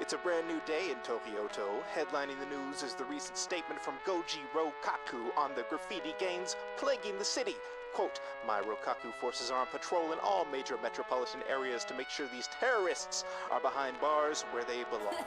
It's a brand new day in Tokyoto. Headlining the news is the recent statement from Goji Rokaku on the graffiti gangs plaguing the city. Quote, my Rokaku forces are on patrol in all major metropolitan areas to make sure these terrorists are behind bars where they belong.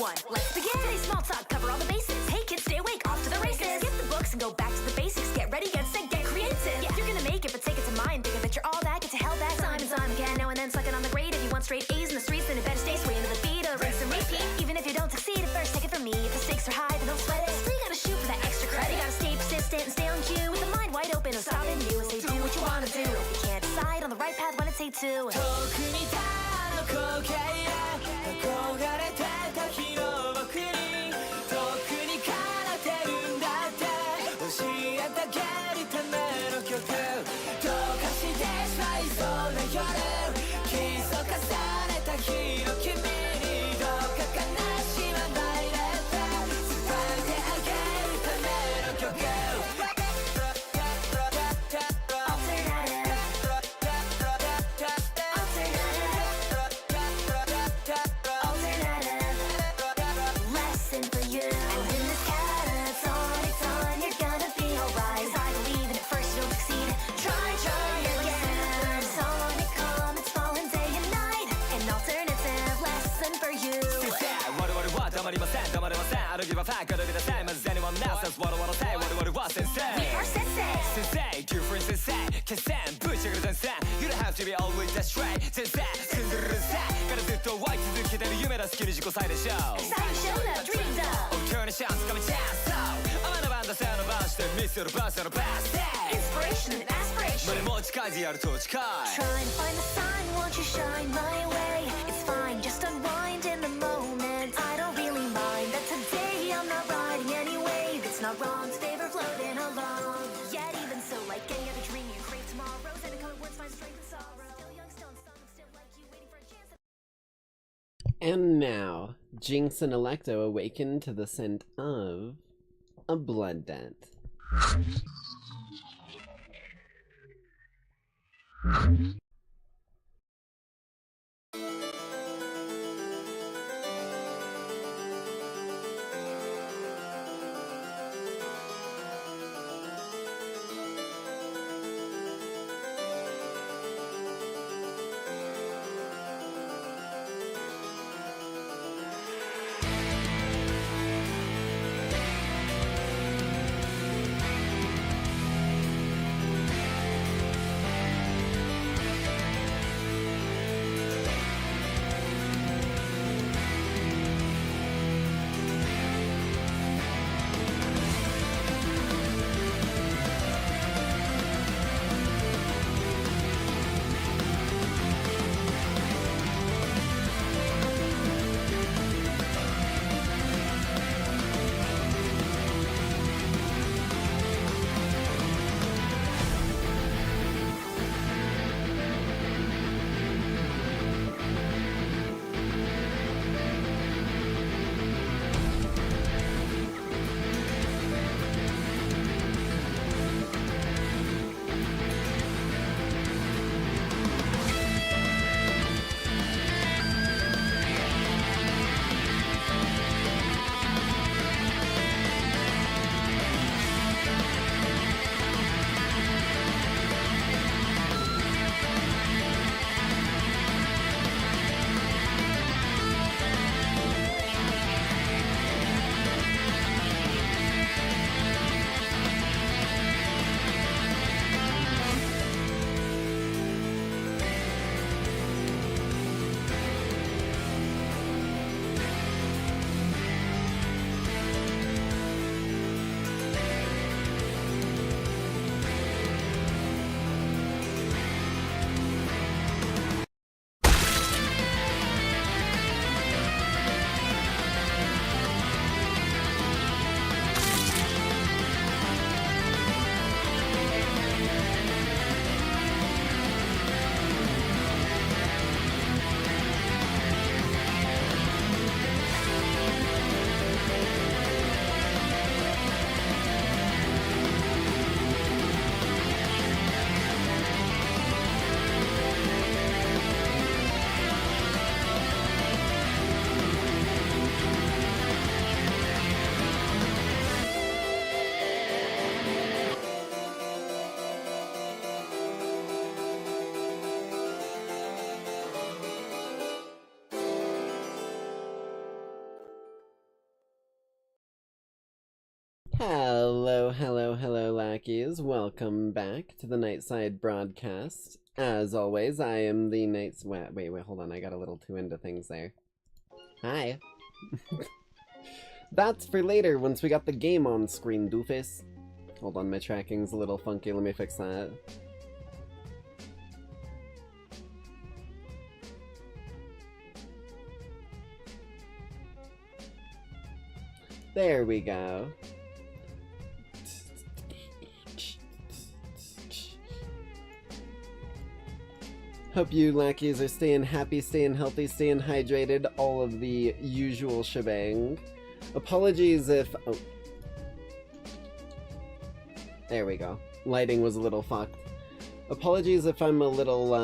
everyone, let's begin. Today's small talk, cover all the bases. Hey kids, stay awake, off to the races. Skip the books and go back to the basics. Get ready, get set, get creative. Yeah, you're gonna make it, but take it to mind. Thinking that you're all that, get to hell that. Time and time again, now and then suck it on the grade. If you want straight A's in the streets, then it better stay sway into the beat of rinse and repeat. Even if you don't succeed at first, take it from me. If the stakes are high, then don't sweat it. Still gotta shoot for that extra credit. You gotta stay persistent and stay on cue. With the mind wide open, no stopping you. And say do what you wanna do. If you can't decide on the right path, when it's say to. I don't give a fuck, gotta be the same as anyone else. That's what I wanna say, what was sensei. We are sensei. Sensei, different sensei. Kessen, 부시그러 sensei. You don't have to be always that straight. Sensei, 순수를 sensei. 가라 듣도 와이続けてる夢だ好きに自己再でしょう。再でしょうな dream though. Turn a chance, come a chance, so. 天の番だせの番してミスるバスのバスで Inspiration and aspiration. 胸も近いでやると近い Try and find the sign, won't you shine my way? It's fine, just unwind in the moment. I don't really mind that today I'm not riding anyway. It's not wrong to favor floating along. Yet even so, like any other dream you crave tomorrows, and the colored words find strength and sorrow. Still young, still unsung, still like you, waiting for a chance. And now, Jinx and Electo awaken to the scent of a blood dent. Lackeys, welcome back to the Nightside broadcast. As always, I am the Nights... Wait, hold on, I got a little too into things there. Hi. That's for later, once we got the game on screen, doofus. Hold on, my tracking's a little funky, let me fix that. There we go. Hope you Lackeys are staying happy, staying healthy, staying hydrated, all of the usual shebang. Apologies if... Oh. There we go. Lighting was a little fucked. Apologies if I'm a little,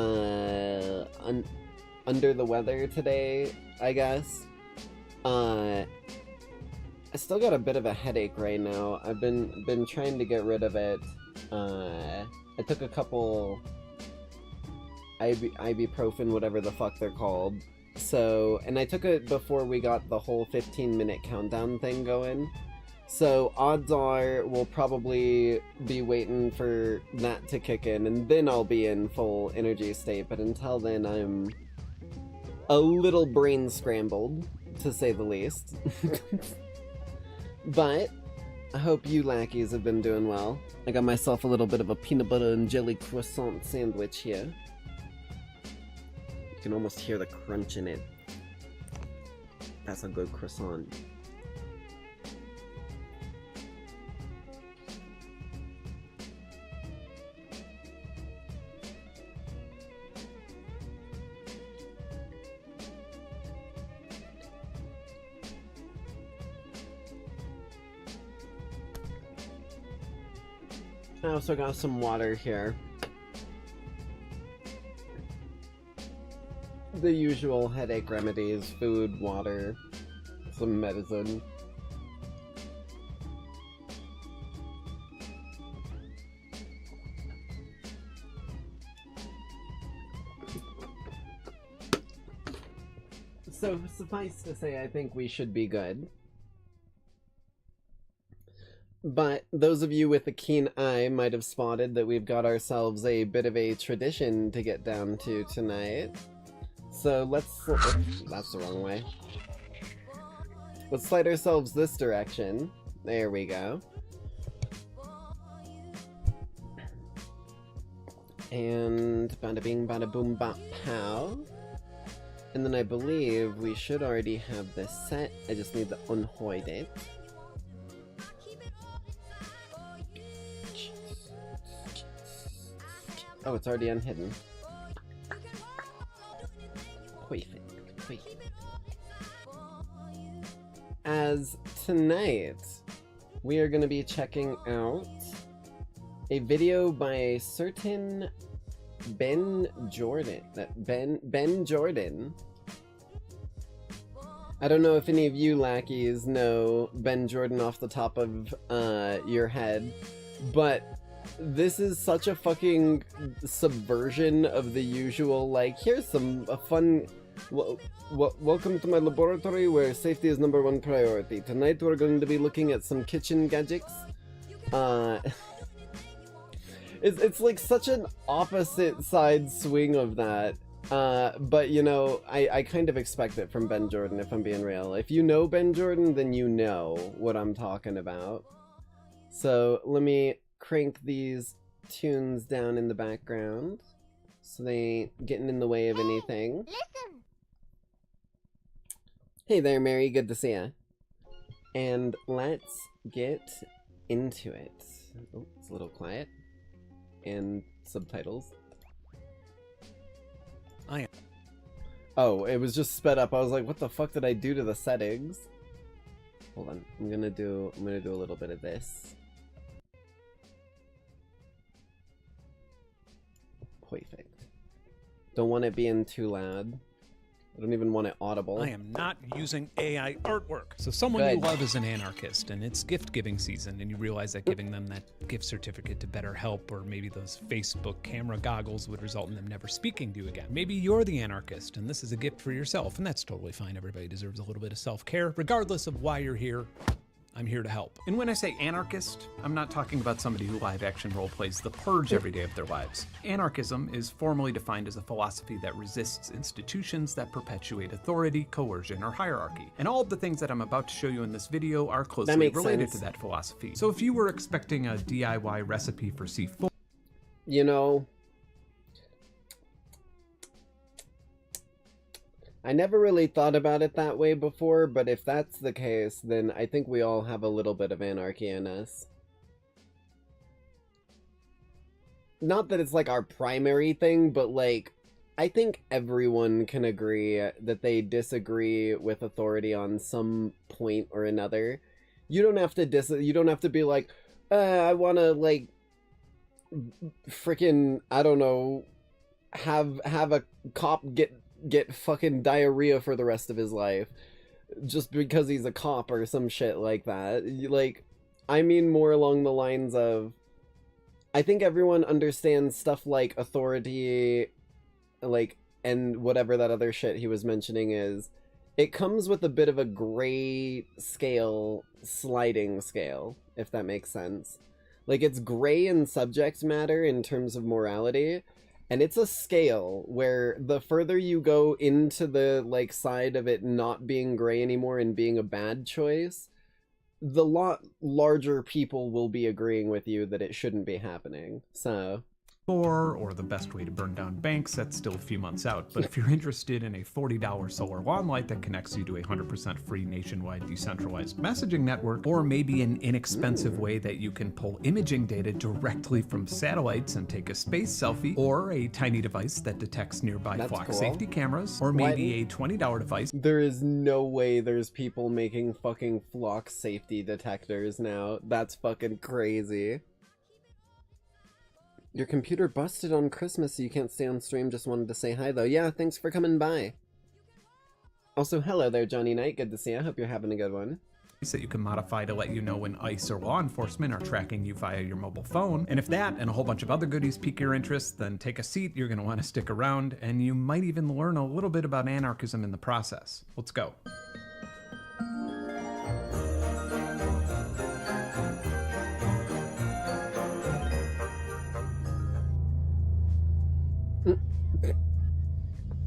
under the weather today, I guess. I still got a bit of a headache right now. I've been trying to get rid of it. I took a couple... ibuprofen, whatever the fuck they're called. So, and I took it before we got the whole 15-minute countdown thing going. So, odds are we'll probably be waiting for that to kick in, and then I'll be in full energy state. But until then, I'm a little brain scrambled, to say the least. But I hope you Lackeys have been doing well. I got myself a little bit of a peanut butter and jelly croissant sandwich here. You can almost hear the crunch in it. That's a good croissant. I also got some water here. The usual headache remedies, food, water, some medicine. So, suffice to say, I think we should be good. But those of you with a keen eye might have spotted that we've got ourselves a bit of a tradition to get down to tonight. So let's... that's the wrong way. Let's slide ourselves this direction. There we go. And bada bing bada boom bop pow. And then I believe we should already have this set. I just need to unhide it. Oh, it's already unhidden. Perfect. As tonight, we are going to be checking out a video by a certain Ben Jordan. Ben Jordan. I don't know if any of you Lackeys know Ben Jordan off the top of your head, but this is such a fucking subversion of the usual, like, here's some fun... welcome to my laboratory where safety is #1 priority. Tonight we're going to be looking at some kitchen gadgets. It's like such an opposite side swing of that. But you know, I kind of expect it from Ben Jordan, if I'm being real. If you know Ben Jordan, then you know what I'm talking about. So let me crank these tunes down in the background so they ain't getting in the way of anything. Listen. Hey there, Mary. Good to see ya. And let's get into it. Oh, it's a little quiet. And subtitles. Oh, it was just sped up. I was like, what the fuck did I do to the settings? Hold on. I'm gonna do a little bit of this. Perfect. Don't want it being too loud. I don't even want it audible. I am not using AI artwork. So someone Good. you love is an anarchist, and it's gift-giving season, and you realize that giving them that gift certificate to BetterHelp, or maybe those Facebook camera goggles, would result in them never speaking to you again. Maybe you're the anarchist, and this is a gift for yourself, and that's totally fine. Everybody deserves a little bit of self-care, regardless of why you're here. I'm here to help. And when I say anarchist, I'm not talking about somebody who live-action role-plays The Purge every day of their lives. Anarchism is formally defined as a philosophy that resists institutions that perpetuate authority, coercion, or hierarchy. And all of the things that I'm about to show you in this video are closely related to that philosophy. So if you were expecting a DIY recipe for C4, you know, I never really thought about it that way before, but if that's the case, then I think we all have a little bit of anarchy in us. Not that it's like our primary thing, but like, I think everyone can agree that they disagree with authority on some point or another. You don't have to be like, I want to like freaking, I don't know, have a cop get fucking diarrhea for the rest of his life just because he's a cop or some shit like that. Like, I mean more along the lines of, I think everyone understands stuff like authority, like, and whatever that other shit he was mentioning is, it comes with a bit of a gray scale, sliding scale, if that makes sense. Like, it's gray in subject matter in terms of morality, and it's a scale where the further you go into the, like, side of it not being gray anymore and being a bad choice, the lot larger people will be agreeing with you that it shouldn't be happening, so... or the best way to burn down banks, that's still a few months out. But if you're interested in a $40 solar lawn light that connects you to a 100% free nationwide decentralized messaging network, or maybe an inexpensive way that you can pull imaging data directly from satellites and take a space selfie, or a tiny device that detects nearby flock safety cameras, or maybe a $20 device. There is no way there's people making fucking flock safety detectors now. That's fucking crazy. Your computer busted on Christmas, so you can't stay on stream. Just wanted to say hi, though. Yeah, thanks for coming by. Also, hello there, Johnny Knight. Good to see you. I hope you're having a good one. That you can modify to let you know when ICE or law enforcement are tracking you via your mobile phone. And if that and a whole bunch of other goodies pique your interest, then take a seat. You're going to want to stick around, and you might even learn a little bit about anarchism in the process. Let's go.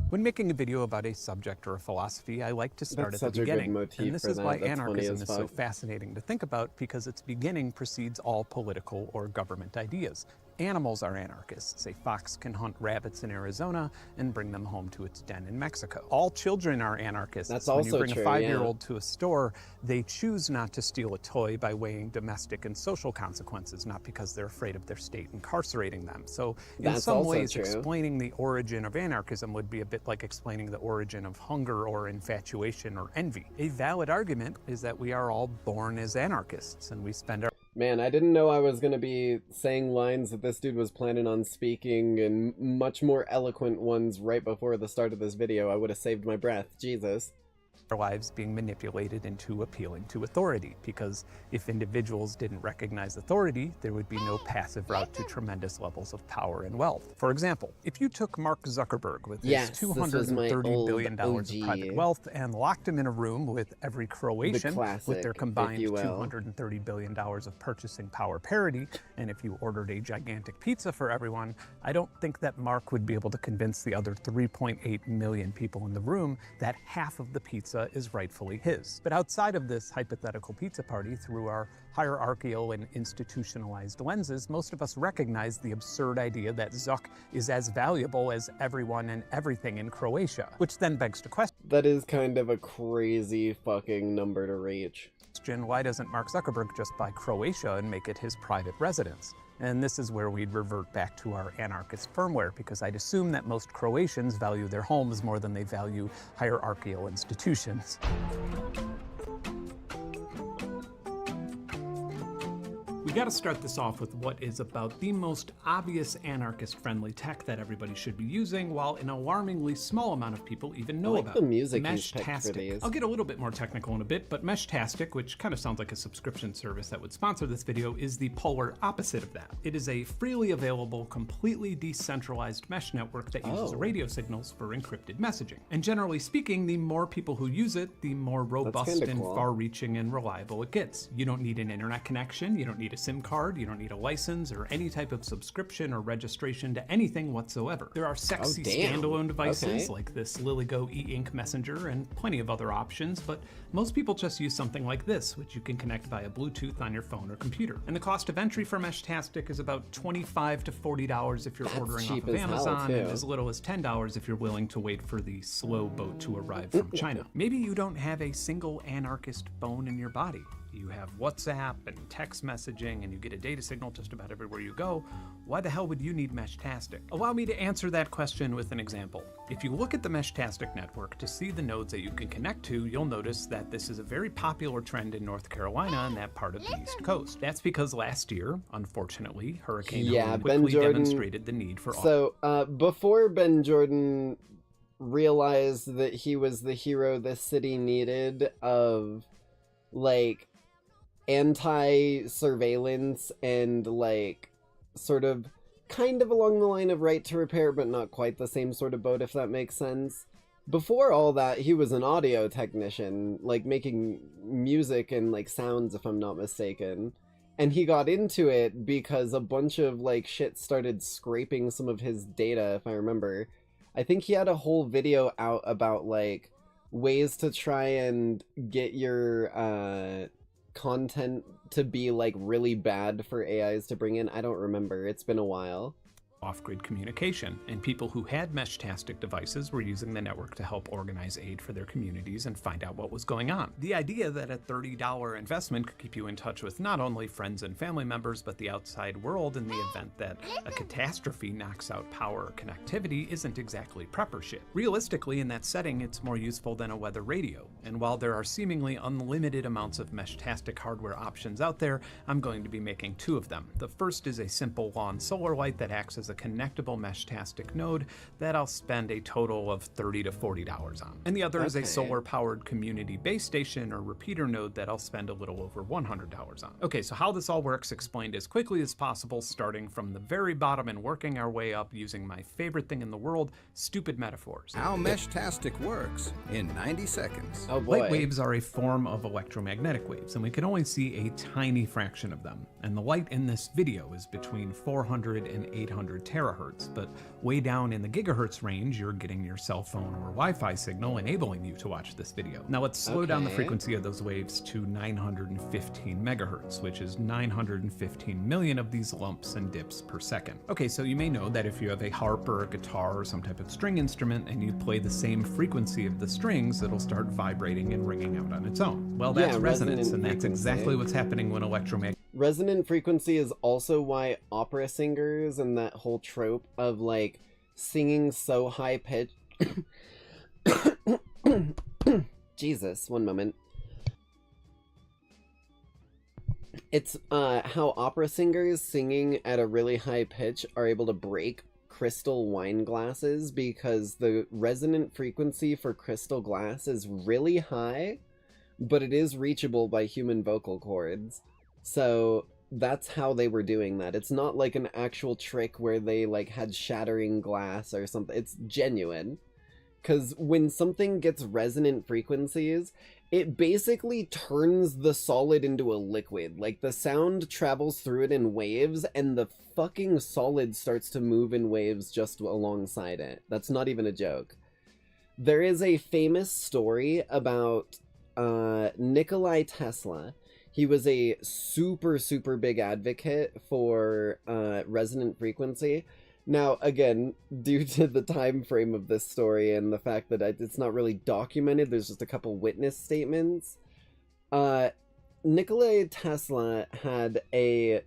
When making a video about a subject or a philosophy, I like to start at the beginning. And this is why anarchism is so fascinating to think about, because its beginning precedes all political or government ideas. Animals are anarchists. A fox can hunt rabbits in Arizona and bring them home to its den in Mexico. All children are anarchists. That's also true. When you bring a 5-year-old to a store, they choose not to steal a toy by weighing domestic and social consequences, not because they're afraid of their state incarcerating them. So in some ways, explaining the origin of anarchism would be a bit like explaining the origin of hunger or infatuation or envy. A valid argument is that we are all born as anarchists, and we spend our... Man, I didn't know I was gonna be saying lines that this dude was planning on speaking, and much more eloquent ones right before the start of this video. I would have saved my breath. Jesus. Our lives being manipulated into appealing to authority, because if individuals didn't recognize authority, there would be no passive route to tremendous levels of power and wealth. For example, if you took Mark Zuckerberg with his $230 billion of private wealth and locked him in a room with every Croatian with their combined $230 billion of purchasing power parity, and if you ordered a gigantic pizza for everyone, I don't think that Mark would be able to convince the other 3.8 million people in the room that half of the pizza is rightfully his. But outside of this hypothetical pizza party, through our hierarchical and institutionalized lenses, most of us recognize the absurd idea that Zuck is as valuable as everyone and everything in Croatia, which then begs to question. That is kind of a crazy fucking number to reach. Why doesn't Mark Zuckerberg just buy Croatia and make it his private residence? And this is where we'd revert back to our anarchist firmware, because I'd assume that most Croatians value their homes more than they value hierarchical institutions. We gotta start this off with what is about the most obvious anarchist-friendly tech that everybody should be using, while an alarmingly small amount of people even know about. The music he's picked for these. Meshtastic. I'll get a little bit more technical in a bit, but Meshtastic, which kind of sounds like a subscription service that would sponsor this video, is the polar opposite of that. It is a freely available, completely decentralized mesh network that uses radio signals for encrypted messaging. And generally speaking, the more people who use it, the more robust and far-reaching and reliable it gets. You don't need an internet connection, you don't need a SIM card, you don't need a license or any type of subscription or registration to anything whatsoever. There are sexy standalone devices like this LilyGo e-ink messenger and plenty of other options, but most people just use something like this, which you can connect via Bluetooth on your phone or computer. And the cost of entry for Meshtastic is about $25 to $40 if you're ordering off of Amazon, and as little as $10 if you're willing to wait for the slow boat to arrive from China. Maybe you don't have a single anarchist bone in your body. You have WhatsApp and text messaging, and you get a data signal just about everywhere you go. Why the hell would you need Meshtastic? Allow me to answer that question with an example. If you look at the Meshtastic network to see the nodes that you can connect to, you'll notice that this is a very popular trend in North Carolina and that part of the East Coast. That's because last year, unfortunately, Hurricane Helene quickly demonstrated the need for... before Ben Jordan realized that he was the hero the city needed of, like, anti-surveillance and, like, sort of kind of along the line of right to repair, but not quite the same sort of boat, if that makes sense. Before all that, he was an audio technician, like making music and like sounds, if I'm not mistaken. And he got into it because a bunch of like shit started scraping some of his data, if I remember. I think he had a whole video out about like ways to try and get your content to be like really bad for AIs to bring in. I don't remember. It's been a while. Off-grid communication, and people who had Meshtastic devices were using the network to help organize aid for their communities and find out what was going on. The idea that a $30 investment could keep you in touch with not only friends and family members, but the outside world in the event that a catastrophe knocks out power or connectivity isn't exactly prepper shit. Realistically, in that setting, it's more useful than a weather radio, and while there are seemingly unlimited amounts of Meshtastic hardware options out there, I'm going to be making two of them. The first is a simple lawn solar light that acts as a connectable Meshtastic node that I'll spend a total of $30 to $40 on. And the other is a solar-powered community base station or repeater node that I'll spend a little over $100 on. Okay, so how this all works explained as quickly as possible, starting from the very bottom and working our way up using my favorite thing in the world, stupid metaphors. How Meshtastic works in 90 seconds. Oh boy. Light waves are a form of electromagnetic waves, and we can only see a tiny fraction of them. And the light in this video is between 400 and 800 terahertz, but way down in the gigahertz range, you're getting your cell phone or Wi-Fi signal enabling you to watch this video. Now let's slow down the frequency of those waves to 915 megahertz, which is 915 million of these lumps and dips per second. Okay, so you may know that if you have a harp or a guitar or some type of string instrument and you play the same frequency of the strings, it'll start vibrating and ringing out on its own. Well, that's resonance, and that's exactly what's happening when electromagnetic... Resonant frequency is also why opera singers and that whole trope of like singing so high pitch. Jesus, one moment. It's how opera singers singing at a really high pitch are able to break crystal wine glasses because the resonant frequency for crystal glass is really high, but it is reachable by human vocal cords. So that's how they were doing that. It's not like an actual trick where they like had shattering glass or something. It's genuine. Because when something gets resonant frequencies, it basically turns the solid into a liquid. Like the sound travels through it in waves and the fucking solid starts to move in waves just alongside it. That's not even a joke. There is a famous story about Nikola Tesla. He was a super, super big advocate for resonant frequency. Now, again, due to the time frame of this story and the fact that it's not really documented, there's just a couple witness statements. Nikola Tesla had a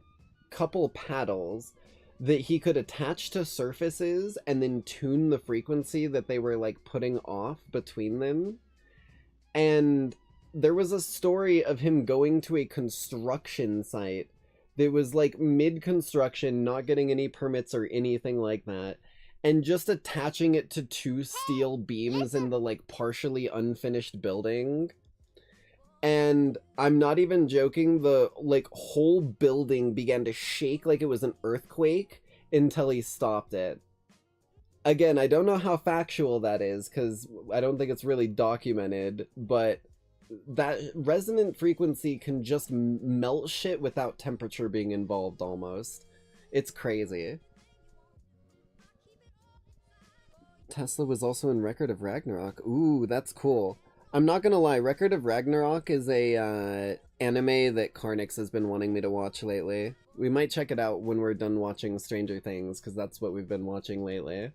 couple paddles that he could attach to surfaces and then tune the frequency that they were, like, putting off between them. And there was a story of him going to a construction site that was like mid-construction, not getting any permits or anything like that, and just attaching it to 2 steel beams in the like partially unfinished building. And I'm not even joking, the like whole building began to shake like it was an earthquake until he stopped it. Again, I don't know how factual that is, because I don't think it's really documented, but that resonant frequency can just melt shit without temperature being involved almost. It's crazy. Tesla was also in Record of Ragnarok. Ooh, that's cool. I'm not gonna lie, Record of Ragnarok is a anime that Carnix has been wanting me to watch lately. We might check it out when we're done watching Stranger Things, because that's what we've been watching lately.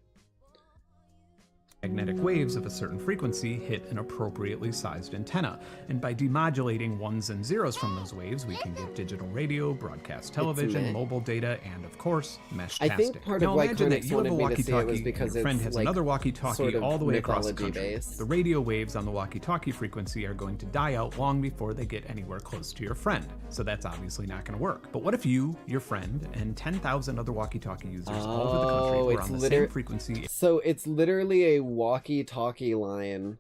Magnetic waves of a certain frequency hit an appropriately sized antenna, and by demodulating ones and zeros from those waves, we can get digital radio, broadcast television, mobile data, and of course, mesh-tastic. I think part of why Carnix wanted me to see it was because your friend it's has like another walkie-talkie sort of all the way across the country. mythology-based. The radio waves on the walkie-talkie frequency are going to die out long before they get anywhere close to your friend, so that's obviously not going to work. But what if you, your friend, and 10,000 other walkie-talkie users all over the country were on the same frequency? So it's literally a walkie-talkie line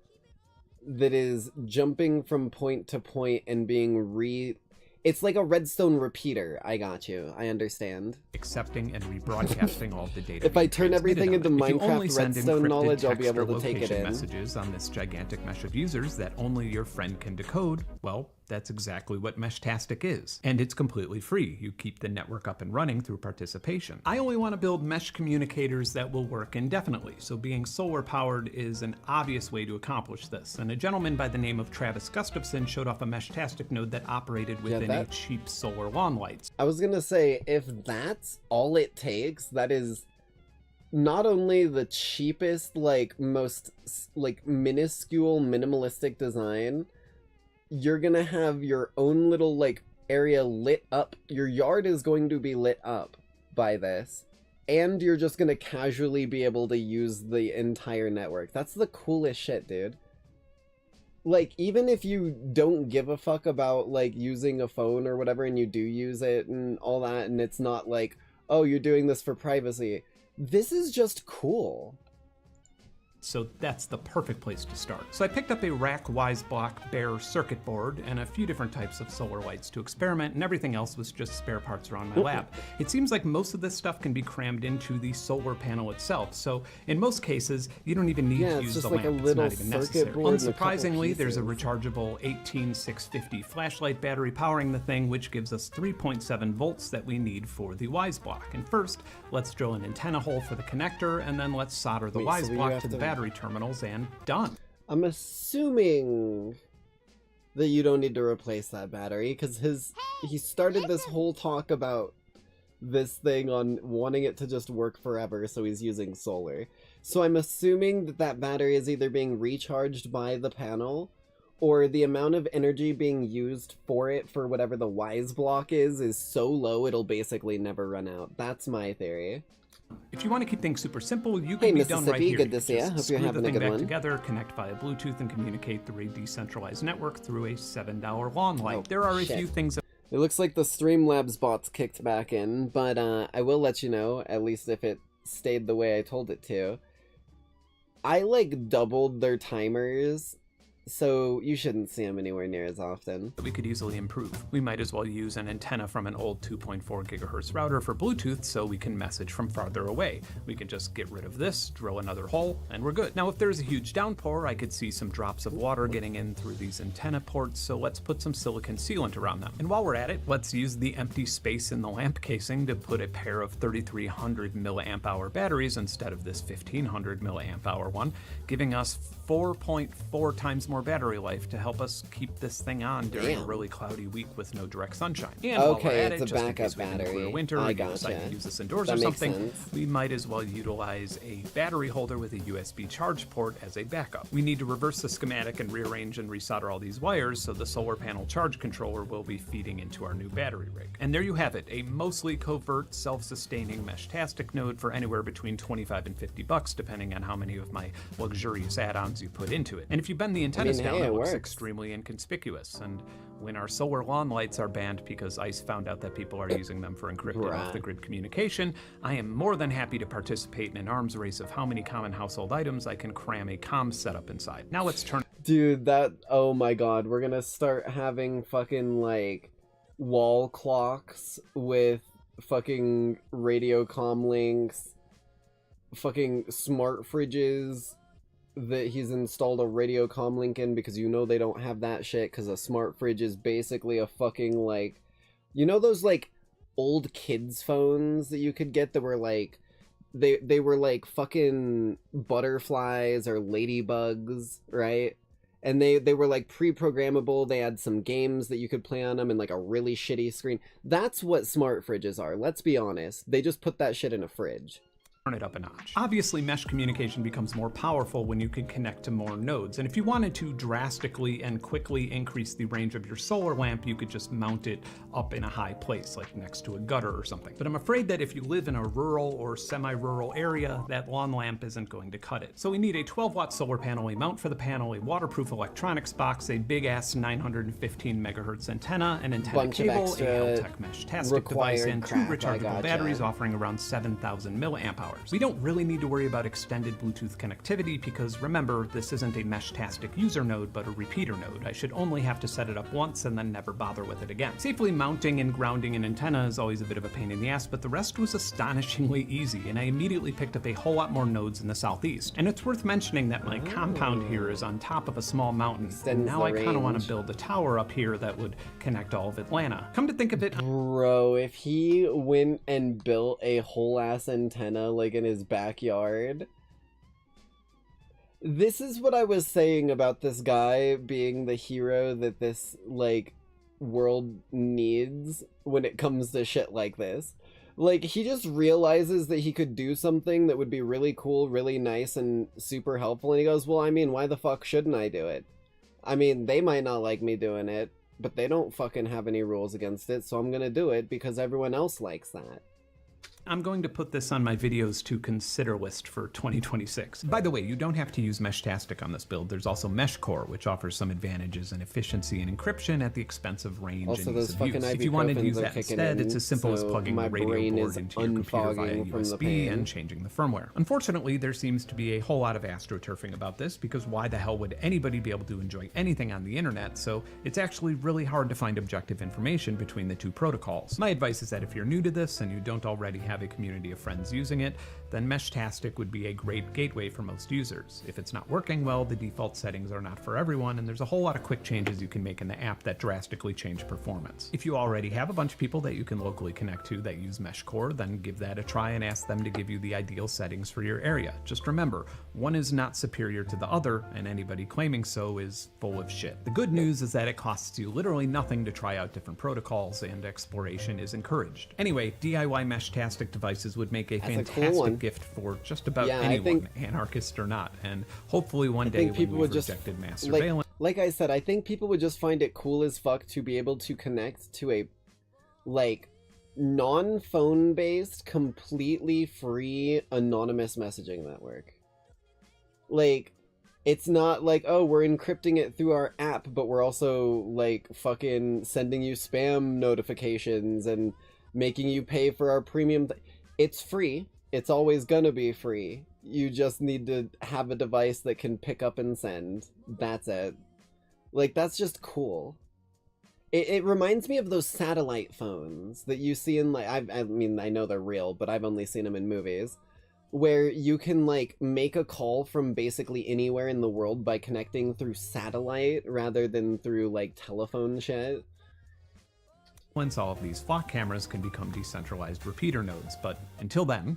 that is jumping from point to point and being it's like a redstone repeater. I got you. I understand. Accepting and rebroadcasting all of the data. If I turn everything into Minecraft redstone knowledge, I'll be able to take it in. Messages on this gigantic mesh of users that only your friend can decode, well, that's exactly what Mesh-tastic is. And it's completely free. You keep the network up and running through participation. I only want to build mesh communicators that will work indefinitely, so being solar powered is an obvious way to accomplish this. And a gentleman by the name of Travis Gustafson showed off a Mesh-tastic node that operated within a cheap solar lawn lights. I was gonna say, if that's all it takes, that is not only the cheapest, like, most, like, minuscule, minimalistic design, you're gonna have your own little, like, area lit up. Your yard is going to be lit up by this. And you're just gonna casually be able to use the entire network. That's the coolest shit, dude. Like, even if you don't give a fuck about, like, using a phone or whatever, and you do use it and all that, and it's not like, oh, you're doing this for privacy. This is just cool. So that's the perfect place to start. So I picked up a rack WiseBlock bare circuit board and a few different types of solar lights to experiment, and everything else was just spare parts around my lab. It seems like most of this stuff can be crammed into the solar panel itself, so in most cases, you don't even need to use the lamp. It's not even necessary. Unsurprisingly, there's a rechargeable 18650 flashlight battery powering the thing, which gives us 3.7 volts that we need for the WiseBlock. And first, let's drill an antenna hole for the connector, and then let's solder the WiseBlock to the battery terminals, and done. I'm assuming that you don't need to replace that battery, because he started this whole talk about this thing on wanting it to just work forever, so he's using solar. So I'm assuming that that battery is either being recharged by the panel, or the amount of energy being used for it for whatever the WiseBlock is so low it'll basically never run out. That's my theory. If you want to keep things super simple, you can be done right here. Good to see you. Hope you're having a good one. Together, connect via Bluetooth, and communicate through a decentralized network through a $7 lawn light. There are a few things. It looks like the Streamlabs bot's kicked back in, but I will let you know, at least if it stayed the way I told it to. I, like, doubled their timers, so you shouldn't see them anywhere near as often. We could easily improve. We might as well use an antenna from an old 2.4 gigahertz router for Bluetooth so we can message from farther away. We can just get rid of this, drill another hole, and we're good. Now, if there's a huge downpour, I could see some drops of water getting in through these antenna ports, so let's put some silicon sealant around them. And while we're at it, let's use the empty space in the lamp casing to put a pair of 3300 milliamp hour batteries instead of this 1500 milliamp hour one, giving us 4.4 times more battery life to help us keep this thing on during a really cloudy week with no direct sunshine. And while we're at it, just in case we have winter or decide to use this indoors or something, we might as well utilize a battery holder with a USB charge port as a backup. We need to reverse the schematic and rearrange and resolder all these wires so the solar panel charge controller will be feeding into our new battery rig. And there you have it, a mostly covert, self-sustaining Mesh-tastic node for anywhere between $25 and $50, depending on how many of my luxurious add-ons you put into it. And if you bend the antenna antennas mean, down, hey, it it looks works. extremely inconspicuous. And when our solar lawn lights are banned because ICE found out that people are using them for encrypted off-the-grid communication, I am more than happy to participate in an arms race of how many common household items I can cram a comm setup inside. Now let's turn... Dude, oh my god, we're gonna start having fucking, like, wall clocks with fucking radio comm links, fucking smart fridges that he's installed a radio comm link in, because you know they don't have that shit, because a smart fridge is basically a fucking, like, you know those, like, old kids phones that you could get that were, like, they were, like, fucking butterflies or ladybugs, right? And they were, like, pre-programmable. They had some games that you could play on them and, like, a really shitty screen. That's what smart fridges are, let's be honest. They just put that shit in a fridge. Turn it up a notch. Obviously, mesh communication becomes more powerful when you can connect to more nodes. And if you wanted to drastically and quickly increase the range of your solar lamp, you could just mount it up in a high place, like next to a gutter or something. But I'm afraid that if you live in a rural or semi-rural area, that lawn lamp isn't going to cut it. So we need a 12-watt solar panel, a mount for the panel, a waterproof electronics box, a big-ass 915 megahertz antenna, an antenna cable, a Heltec mesh-tastic device, and 2 rechargeable batteries offering around 7,000 milliamp hours. We don't really need to worry about extended Bluetooth connectivity because remember, this isn't a mesh-tastic user node, but a repeater node. I should only have to set it up once and then never bother with it again. Safely mounting and grounding an antenna is always a bit of a pain in the ass, but the rest was astonishingly easy, and I immediately picked up a whole lot more nodes in the southeast. And it's worth mentioning that my compound here is on top of a small mountain, and now I kind of want to build a tower up here that would connect all of Atlanta. Come to think of it... Bro, if he went and built a whole-ass antenna, like, in his backyard. This is what I was saying about this guy being the hero that this, like, world needs when it comes to shit like this. Like, he just realizes that he could do something that would be really cool, really nice, and super helpful, and he goes, well, I mean, why the fuck shouldn't I do it? I mean, they might not like me doing it, but they don't fucking have any rules against it, so I'm gonna do it because everyone else likes that. I'm going to put this on my videos to consider list for 2026. By the way, you don't have to use Mesh-tastic on this build. There's also MeshCore, which offers some advantages in efficiency and encryption at the expense of range also, and ease of use. If you wanted to use that instead, it's as simple as plugging the radio board into your computer via USB and changing the firmware. Unfortunately, there seems to be a whole lot of astroturfing about this, because why the hell would anybody be able to enjoy anything on the internet? So it's actually really hard to find objective information between the two protocols. My advice is that if you're new to this and you don't already have a community of friends using it, then Mesh-tastic would be a great gateway for most users. If it's not working well, the default settings are not for everyone, and there's a whole lot of quick changes you can make in the app that drastically change performance. If you already have a bunch of people that you can locally connect to that use MeshCore, then give that a try and ask them to give you the ideal settings for your area. Just remember, one is not superior to the other, and anybody claiming so is full of shit. The good news is that it costs you literally nothing to try out different protocols, and exploration is encouraged. Anyway, DIY Mesh-tastic devices would make a fantastic gift for just about anyone, anarchist or not, and hopefully one day when we've rejected mass surveillance. Like I said, I think people would just find it cool as fuck to be able to connect to a, like, non-phone based, completely free, anonymous messaging network. Like, it's not like, oh, we're encrypting it through our app, but we're also, like, fucking sending you spam notifications and making you pay for our premium. It's free. It's always gonna be free. You just need to have a device that can pick up and send. That's it. Like, that's just cool. It reminds me of those satellite phones that you see in, like, I mean, I know they're real, but I've only seen them in movies, where you can, like, make a call from basically anywhere in the world by connecting through satellite rather than through, like, telephone shit. Once all of these flock cameras can become decentralized repeater nodes, but until then...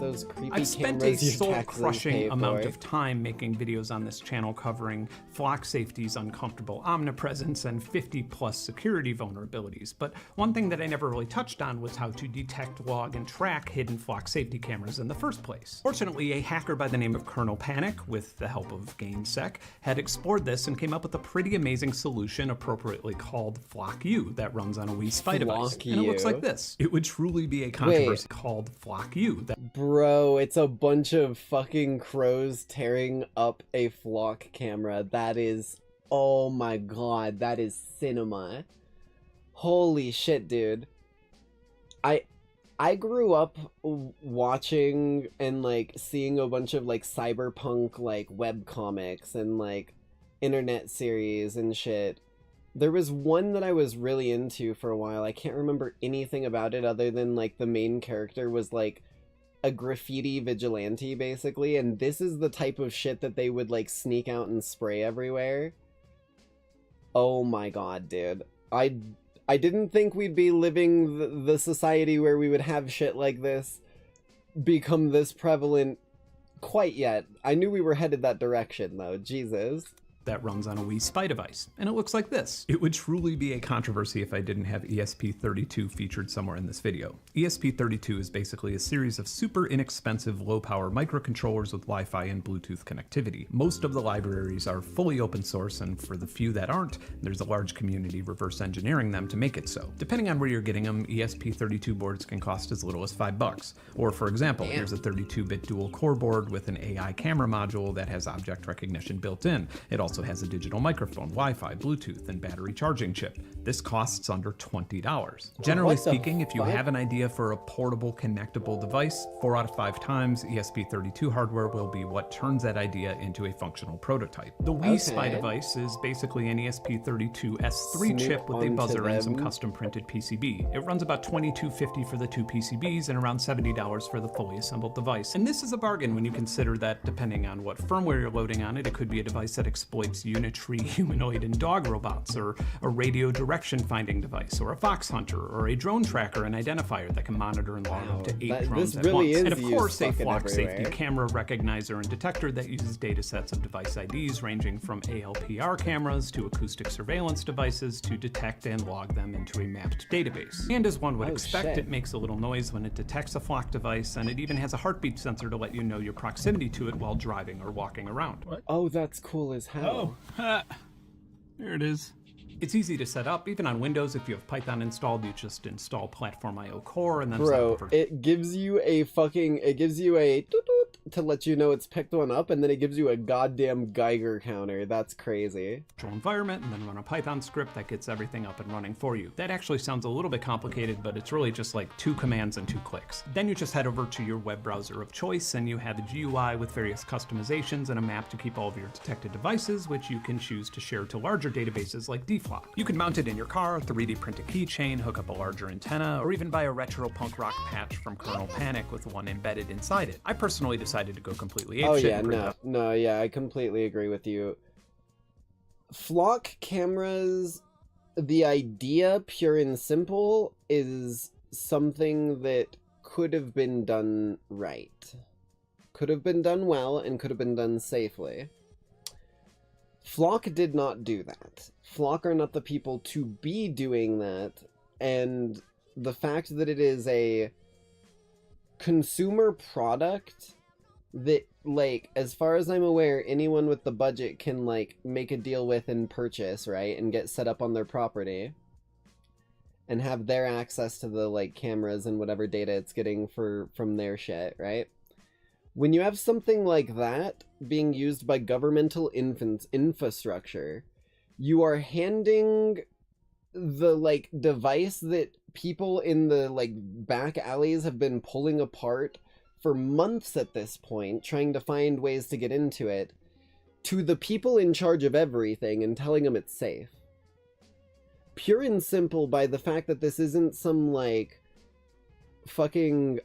Those creepy I've spent a soul-crushing amount of time making videos on this channel covering flock safety's uncomfortable omnipresence and 50+ security vulnerabilities, but one thing that I never really touched on was how to detect, log, and track hidden flock safety cameras in the first place. Fortunately, a hacker by the name of Colonel Panic, with the help of GainSec, had explored this and came up with a pretty amazing solution appropriately called FlockU that runs on a Wii Spy device. And it looks like this. It would truly be a controversy called FlockU. Bro, Bro, it's a bunch of fucking crows tearing up a flock camera. That is, oh my god, that is cinema. Holy shit, dude. I grew up watching and like seeing a bunch of like cyberpunk like webcomics and like internet series and shit. There was one that I was really into for a while. I can't remember anything about it other than like the main character was like a graffiti vigilante basically, and this is the type of shit that they would like sneak out and spray everywhere. Oh my god, dude. I didn't think we'd be living the society where we would have shit like this become this prevalent quite yet. I knew we were headed that direction though, Jesus. That runs on a Wii Spy device, and it looks like this. It would truly be a controversy if I didn't have ESP32 featured somewhere in this video. ESP32 is basically a series of super inexpensive low-power microcontrollers with Wi-Fi and Bluetooth connectivity. Most of the libraries are fully open source, and for the few that aren't, there's a large community reverse engineering them to make it so. Depending on where you're getting them, ESP32 boards can cost as little as $5. Or for example, here's a 32-bit dual-core board with an AI camera module that has object recognition built in. It also has a digital microphone, Wi-Fi, Bluetooth, and battery charging chip. This costs under $20. Generally speaking, if you have an idea for a portable, connectable device, 4 out of 5 times, ESP32 hardware will be what turns that idea into a functional prototype. The Wii Spy device is basically an ESP32 S3 chip with a buzzer and some custom printed PCB. It runs about $22.50 for the 2 PCBs and around $70 for the fully assembled device. And this is a bargain when you consider that depending on what firmware you're loading on it, it could be a device that exploits unitary humanoid and dog robots, or a radio direction finding device, or a fox hunter, or a drone tracker and identifier that can monitor and log up to 8 drones at once. And of course a flock safety camera recognizer and detector that uses data sets of device IDs ranging from ALPR cameras to acoustic surveillance devices to detect and log them into a mapped database. And as one would expect, it makes a little noise when it detects a flock device, and it even has a heartbeat sensor to let you know your proximity to it while driving or walking around. Oh, that's cool as hell. There it is. It's easy to set up, even on Windows. If you have Python installed, you just install Platform IO Core and then it gives you a toot-toot to let you know it's picked one up, and then it gives you a goddamn Geiger counter. That's crazy. Environment, and then run a Python script that gets everything up and running for you. That actually sounds a little bit complicated, but it's really just like 2 commands and 2 clicks. Then you just head over to your web browser of choice, and you have a GUI with various customizations and a map to keep all of your detected devices, which you can choose to share to larger databases like DFlock. You can mount it in your car, 3D print a keychain, hook up a larger antenna, or even buy a retro punk rock patch from Kernel Panic with one embedded inside it. I personally decided to go completely apeshit. I completely agree with you. Flock cameras, the idea, pure and simple, is something that could have been done right. Could have been done well and could have been done safely. Flock did not do that. Flock are not the people to be doing that, and the fact that it is a consumer product that, like, as far as I'm aware, anyone with the budget can, like, make a deal with and purchase, right, and get set up on their property, and have their access to the, like, cameras and whatever data it's getting from their shit, right? When you have something like that being used by governmental infrastructure, you are handing the, like, device that people in the, like, back alleys have been pulling apart for months at this point, trying to find ways to get into it, to the people in charge of everything and telling them it's safe. Pure and simple by the fact that this isn't some, like, fucking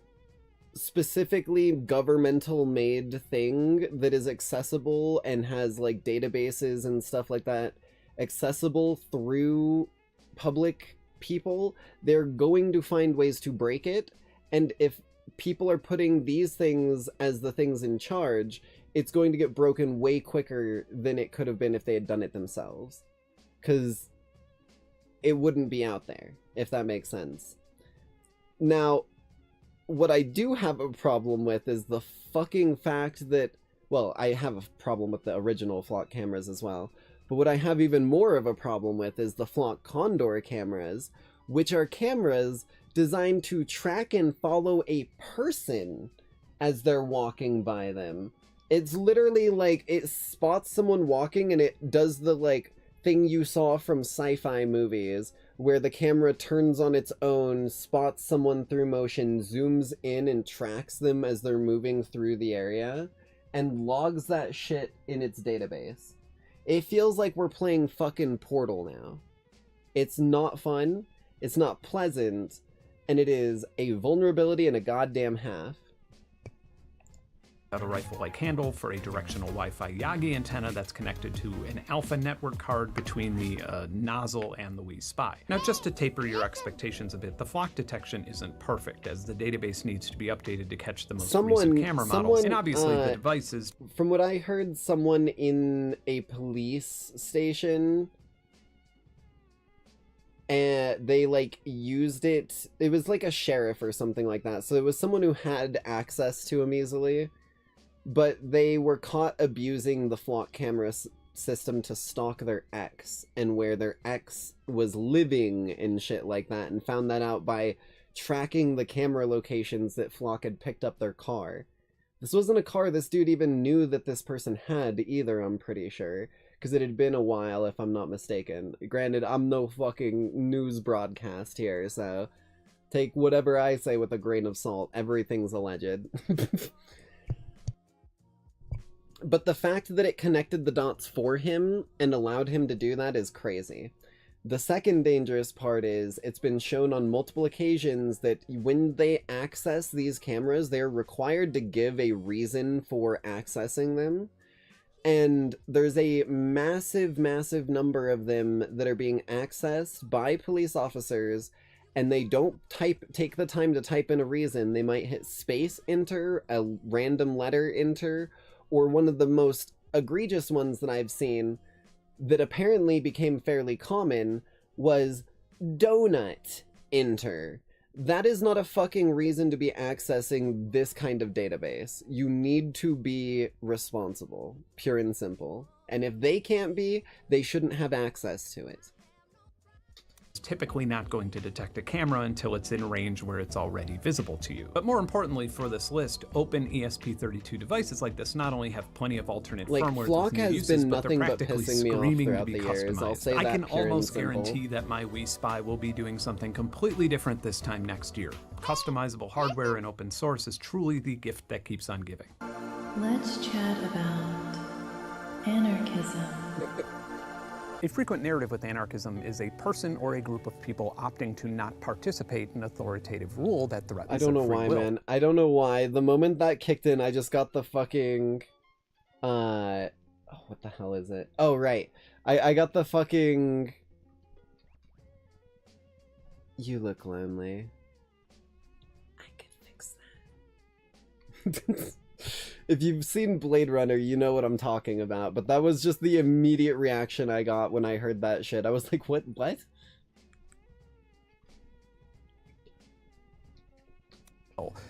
specifically governmental made thing that is accessible and has, like, databases and stuff like that accessible through public people. They're going to find ways to break it, and if people are putting these things as the things in charge, it's going to get broken way quicker than it could have been if they had done it themselves, because it wouldn't be out there, if that makes sense. Now, what I do have a problem with is the fucking fact that, well, I have a problem with the original Flock cameras as well, but what I have even more of a problem with is the Flock Condor cameras, which are cameras designed to track and follow a person as they're walking by them. It's literally like it spots someone walking and it does the like thing you saw from sci-fi movies where the camera turns on its own, spots someone through motion, zooms in and tracks them as they're moving through the area, and logs that shit in its database. It feels like we're playing fucking Portal now. It's not fun, it's not pleasant, and it is a vulnerability and a goddamn half. A rifle-like handle for a directional Wi-Fi Yagi antenna that's connected to an alpha network card between the nozzle and the Wii Spy. Now, just to taper your expectations a bit, the flock detection isn't perfect, as the database needs to be updated to catch the most recent camera models, and obviously the devices. From what I heard, someone in a police station, and they like used it. It was like a sheriff or something like that. So it was someone who had access to him easily. But they were caught abusing the flock camera system to stalk their ex, and where their ex was living and shit like that, and found that out by tracking the camera locations that Flock had picked up their car. This wasn't a car this dude even knew that this person had either, I'm pretty sure, because it had been a while, if I'm not mistaken. Granted, I'm no fucking news broadcast here, so take whatever I say with a grain of salt. Everything's alleged. But the fact that it connected the dots for him and allowed him to do that is crazy. The second dangerous part is it's been shown on multiple occasions that when they access these cameras, they're required to give a reason for accessing them. And there's a massive, massive number of them that are being accessed by police officers, and they don't take the time to type in a reason. They might hit space enter, a random letter enter, or one of the most egregious ones that I've seen that apparently became fairly common was donut enter. That is not a fucking reason to be accessing this kind of database. You need to be responsible, pure and simple. And if they can't be, they shouldn't have access to it. Typically not going to detect a camera until it's in range where it's already visible to you. But more importantly for this list, open ESP32 devices like this not only have plenty of alternate firmware Flock with new has uses, been but they're nothing but practically pissing me off screaming to throughout be the years. I'll customized. say I that can pure and almost simple. guarantee that my Wii Spy will be doing something completely different this time next year. Customizable hardware and open source is truly the gift that keeps on giving. Let's chat about anarchism. A frequent narrative with anarchism is a person or a group of people opting to not participate in authoritative rule that threatens I don't know their free why, will. man. I don't know why. The moment that kicked in, I just got the fucking... oh, what the hell is it? Oh, right. I got the fucking... You look lonely. I can fix that. If you've seen Blade Runner, you know what I'm talking about, but that was just the immediate reaction I got when I heard that shit. I was like, what?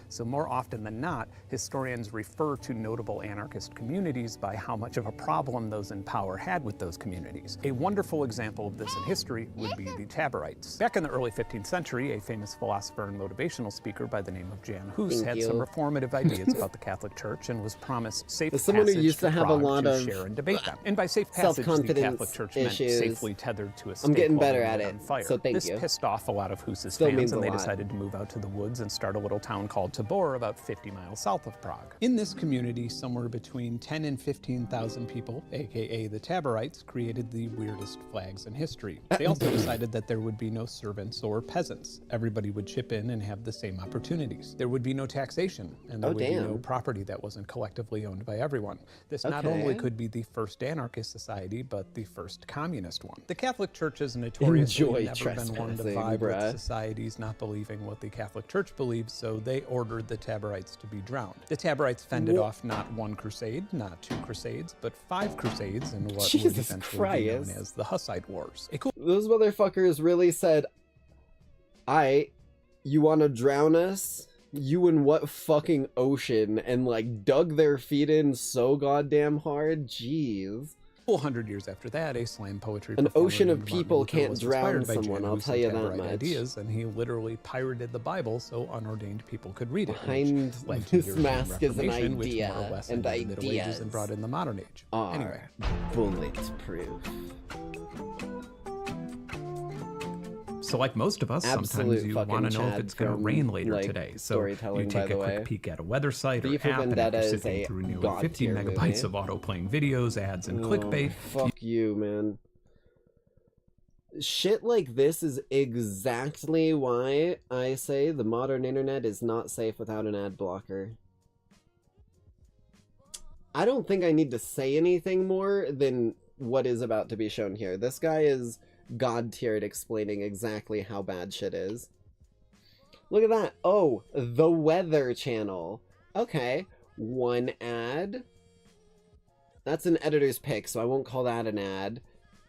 So more often than not, historians refer to notable anarchist communities by how much of a problem those in power had with those communities. A wonderful example of this in history would be the Taborites. Back in the early 15th century, a famous philosopher and motivational speaker by the name of Jan Hus had some reformative ideas about the Catholic Church and was promised safe As someone who passage used to have a Prague lot to of share and debate them. And by safe passage, the self-confidence Catholic Church meant issues. safely tethered to a stake I'm getting while better they at lit it, on fire. so thank This you. pissed off a lot of Hus's Still fans, means and a they lot. decided to move out to the woods and start a little town called Tabor, about 50 miles south of Prague. In this community, somewhere between 10 and 15,000 people, aka the Taborites, created the weirdest flags in history. They also decided that there would be no servants or peasants. Everybody would chip in and have the same opportunities. There would be no taxation, and there would be no property that wasn't collectively owned by everyone. This not only could be the first anarchist society, but the first communist one. The Catholic Church has notoriously never been one to vibe with societies not believing what the Catholic Church believes, so they ordered the Taborites to be drowned. The Taborites fended off not one crusade, not two crusades, but 5 crusades in what would eventually be known as the Hussite Wars. Those motherfuckers really said, you wanna drown us? You in what fucking ocean? And like dug their feet in so goddamn hard? Jeez. 100 years after that, a slam poetry An performer ocean of named Martin people Luther can't was drown inspired by someone, Jan I'll Hus tell and you that Cabaret much. ideas, and he literally pirated the Bible so unordained people could read it. Behind which led to this European mask is an Reformation, which idea, more or less and ended the Middle Ages ideas and brought in the modern age. are Anyway, bulletproof. so like most of us, Absolute sometimes you fucking want to know if Chad it's going to from, rain later like, today. So storytelling, you by take a the quick way. peek at a weather site or V for app, and Vendetta after is sifting a through nearly god 50 tier megabytes movie. of auto-playing videos, ads, and clickbait, Fuck you, man. Shit like this is exactly why I say the modern internet is not safe without an ad blocker. I don't think I need to say anything more than what is about to be shown here. This guy is god tiered explaining exactly how bad shit is. Look at that. Oh, the Weather Channel. Okay, one ad. That's an editor's pick, so I won't call that an ad.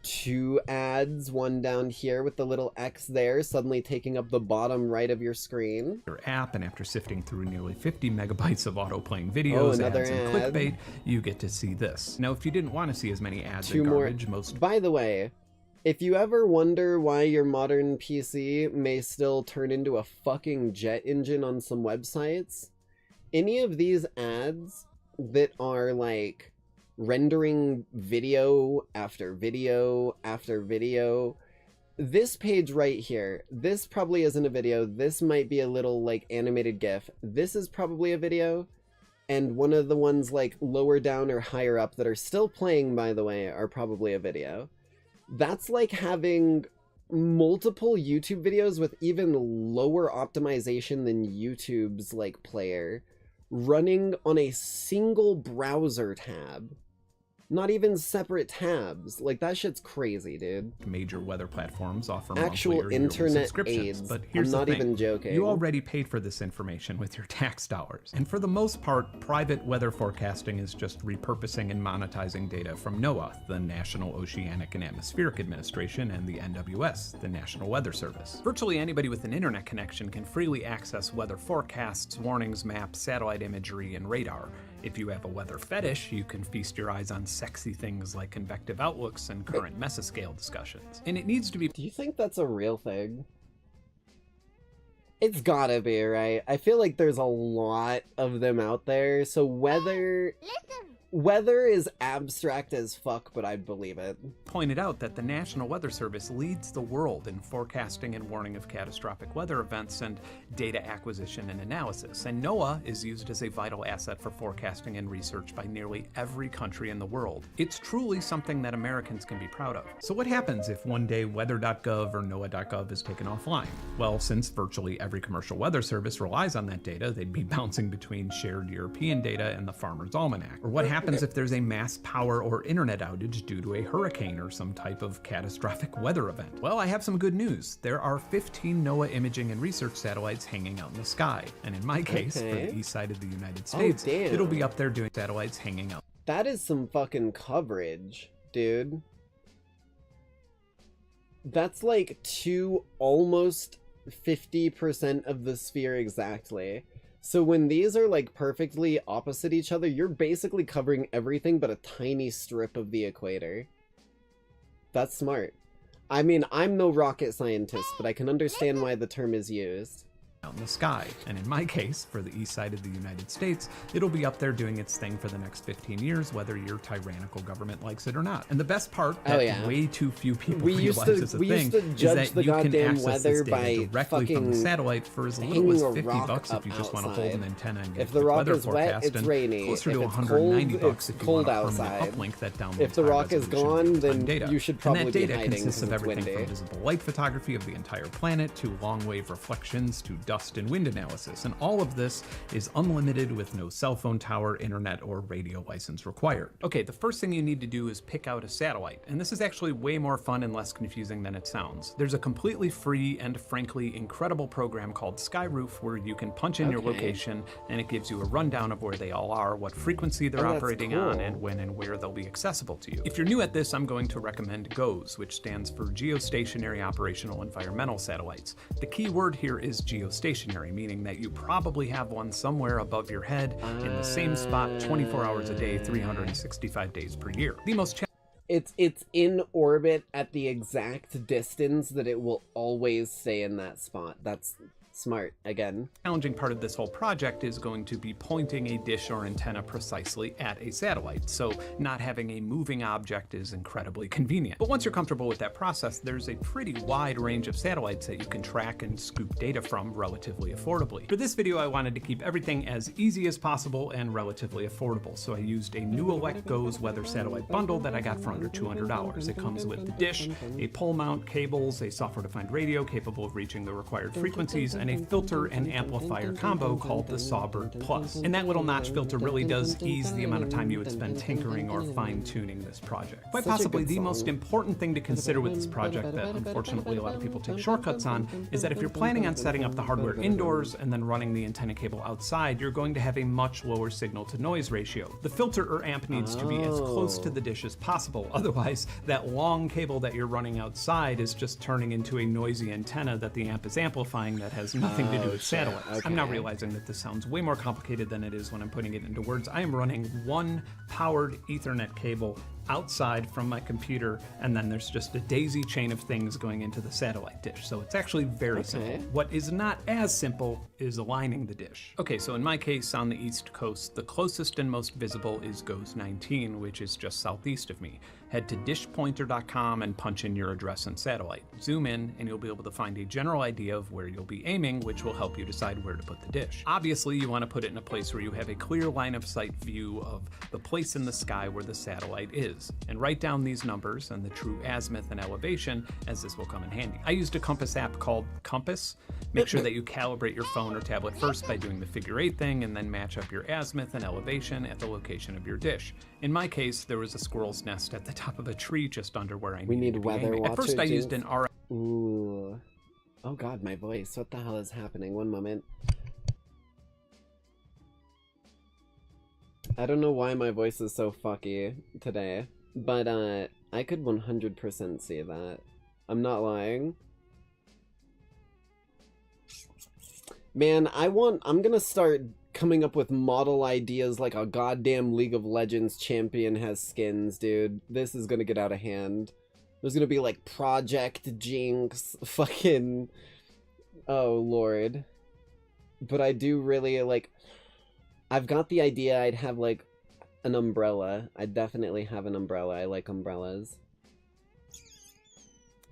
Two ads, one down here with the little X there, suddenly taking up the bottom right of your screen. your app, and after sifting through nearly 50 megabytes of auto-playing videos, another ads, and ad. clickbait, you get to see this. Now, if you didn't want to see as many ads Two and more. garbage, most By the way, if you ever wonder why your modern PC may still turn into a fucking jet engine on some websites, any of these ads that are like rendering video after video after video, this page right here, this probably isn't a video, this might be a little like animated GIF, this is probably a video, and one of the ones like lower down or higher up that are still playing, by the way, are probably a video. That's like having multiple YouTube videos with even lower optimization than YouTube's like player running on a single browser tab. Not even separate tabs. Like, that shit's crazy, dude. major weather platforms offer Actual monthly or yearly internet subscriptions. aids. But here's I'm not the thing. even joking. You already paid for this information with your tax dollars. And for the most part, private weather forecasting is just repurposing and monetizing data from NOAA, the National Oceanic and Atmospheric Administration, and the NWS, the National Weather Service. Virtually anybody with an internet connection can freely access weather forecasts, warnings, maps, satellite imagery, and radar. If you have a weather fetish, you can feast your eyes on sexy things like convective outlooks and current mesoscale discussions. And it needs to be... Do you think that's a real thing? It's gotta be, right? I feel like there's a lot of them out there, so weather is abstract as fuck, but I'd believe it. pointed out that the National Weather Service leads the world in forecasting and warning of catastrophic weather events and data acquisition and analysis. And NOAA is used as a vital asset for forecasting and research by nearly every country in the world. It's truly something that Americans can be proud of. So what happens if one day weather.gov or NOAA.gov is taken offline? Well, since virtually every commercial weather service relies on that data, they'd be bouncing between shared European data and the Farmer's Almanac. Or what happens if there's a mass power or internet outage due to a hurricane or some type of catastrophic weather event? Well, I have some good news. There are 15 NOAA imaging and research satellites hanging out in the sky. And in my case, for the east side of the United States, damn. it'll be up there doing satellites hanging out. That is some fucking coverage, dude. That's like almost 50% of the sphere exactly. So when these are like perfectly opposite each other, you're basically covering everything but a tiny strip of the equator. That's smart. I mean, I'm no rocket scientist, but I can understand why the term is used. Out in the sky. And in my case, for the east side of the United States, it'll be up there doing its thing for the next 15 years, whether your tyrannical government likes it or not. And the best part that way too few people realize is a thing is that you can access this data directly from the satellite for as little as $50 if you just want to hold an antenna and get if the rock weather is wet, forecast, it's and rainy. closer If to it's $190 cold, it's if you cold want a outside. permanent uplink that downloads If the rock is gone, then data. you should probably and be that data hiding consists of because it's everything windy. from visible light photography of the entire planet to long-wave reflections to dust and wind analysis. And all of this is unlimited with no cell phone tower, internet, or radio license required. Okay, the first thing you need to do is pick out a satellite. And this is actually way more fun and less confusing than it sounds. There's a completely free and frankly incredible program called Skyroof where you can punch in your location and it gives you a rundown of where they all are, what frequency they're operating on, and when and where they'll be accessible to you. If you're new at this, I'm going to recommend GOES, which stands for Geostationary Operational Environmental Satellites. The key word here is geostationary, meaning that you probably have one somewhere above your head in the same spot 24 hours a day, 365 days per year. The most It's in orbit at the exact distance that it will always stay in that spot. That's smart, again. Challenging part of this whole project is going to be pointing a dish or antenna precisely at a satellite, so not having a moving object is incredibly convenient. But once you're comfortable with that process, there's a pretty wide range of satellites that you can track and scoop data from relatively affordably. For this video, I wanted to keep everything as easy as possible and relatively affordable, so I used a new Goes weather satellite bundle that I got for under $200. It comes with the dish, a pole mount, cables, a software-defined radio capable of reaching the required frequencies, and a filter and amplifier combo called the Sawbird Plus. And that little notch filter really does ease the amount of time you would spend tinkering or fine-tuning this project. Quite possibly the most important thing to consider with this project that unfortunately a lot of people take shortcuts on is that if you're planning on setting up the hardware indoors and then running the antenna cable outside, you're going to have a much lower signal-to-noise ratio. The filter or amp needs to be as close to the dish as possible, otherwise that long cable that you're running outside is just turning into a noisy antenna that the amp is amplifying that has nothing to do with satellites. Okay. I'm now realizing that this sounds way more complicated than it is when I'm putting it into words. I am running one powered Ethernet cable outside from my computer, and then there's just a daisy chain of things going into the satellite dish. So it's actually very simple. What is not as simple is aligning the dish. Okay, so in my case, on the East Coast, the closest and most visible is GOES 19, which is just southeast of me. Head to dishpointer.com and punch in your address and satellite. Zoom in, and you'll be able to find a general idea of where you'll be aiming, which will help you decide where to put the dish. Obviously, you want to put it in a place where you have a clear line of sight view of the place in the sky where the satellite is. And write down these numbers and the true azimuth and elevation, as this will come in handy. I used a compass app called Compass. Make sure that you calibrate your phone or tablet first by doing the figure 8 thing, and then match up your azimuth and elevation at the location of your dish. In my case, there was a squirrel's nest at the top of a tree just under where I needed to be aiming. At first I used an RF. Ooh. Oh god, my voice. What the hell is happening? One moment. I don't know why my voice is so fucky today, but I could 100% see that. I'm not lying. Man, I'm gonna start coming up with model ideas like a goddamn League of Legends champion has skins, dude. This is gonna get out of hand. There's gonna be like Project Jinx, fucking... Oh, Lord. But I do really, like... I've got the idea I'd have, like, an umbrella. I'd definitely have an umbrella. I like umbrellas.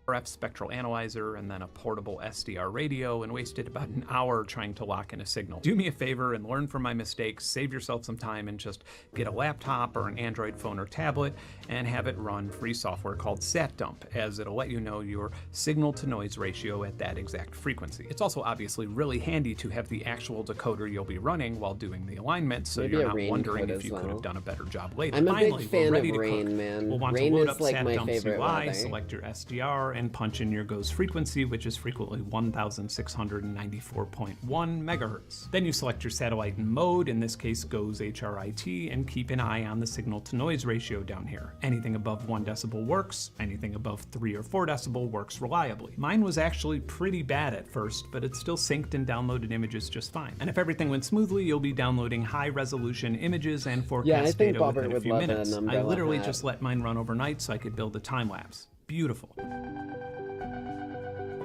RF spectral analyzer, and then a portable SDR radio, and wasted about an hour trying to lock in a signal. Do me a favor and learn from my mistakes, save yourself some time, and just get a laptop or an Android phone or tablet and have it run free software called SatDump, as it'll let you know your signal to noise ratio at that exact frequency. It's also obviously really handy to have the actual decoder you'll be running while doing the alignment, so you're not wondering if you could have done a better job later. I'm a Finally, big fan we're ready of to Rain, cook. man. We'll want Rain to load is up like my SatDump's favorite UI, weather. select your SDR, and punch in your GOES frequency, which is frequently 1694.1 megahertz. Then you select your satellite and mode, in this case GOES HRIT, and keep an eye on the signal to noise ratio down here. Anything above 1 decibel works, anything above 3 or 4 decibel works reliably. Mine was actually pretty bad at first, but it still synced and downloaded images just fine. And if everything went smoothly, you'll be downloading high resolution images and forecast data within a few minutes. I literally just let mine run overnight so I could build a time lapse. Beautiful.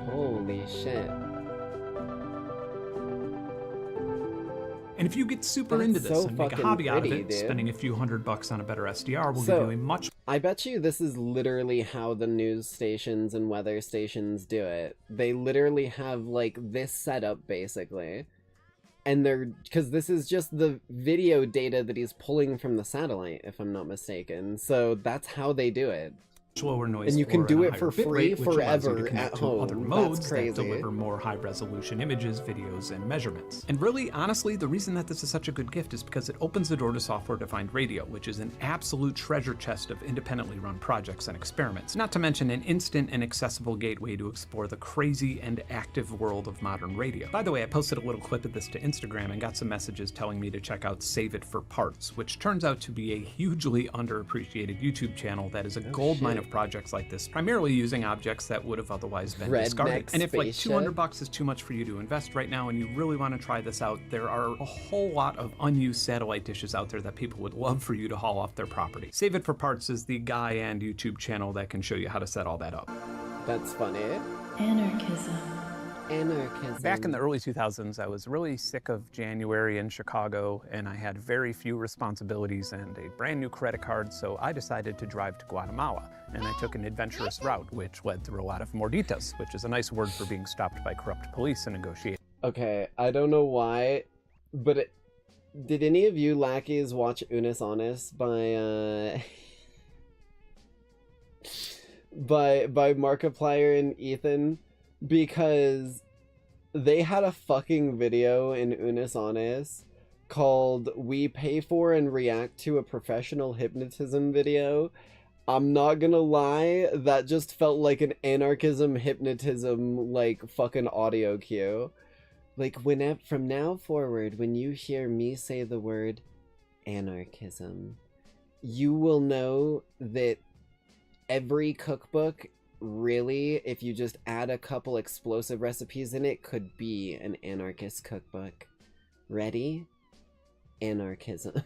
Holy shit. And if you get super into this and make a hobby out of it, spending a few $100 on a better SDR will give you a much... I bet you this is literally how the news stations and weather stations do it. They literally have, like, this setup, basically. And they're... Because this is just the video data that he's pulling from the satellite, if I'm not mistaken. So that's how they do it. Lower noise, and you can do it for free rate, forever at home. Other modes That's crazy. that deliver more high-resolution images, videos, and measurements. And really, honestly, the reason that this is such a good gift is because it opens the door to software-defined radio, which is an absolute treasure chest of independently run projects and experiments. Not to mention an instant and accessible gateway to explore the crazy and active world of modern radio. By the way, I posted a little clip of this to Instagram and got some messages telling me to check out Save It for Parts, which turns out to be a hugely underappreciated YouTube channel that is a goldmine of projects like this, primarily using objects that would have otherwise been Redneck discarded. And if like spaceship. $200 is too much for you to invest right now and you really want to try this out, there are a whole lot of unused satellite dishes out there that people would love for you to haul off their property. Save It for Parts is the guy and YouTube channel that can show you how to set all that up. That's funny. Anarchism. Anarchism. Back in the early 2000s, I was really sick of January in Chicago, and I had very few responsibilities and a brand new credit card, so I decided to drive to Guatemala. And I took an adventurous route, which led through a lot of morditas, which is a nice word for being stopped by corrupt police and negotiating. Okay, I don't know why, but did any of you lackeys watch Unis Honest by by Markiplier and Ethan? Because they had a fucking video in Unis Honest called "We Pay For and React to a Professional Hypnotism Video." I'm not gonna lie, that just felt like an anarchism hypnotism like fucking audio cue. Like, from now forward, when you hear me say the word anarchism, you will know that every cookbook, really, if you just add a couple explosive recipes in it, could be an anarchist cookbook. Ready? Anarchism.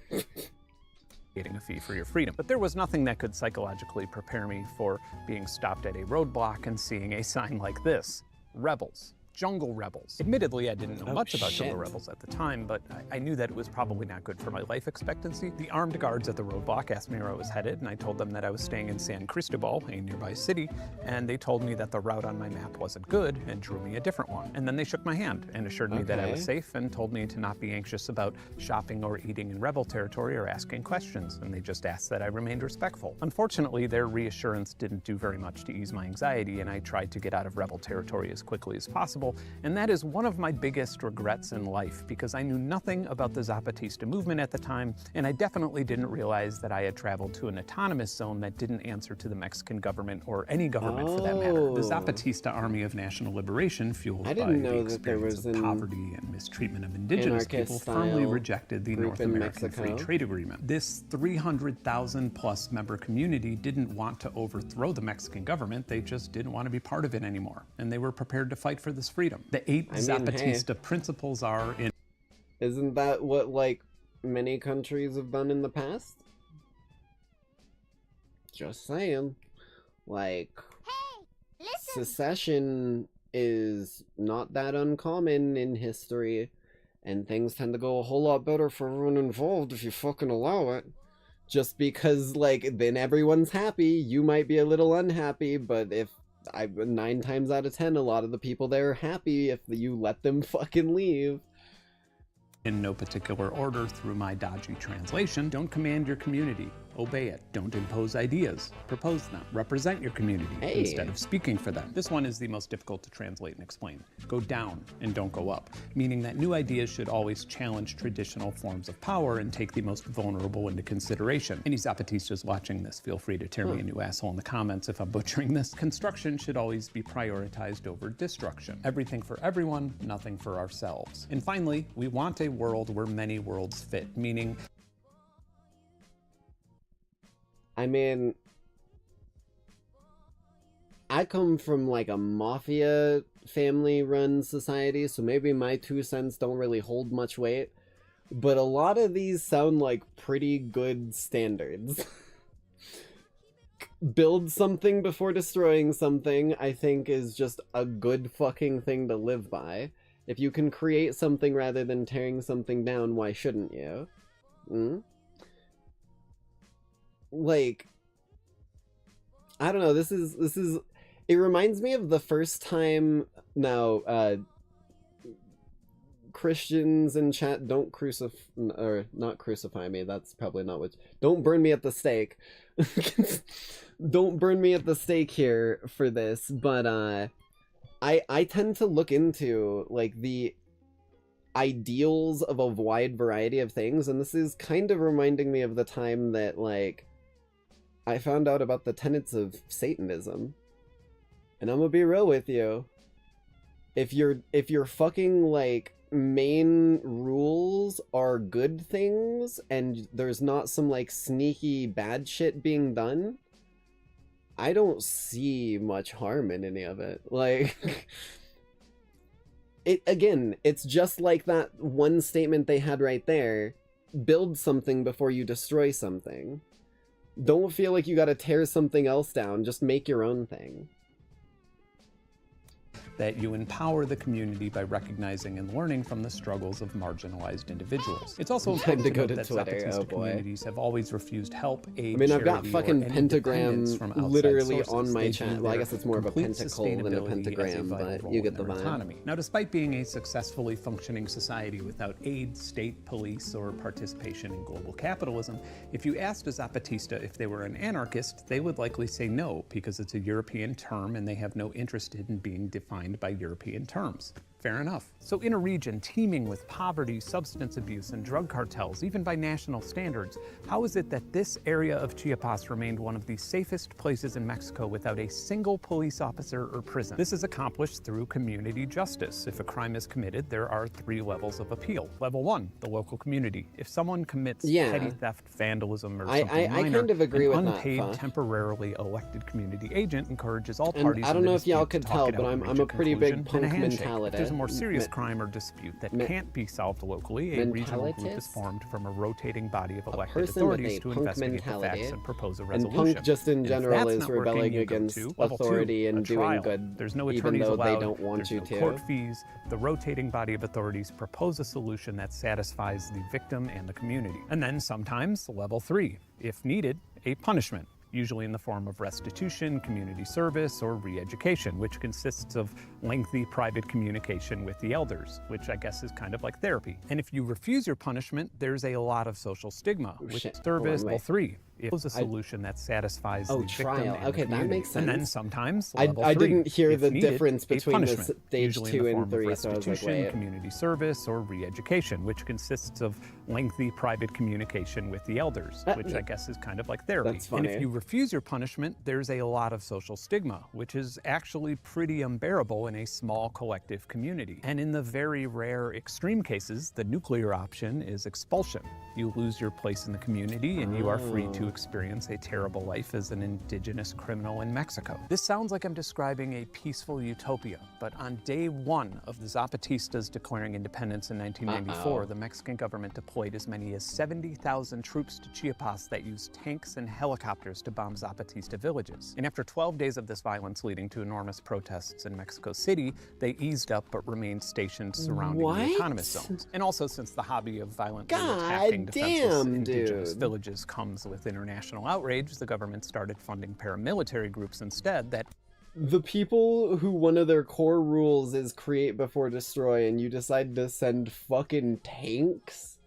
Getting a fee for your freedom. But there was nothing that could psychologically prepare me for being stopped at a roadblock and seeing a sign like this: Rebels. Jungle Rebels. Admittedly, I didn't know much about Jungle Rebels at the time, but I knew that it was probably not good for my life expectancy. The armed guards at the roadblock asked me where I was headed, and I told them that I was staying in San Cristobal, a nearby city, and they told me that the route on my map wasn't good and drew me a different one. And then they shook my hand and assured me that I was safe and told me to not be anxious about shopping or eating in rebel territory or asking questions, and they just asked that I remained respectful. Unfortunately, their reassurance didn't do very much to ease my anxiety, and I tried to get out of rebel territory as quickly as possible. And that is one of my biggest regrets in life, because I knew nothing about the Zapatista movement at the time, and I definitely didn't realize that I had traveled to an autonomous zone that didn't answer to the Mexican government or any government for that matter. The Zapatista Army of National Liberation, fueled by the experience of poverty and mistreatment of indigenous people, firmly rejected the North American Free Trade Agreement. This 300,000 plus member community didn't want to overthrow the Mexican government, they just didn't want to be part of it anymore, and they were prepared to fight for this freedom. The 8 Zapatista principles are in... Isn't that what, like, many countries have done in the past? Just saying. Like, secession is not that uncommon in history, and things tend to go a whole lot better for everyone involved if you fucking allow it. Just because, like, then everyone's happy, you might be a little unhappy, but if 9 times out of 10, a lot of the people there are happy if you let them fucking leave. In no particular order through my dodgy translation. Don't command your community. Obey it. Don't impose ideas. Propose them. Represent your community instead of speaking for them. This one is the most difficult to translate and explain. Go down and don't go up, meaning that new ideas should always challenge traditional forms of power and take the most vulnerable into consideration. Any Zapatistas watching this, feel free to tear me a new asshole in the comments if I'm butchering this. Construction should always be prioritized over destruction. Everything for everyone, nothing for ourselves. And finally, we want a world where many worlds fit, meaning... I mean, I come from like a mafia family run society, so maybe my 2 cents don't really hold much weight, but a lot of these sound like pretty good standards. Build something before destroying something, I think, is just a good fucking thing to live by. If you can create something rather than tearing something down, why shouldn't you? Like, I don't know, this is, it reminds me of the first time, Christians in chat, don't not crucify me, that's probably not what, don't burn me at the stake, don't burn me at the stake here for this, but, I tend to look into, like, the ideals of a wide variety of things, and this is kind of reminding me of the time that, like, I found out about the tenets of Satanism. And I'm gonna be real with you. If your fucking, like, main rules are good things, and there's not some, like, sneaky bad shit being done, I don't see much harm in any of it. Like, it's just like that one statement they had right there. Build something before you destroy something. Don't feel like you gotta tear something else down, just make your own thing. That you empower the community by recognizing and learning from the struggles of marginalized individuals. It's also Time important to go note to that Twitter, Zapatista oh boy. communities have always refused help, aid, I mean, I've got charity, fucking or any pentagram dependence from outside literally sources. on my They chat. view Well, I their guess it's more of a complete pentacle than a sustainability as pentagram, vital but role you in get the their vibe. autonomy. Now, despite being a successfully functioning society without aid, state, police, or participation in global capitalism, if you asked a Zapatista if they were an anarchist, they would likely say no, because it's a European term and they have no interest in being defined by European terms. Fair enough. So in a region teeming with poverty, substance abuse, and drug cartels, even by national standards, how is it that this area of Chiapas remained one of the safest places in Mexico without a single police officer or prison? This is accomplished through community justice. If a crime is committed, there are 3 levels of appeal. Level 1, the local community. If someone commits petty theft, vandalism, or something minor, I kind of agree an with that, unpaid, Fuck. temporarily elected community agent encourages all And parties I don't in the know if y'all dispute could to talk tell, it but out I'm and reach a pretty big conclusion and a punk handshake. If mentality. there's a more serious crime or dispute that can't be solved locally, a regional group is formed from a rotating body of elected person authorities with a to punk investigate the mentality. facts and propose a And resolution. punk just in And if general that's is not working, rebelling you go against to level 2, authority and a doing trial. good, There's no even attorneys though allowed. they don't want There's you no to. court fees. The rotating body of authorities propose a solution that satisfies the victim and the community. And then sometimes level 3, if needed, a punishment, usually in the form of restitution, community service, or re-education, which consists of lengthy private communication with the elders, which I guess is kind of like therapy. And if you refuse your punishment, there's a lot of social stigma, which shit. is service Hold on, level 3. If there's a solution that satisfies the victim trial. and Okay, the that community. makes And then sense. sometimes I level 3, didn't hear if the needed, difference a between the punishment, stage usually in 2 the and form of 3, so I was like, restitution, wait. community service, or re-education, which consists of lengthy private communication with the elders, which I guess is kind of like therapy. That's And funny. if you refuse your punishment, there's a lot of social stigma, which is actually pretty unbearable in a small collective community. And in the very rare extreme cases, the nuclear option is expulsion. You lose your place in the community and you are free to experience a terrible life as an indigenous criminal in Mexico. This sounds like I'm describing a peaceful utopia, but on day 1 of the Zapatistas declaring independence in 1994, the Mexican government deployed as many as 70,000 troops to Chiapas that used tanks and helicopters to bomb Zapatista villages. And after 12 days of this violence leading to enormous protests in Mexico City, they eased up but remained stationed surrounding the autonomous zones. And also, since the hobby of violently attacking defenseless indigenous villages comes with international outrage, the government started funding paramilitary groups instead that The people who one of their core rules is create before destroy, and you decide to send fucking tanks?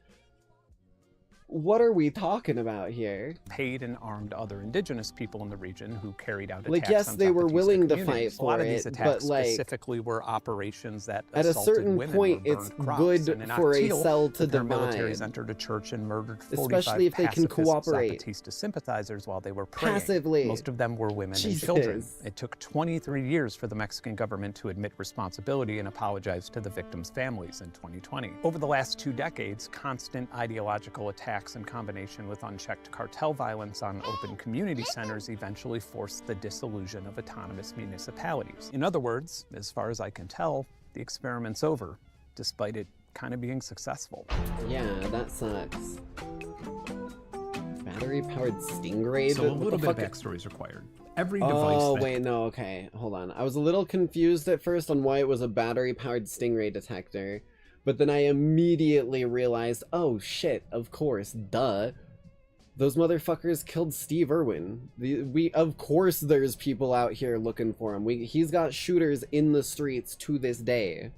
What are we talking about here? paid and armed other indigenous people in the region who carried out attacks Like, yes, on they were Zapatista willing to communities. fight A lot for of these it, attacks but, like, specifically were operations that at a assaulted certain women point, or it's burned crops. good And in for a Ocotillo, cell to the paramilitaries divide. entered a church and murdered 45 Especially if they can pacifist cooperate. Zapatista sympathizers while they were praying. Passively. Most of them were women Jesus. and children. It took 23 years for the Mexican government to admit responsibility and apologize to the victims' families in 2020. Over the last 2 decades, constant ideological attacks in combination with unchecked cartel violence on open community centers eventually forced the dissolution of autonomous municipalities. In other words, as far as I can tell, the experiment's over, despite it kind of being successful. Yeah, that sucks. Battery-powered stingray? So a What little the bit of fuck- backstory is required. Every device Oh, that wait, no, okay. Hold on. I was a little confused at first on why it was a battery-powered stingray detector, but then I immediately realized, oh shit, of course, duh. Those motherfuckers killed Steve Irwin. Of course there's people out here looking for him. He's got shooters in the streets to this day.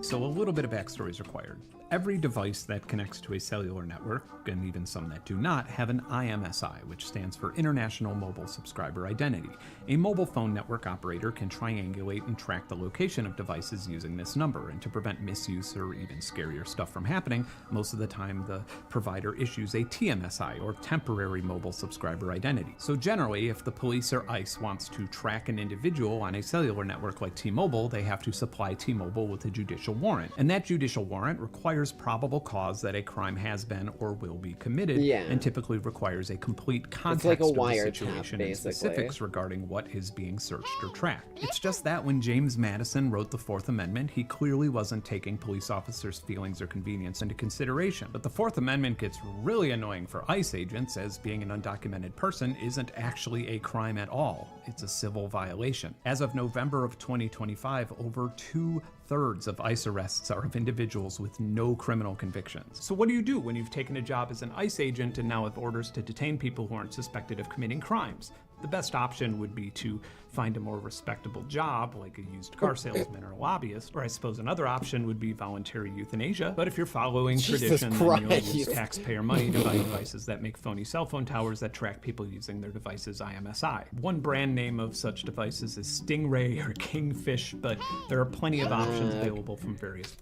So a little bit of backstory is required. Every device that connects to a cellular network, and even some that do not, have an IMSI, which stands for International Mobile Subscriber Identity. A mobile phone network operator can triangulate and track the location of devices using this number, and to prevent misuse or even scarier stuff from happening, most of the time the provider issues a TMSI, or Temporary Mobile Subscriber Identity. So generally, if the police or ICE wants to track an individual on a cellular network like T-Mobile, they have to supply T-Mobile with a judicial warrant. And that judicial warrant requires probable cause that a crime has been or will be committed, and typically requires a complete context like a of the wiretap, situation and basically. specifics regarding what is being searched or tracked. It's just that when James Madison wrote the Fourth Amendment, he clearly wasn't taking police officers' feelings or convenience into consideration. But the Fourth Amendment gets really annoying for ICE agents, as being an undocumented person isn't actually a crime at all. It's a civil violation. As of November of 2025, over 2/3 of ICE arrests are of individuals with no criminal convictions. So what do you do when you've taken a job as an ICE agent and now have orders to detain people who aren't suspected of committing crimes? The best option would be to find a more respectable job, like a used car salesman or a lobbyist, or I suppose another option would be voluntary euthanasia. But if you're following tradition, then you'll use taxpayer money to buy devices that make phony cell phone towers that track people using their devices' IMSI. One brand name of such devices is Stingray or Kingfish, but there are plenty of options available from various...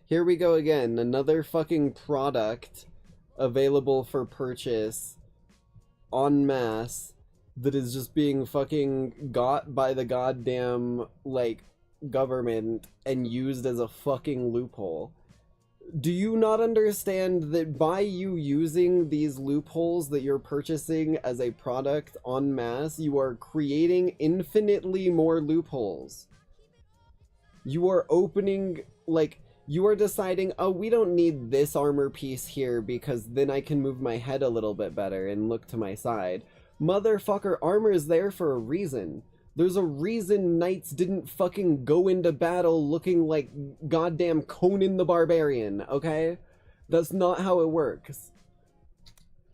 Here we go again, another fucking product available for purchase en masse that is just being fucking got by the goddamn, like, government and used as a fucking loophole. Do you not understand that by you using these loopholes that you're purchasing as a product en masse, you are creating infinitely more loopholes? You are opening, like... You are deciding, oh, we don't need this armor piece here because then I can move my head a little bit better and look to my side. Motherfucker, armor is there for a reason. There's a reason knights didn't fucking go into battle looking like goddamn Conan the Barbarian, okay? That's not how it works.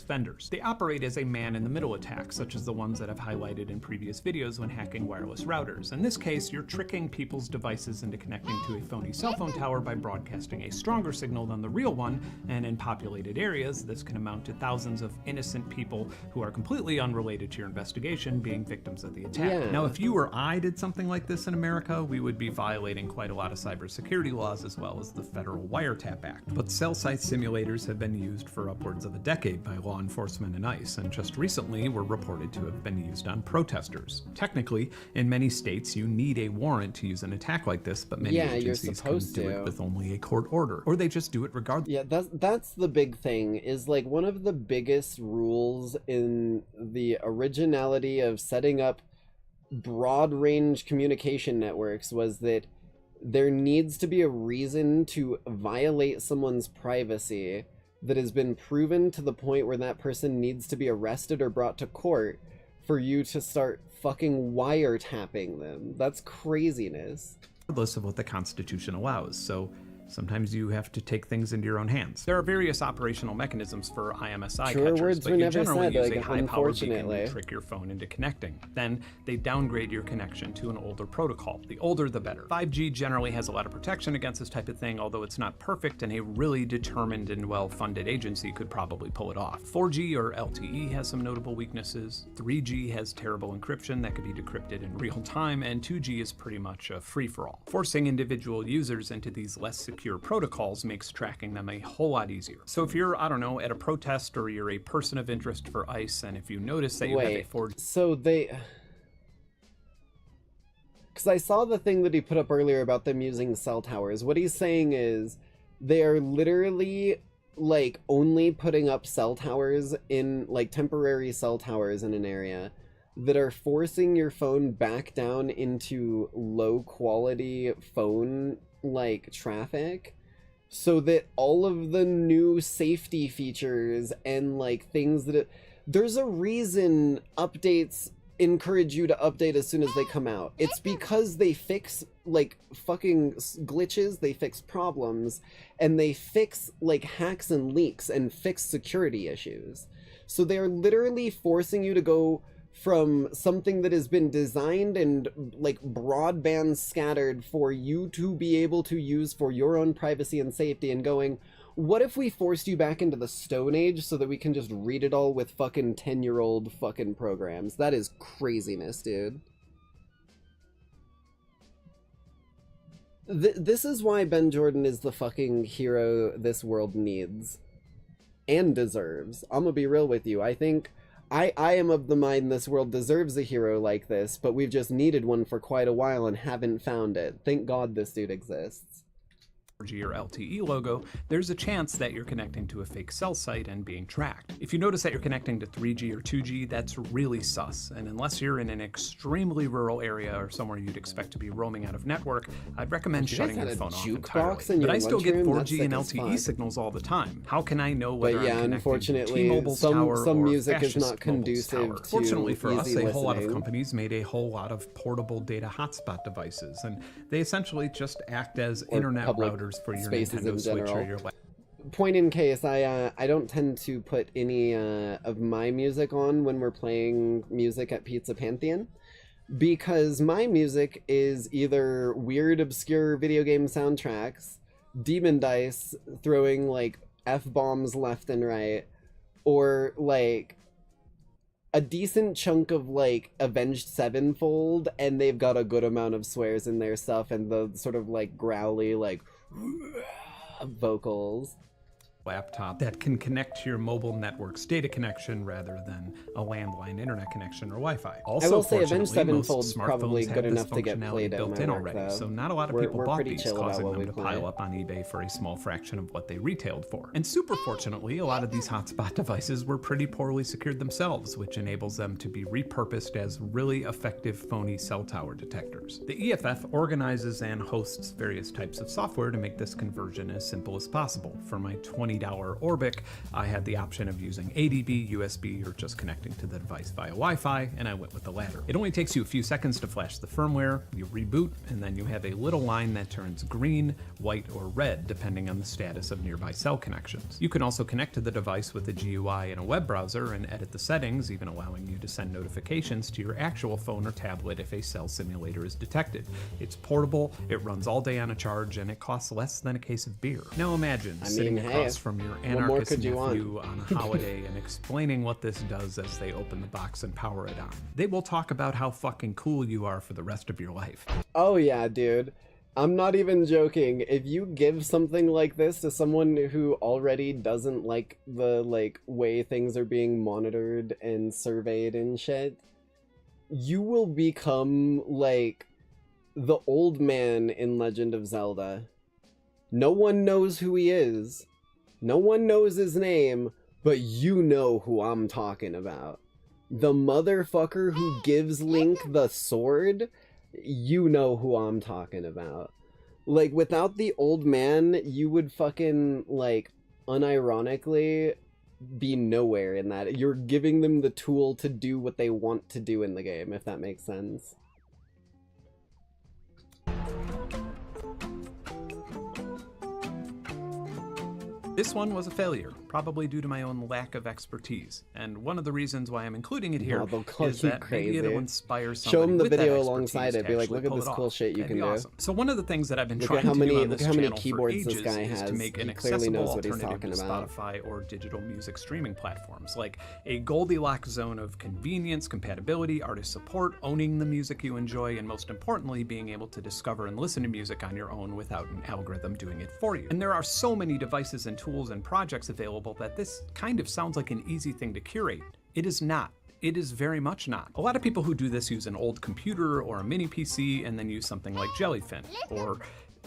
Vendors. They operate as a man-in-the-middle attack, such as the ones that I've highlighted in previous videos when hacking wireless routers. In this case, you're tricking people's devices into connecting to a phony cell phone tower by broadcasting a stronger signal than the real one, and in populated areas, this can amount to thousands of innocent people who are completely unrelated to your investigation being victims of the attack. Now, if you or I did something like this in America, we would be violating quite a lot of cybersecurity laws as well as the Federal Wiretap Act. But cell site simulators have been used for upwards of a decade by law enforcement and ICE, and just recently were reported to have been used on protesters. Technically, in many states, you need a warrant to use an attack like this, but many agencies can do it with only a court order, or they just do it regardless. Yeah, that's the big thing, is like one of the biggest rules in the originality of setting up broad range communication networks was that there needs to be a reason to violate someone's privacy that has been proven to the point where that person needs to be arrested or brought to court for you to start fucking wiretapping them. That's craziness. Regardless of what the Constitution allows, so sometimes you have to take things into your own hands. There are various operational mechanisms for IMSI catchers, but you generally use a high-powered beacon to trick your phone into connecting. Then they downgrade your connection to an older protocol. The older, the better. 5G generally has a lot of protection against this type of thing, although it's not perfect, and a really determined and well-funded agency could probably pull it off. 4G or LTE has some notable weaknesses. 3G has terrible encryption that could be decrypted in real time, and 2G is pretty much a free-for-all. Forcing individual users into these less secure protocols makes tracking them a whole lot easier. So if you're, I don't know, at a protest or you're a person of interest for ICE, and if you notice that you have a 4G... So they... Because I saw the thing that he put up earlier about them using cell towers. What he's saying is they are literally, like, only putting up cell towers in, like, temporary cell towers in an area that are forcing your phone back down into low-quality phone like traffic, so that all of the new safety features and like things that there's a reason updates encourage you to update as soon as they come out. It's because they fix like fucking glitches, they fix problems, and they fix like hacks and leaks and fix security issues. So they're literally forcing you to go from something that has been designed and like broadband scattered for you to be able to use for your own privacy and safety, and going, what if we forced you back into the Stone Age so that we can just read it all with fucking 10-year-old fucking programs? That is craziness, dude. This is why Ben Jordan is the fucking hero this world needs and deserves. I'm gonna be real with you. I think I am of the mind this world deserves a hero like this, but we've just needed one for quite a while and haven't found it. Thank God this dude exists. 4G or LTE logo, there's a chance that you're connecting to a fake cell site and being tracked. If you notice that you're connecting to 3G or 2G, that's really sus, and unless you're in an extremely rural area or somewhere you'd expect to be roaming out of network, I'd recommend shutting your phone off entirely. But I still get 4G and LTE signals all the time. How can I know whether I'm connecting unfortunately, to T-Mobile's tower some or music is fascist not conducive Mobile's tower? to Fortunately for us, easy a whole lot of listening. companies made a whole lot of portable data hotspot devices, and they essentially just act as Or internet public routers for your spaces Nintendo in Switch or general. your Point in case, I don't tend to put any of my music on when we're playing music at Pizza Pantheon, because my music is either weird, obscure video game soundtracks, Demon Dice throwing like F-bombs left and right, or like a decent chunk of like Avenged Sevenfold, and they've got a good amount of swears in their stuff and the sort of like growly like vocals. laptop that can connect to your mobile network's data connection rather than a landline internet connection or Wi-Fi. Also, I will say Avenged fortunately, most Sevenfold's probably smartphones good have enough this to get functionality played at built my in work, already, though. so not a lot of We're people bought pretty these, chill about causing what them we to play. pile up on eBay for a small fraction of what they retailed for. And super fortunately, a lot of these hotspot devices were pretty poorly secured themselves, which enables them to be repurposed as really effective phony cell tower detectors. The EFF organizes and hosts various types of software to make this conversion as simple as possible. For my $20 Orbic, I had the option of using ADB, USB, or just connecting to the device via Wi-Fi, and I went with the latter. It only takes you a few seconds to flash the firmware, you reboot, and then you have a little line that turns green, white, or red, depending on the status of nearby cell connections. You can also connect to the device with a GUI in a web browser and edit the settings, even allowing you to send notifications to your actual phone or tablet if a cell simulator is detected. It's portable, it runs all day on a charge, and it costs less than a case of beer. Now imagine sitting across from your anarchist nephew on a holiday and explaining what this does as they open the box and power it on. They will talk about how fucking cool you are for the rest of your life. Oh yeah, dude. I'm not even joking. If you give something like this to someone who already doesn't like the way things are being monitored and surveyed and shit, you will become like the old man in Legend of Zelda. No one knows who he is. No one knows his name, but you know who I'm talking about. The motherfucker who gives Link the sword, you know who I'm talking about. Like, without the old man, you would fucking, like, unironically be nowhere in that. You're giving them the tool to do what they want to do in the game, if that makes sense. This one was a failure, probably due to my own lack of expertise. And one of the reasons why I'm including it here is that maybe it'll inspire somebody Show them the with that video expertise alongside it. to Be like, actually look at pull this it cool off. shit you That'd can be do. awesome. So one of the things that I've been Look trying at how to many do on this channel for keyboards this ages guy is has. to make an He clearly accessible knows what he's alternative talking to about. Spotify or digital music streaming platforms, like a Goldilocks zone of convenience, compatibility, artist support, owning the music you enjoy, and most importantly, being able to discover and listen to music on your own without an algorithm doing it for you. And there are so many devices and tools and projects available that this kind of sounds like an easy thing to curate. It is not. It is very much not. A lot of people who do this use an old computer or a mini PC and then use something like Jellyfin, or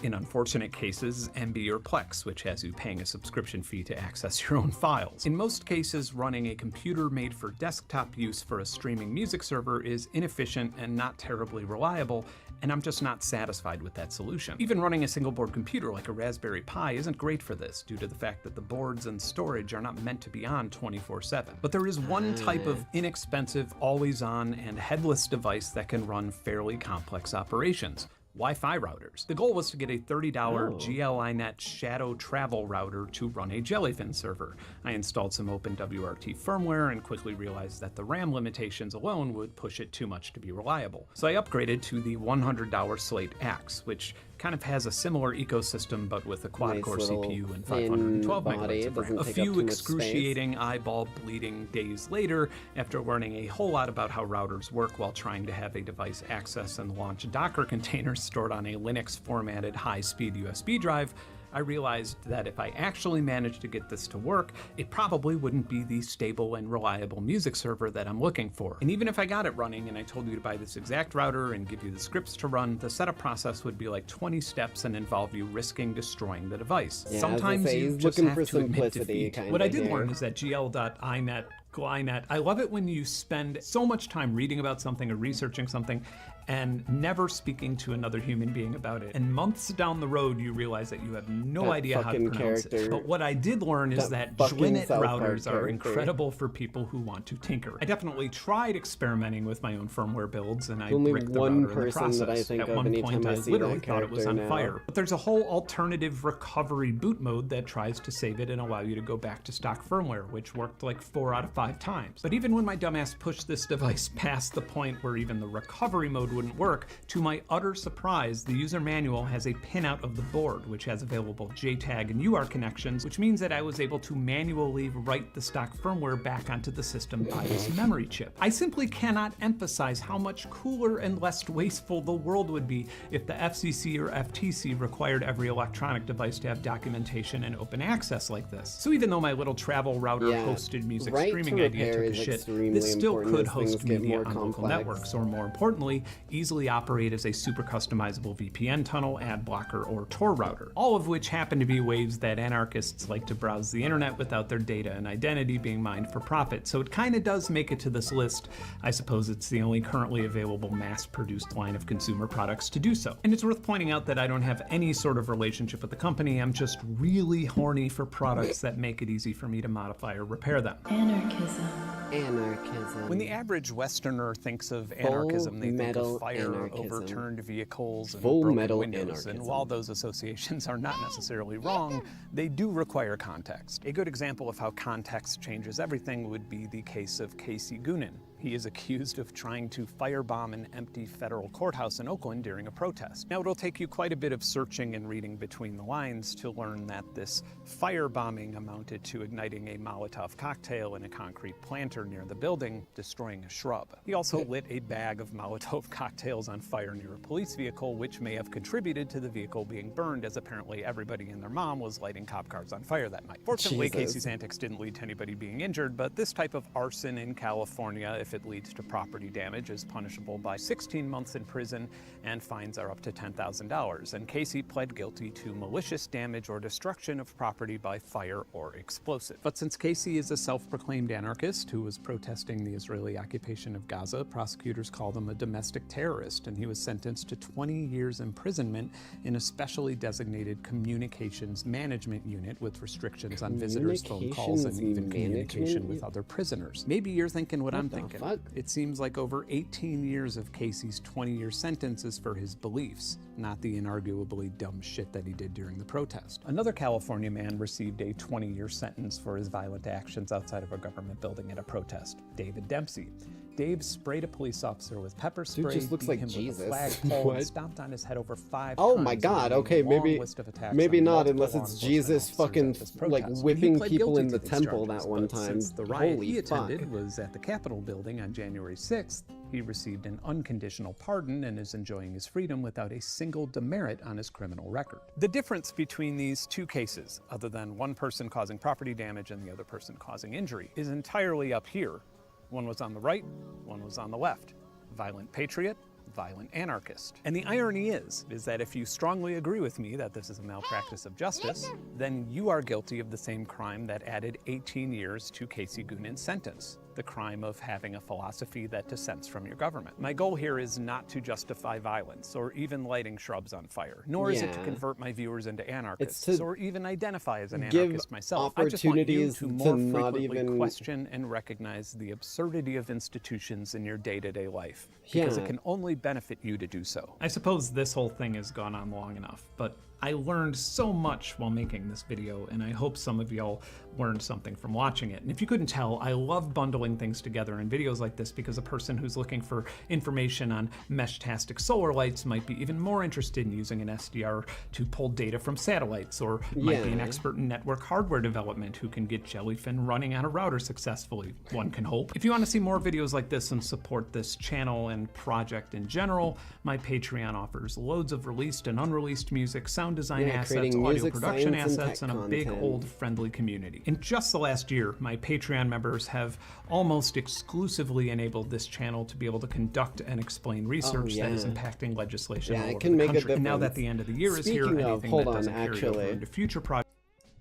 in unfortunate cases, MB or Plex, which has you paying a subscription fee to access your own files. In most cases, running a computer made for desktop use for a streaming music server is inefficient and not terribly reliable, and I'm just not satisfied with that solution. Even running a single board computer like a Raspberry Pi isn't great for this, due to the fact that the boards and storage are not meant to be on 24/7. But there is one type of inexpensive, always-on, and headless device that can run fairly complex operations: Wi-Fi routers. The goal was to get a $30 GLINet Shadow Travel router to run a Jellyfin server. I installed some OpenWRT firmware and quickly realized that the RAM limitations alone would push it too much to be reliable. So I upgraded to the $100 Slate Axe, which kind of has a similar ecosystem but with a quad-core CPU and 512 megabytes of RAM. A few excruciating eyeball bleeding days later, after learning a whole lot about how routers work while trying to have a device access and launch Docker containers stored on a Linux-formatted high-speed USB drive, I realized that if I actually managed to get this to work, it probably wouldn't be the stable and reliable music server that I'm looking for. And even if I got it running and I told you to buy this exact router and give you the scripts to run, the setup process would be like 20 steps and involve you risking destroying the device. Yeah, Sometimes you just looking have for to admit simplicity, defeat. What I did learn is that gl.inet, Glynet, I love it when you spend so much time reading about something or researching something and never speaking to another human being about it. And months down the road, you realize that you have no idea how to pronounce it. But what I did learn is that Glynet routers are incredible for people who want to tinker. I definitely tried experimenting with my own firmware builds, and I bricked the router in the process. At one point, I literally thought it was on fire. But there's a whole alternative recovery boot mode that tries to save it and allow you to go back to stock firmware, which worked like 4 out of 5 times. But even when my dumbass pushed this device past the point where even the recovery mode wouldn't work, to my utter surprise, the user manual has a pinout of the board, which has available JTAG and UART connections, which means that I was able to manually write the stock firmware back onto the system by this memory chip. I simply cannot emphasize how much cooler and less wasteful the world would be if the FCC or FTC required every electronic device to have documentation and open access like this. So even though my little travel router hosted music streaming idea took a shit, this still could host media on local networks, or more importantly, easily operate as a super customizable VPN tunnel, ad blocker, or Tor router, all of which happen to be ways that anarchists like to browse the internet without their data and identity being mined for profit. So it kind of does make it to this list. I suppose it's the only currently available mass-produced line of consumer products to do so. And it's worth pointing out that I don't have any sort of relationship with the company. I'm just really horny for products that make it easy for me to modify or repair them. Anarchism. Anarchism. When the average Westerner thinks of anarchism, they think of fire, overturned vehicles, and broken windows. And while those associations are not necessarily wrong, they do require context. A good example of how context changes everything would be the case of Casey Goonan. He is accused of trying to firebomb an empty federal courthouse in Oakland during a protest. Now, it'll take you quite a bit of searching and reading between the lines to learn that this firebombing amounted to igniting a Molotov cocktail in a concrete planter near the building, destroying a shrub. He also lit a bag of Molotov cocktails on fire near a police vehicle, which may have contributed to the vehicle being burned, as apparently everybody and their mom was lighting cop cars on fire that night. Fortunately, Casey's antics didn't lead to anybody being injured, but this type of arson in California, if it leads to property damage, is punishable by 16 months in prison, and fines are up to $10,000. And Casey pled guilty to malicious damage or destruction of property by fire or explosive. But since Casey is a self-proclaimed anarchist who was protesting the Israeli occupation of Gaza, prosecutors called him a domestic terrorist, and he was sentenced to 20 years imprisonment in a specially designated communications management unit with restrictions on visitors' phone calls and even communication with other prisoners. Maybe you're thinking what I'm thinking. It seems like over 18 years of Casey's 20-year sentence is for his beliefs, not the inarguably dumb shit that he did during the protest. Another California man received a 20-year sentence for his violent actions outside of a government building at a protest. David Dempsey. Dave sprayed a police officer with pepper spray, dude just looks like him Jesus. with a flagpole, and stomped on his head over 5 Oh times. my god, okay, maybe not, unless it's Jesus fucking like whipping people in the temple that one time. The riot Holy he fuck. attended was at the Capitol building on January 6th. He received an unconditional pardon and is enjoying his freedom without a single demerit on his criminal record. The difference between these two cases, other than one person causing property damage and the other person causing injury, is entirely up here. One was on the right, one was on the left. Violent patriot, violent anarchist. And the irony is that if you strongly agree with me that this is a malpractice of justice, then you are guilty of the same crime that added 18 years to Casey Goonan's sentence. The crime of having a philosophy that dissents from your government. My goal here is not to justify violence or even lighting shrubs on fire, nor is it to convert my viewers into anarchists or even identify as an anarchist myself. I just want you to more frequently question and recognize the absurdity of institutions in your day-to-day life, because it can only benefit you to do so. I suppose this whole thing has gone on long enough, but I learned so much while making this video, and I hope some of y'all learned something from watching it. And if you couldn't tell, I love bundling things together in videos like this because a person who's looking for information on mesh-tastic solar lights might be even more interested in using an SDR to pull data from satellites, or might be an expert in network hardware development who can get Jellyfin running on a router successfully, one can hope. If you want to see more videos like this and support this channel and project in general, my Patreon offers loads of released and unreleased music, sound sound design Yeah, assets, creating audio music, production science, and assets, tech and a big, content. old, friendly community. In just the last year, my Patreon members have almost exclusively enabled this channel to be able to conduct and explain research that is yeah. impacting legislation Yeah, all it over can the make a country. And now that difference. the end of the year is here, Speaking of, anything hold that on, doesn't carry over actually. into future projects.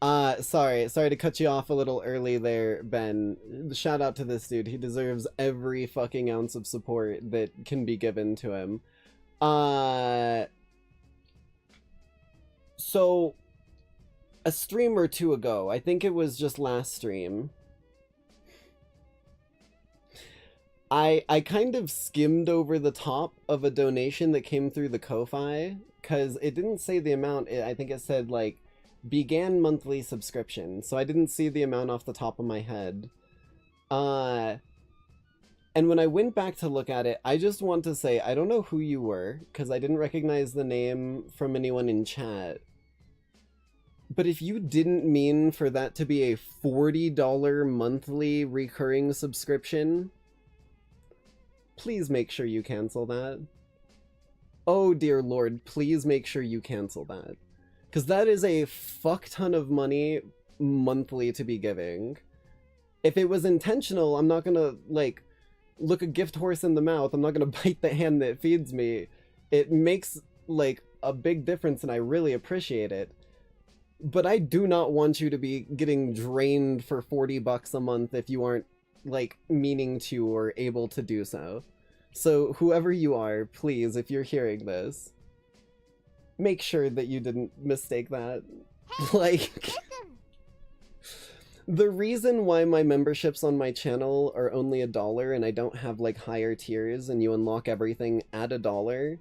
Sorry to cut you off a little early there, Ben. Shout out to this dude. He deserves every fucking ounce of support that can be given to him. So, a stream or two ago, I think it was just last stream, I kind of skimmed over the top of a donation that came through the Ko-Fi, because it didn't say the amount. I think it said, like, began monthly subscription, so I didn't see the amount off the top of my head. And when I went back to look at it, I just want to say, I don't know who you were, because I didn't recognize the name from anyone in chat. But if you didn't mean for that to be a $40 monthly recurring subscription, please make sure you cancel that. Oh dear lord, please make sure you cancel that. Because that is a fuck ton of money monthly to be giving. If it was intentional, I'm not gonna, like, look a gift horse in the mouth. I'm not gonna bite the hand that feeds me. It makes, like, a big difference, and I really appreciate it. But I do not want you to be getting drained for $40 a month if you aren't, like, meaning to or able to do so. So whoever you are, please, if you're hearing this, make sure that you didn't mistake that. Like, the reason why my memberships on my channel are only $1 and I don't have, like, higher tiers and you unlock everything at $1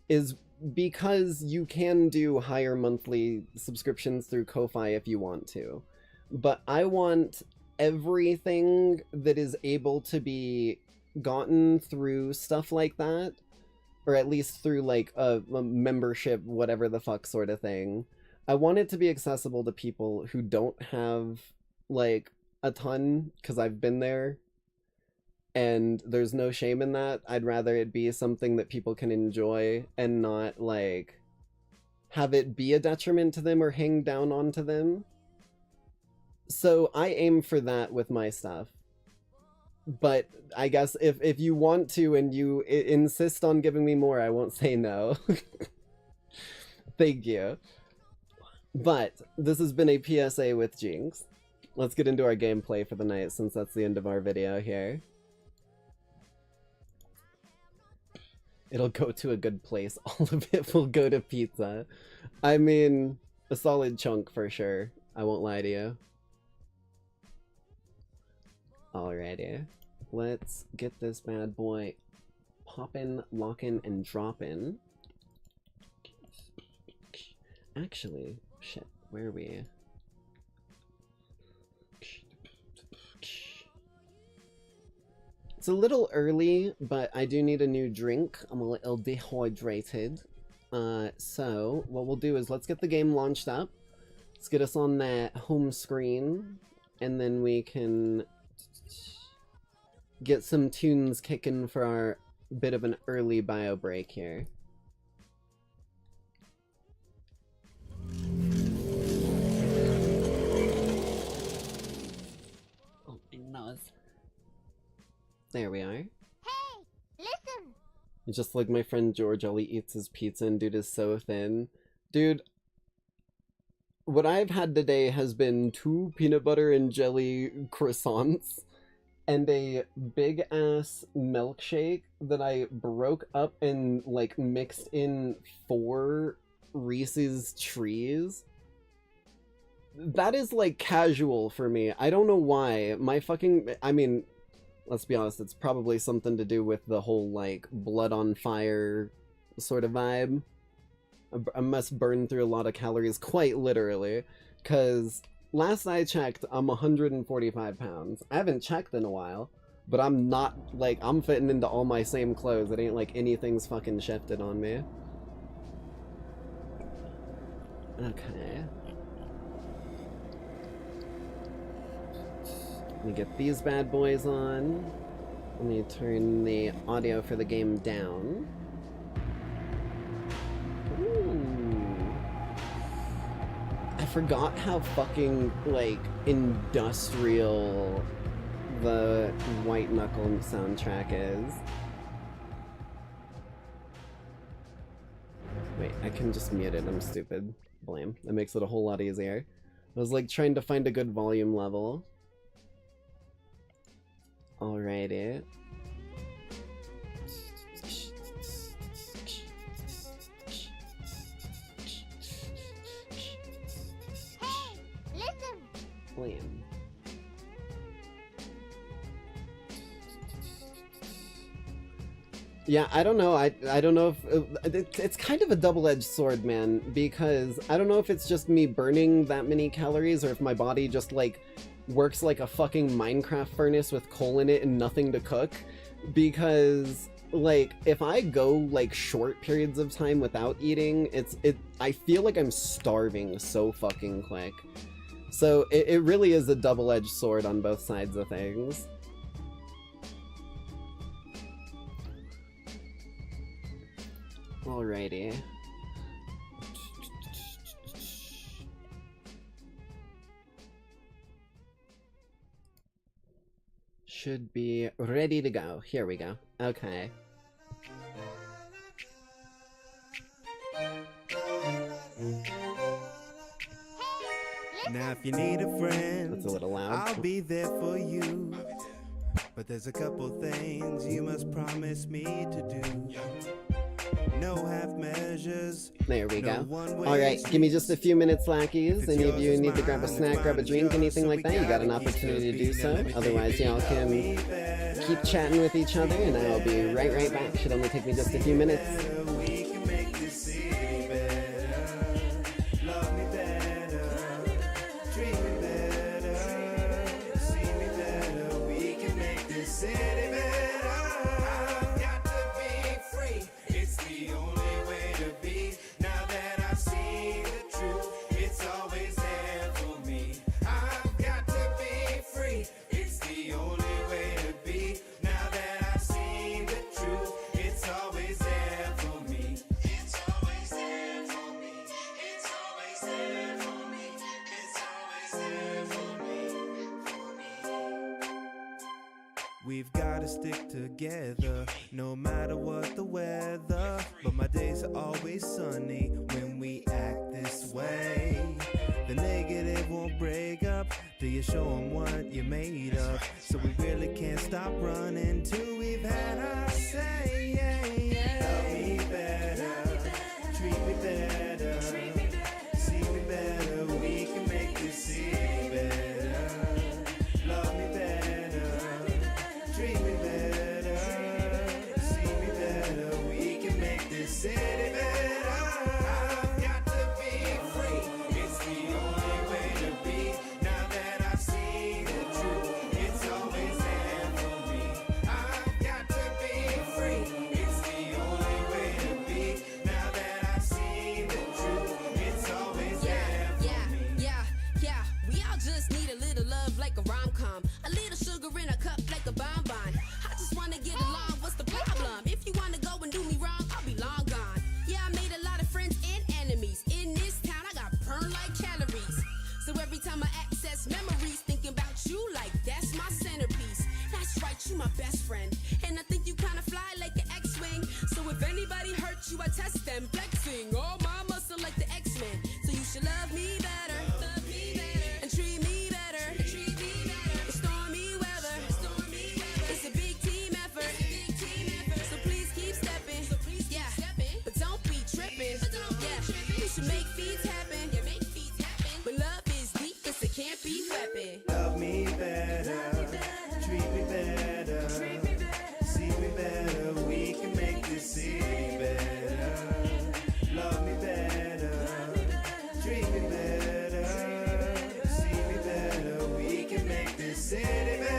is because you can do higher monthly subscriptions through Ko-Fi if you want to. But I want everything that is able to be gotten through stuff like that, or at least through, like, a membership, whatever the fuck sort of thing. I want it to be accessible to people who don't have, like, a ton, because I've been there, and there's no shame in that. I'd rather it be something that people can enjoy and not, like, have it be a detriment to them or hang down onto them. So I aim for that with my stuff. But I guess if you want to and you insist on giving me more, I won't say no. Thank you. But this has been a PSA with Jinx. Let's get into our gameplay for the night, since that's the end of our video here. It'll go to a good place. All of it will go to pizza. I mean, a solid chunk for sure. I won't lie to you. Alrighty, let's get this bad boy poppin', lockin', and droppin'. Actually, shit, where are we? It's a little early, but I do need a new drink. I'm a little dehydrated. So what we'll do is let's get the game launched up. Let's get us on that home screen, and then we can get some tunes kicking for our bit of an early bio break here. Oh, my nose. There we are. Hey, listen! Just like my friend George, all he eats is pizza, and dude is so thin. Dude, what I've had today has been 2 peanut butter and jelly croissants and a big ass milkshake that I broke up and, like, mixed in 4 Reese's Trees. That is, like, casual for me. I don't know why. I mean, let's be honest, it's probably something to do with the whole, like, blood on fire sort of vibe. I must burn through a lot of calories, quite literally, because last I checked, I'm 145 pounds. I haven't checked in a while, but I'm not, like, I'm fitting into all my same clothes. It ain't like anything's fucking shifted on me. Okay. Let me get these bad boys on. Let me turn the audio for the game down. Ooh. forgot how fucking, like, industrial the White Knuckle soundtrack is. Wait, I can just mute it, I'm stupid. Blame. That makes it a whole lot easier. I was, like, trying to find a good volume level. Alrighty. Lame. Yeah, I don't know. I don't know if it's kind of a double-edged sword, man, because I don't know if it's just me burning that many calories or if my body just like works like a fucking Minecraft furnace with coal in it and nothing to cook, because like if I go like short periods of time without eating, I feel like I'm starving so fucking quick. So it really is a double-edged sword on both sides of things. Alrighty. Should be ready to go. Here we go. Okay. Now if you need a friend, that's a little loud. I'll be there for you. But there's a couple things you must promise me to do. No half measures. There we go. Alright, give me just a few minutes, Lackeys. Any of you need to grab a snack, grab a drink, anything like that, you got an opportunity to do so. Otherwise, y'all can keep chatting with each other, and I'll be right back. Should only take me just a few minutes. We've gotta stick together, no matter what the weather. But my days are always sunny when we act this way. The negative won't break up till you show them what you're made of. So we really can't stop running till we've had our say. Love me better, treat me better, see me better, we can make this city better. Love me better, treat me better, see me better, we can make this city better. I've got to be free, it's the only way to be. Now that I've seen the truth, it's always there for me. I've got to be free, it's the only way to be. Now that I've seen the truth, it's always there for me. Yeah, we all just need a little love like a rom-com. A little sugar in a cup like a bonbon. I just wanna get along, what's the problem? If you wanna go and do me wrong, I'll be long gone. Yeah, I made a lot of friends and enemies. In this town, I got burned like calories. So every time I access memories, thinking about you like that's my centerpiece. That's right, you my best friend. And I think you kinda fly like an X-Wing. So if anybody hurts you, I test them, flexing. All my muscle like the X-Men. So you should love me better, and treat me better, It's stormy weather, it's a big team effort. So please keep stepping, yeah, but don't be tripping. Yeah, you should make feats happen. When love is deep, 'cause it can't be weapon. Love me better, treat me better, see me better, we can make this city better. Love me better, treat me better, see me better, we can make this city better.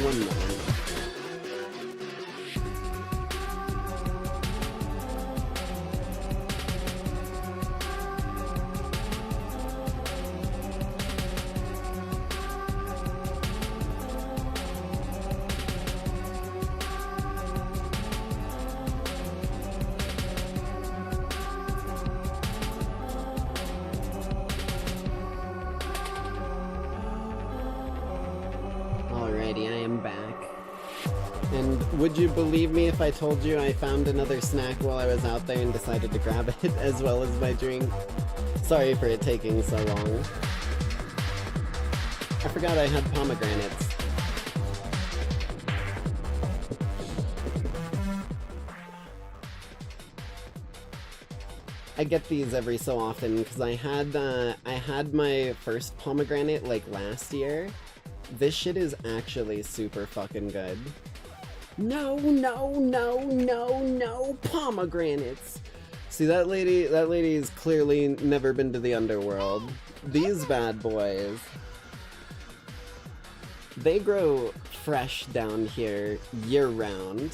1 moment. Would you believe me if I told you I found another snack while I was out there and decided to grab it as well as my drink? Sorry for it taking so long. I forgot I had pomegranates. I get these every so often because I had my first pomegranate like last year. This shit is actually super fucking good. No, no, no, no, no pomegranates. See, that lady's clearly never been to the underworld. These bad boys, they grow fresh down here year-round.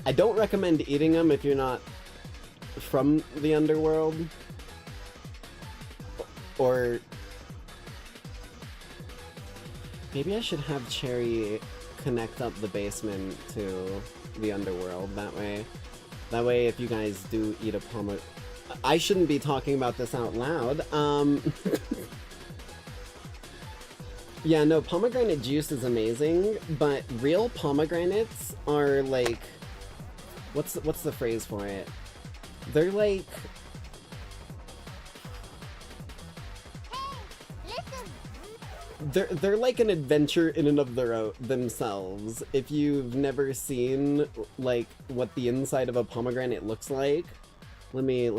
I don't recommend eating them if you're not from the underworld. Or maybe I should have Cherry connect up the basement to the underworld that way if you guys do eat a pomegranate. I shouldn't be talking about this out loud. Yeah, no, pomegranate juice is amazing, but real pomegranates are like, what's the phrase for it? They're like, they're like an adventure in and of themselves. If you've never seen like what the inside of a pomegranate looks like, let me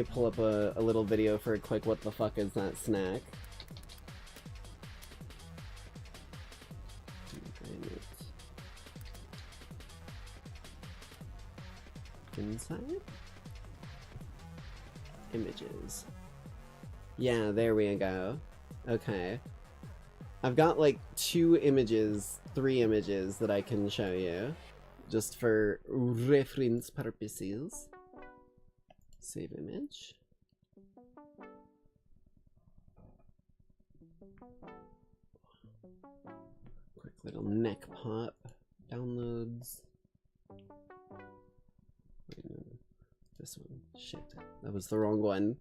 pull up a little video for a quick what the fuck is that snack. Inside? Images. Yeah, there we go. Okay. I've got like 3 images that I can show you, just for reference purposes. Save image. Quick little neck pop. Downloads. Wait, no. This one. Shit. That was the wrong one.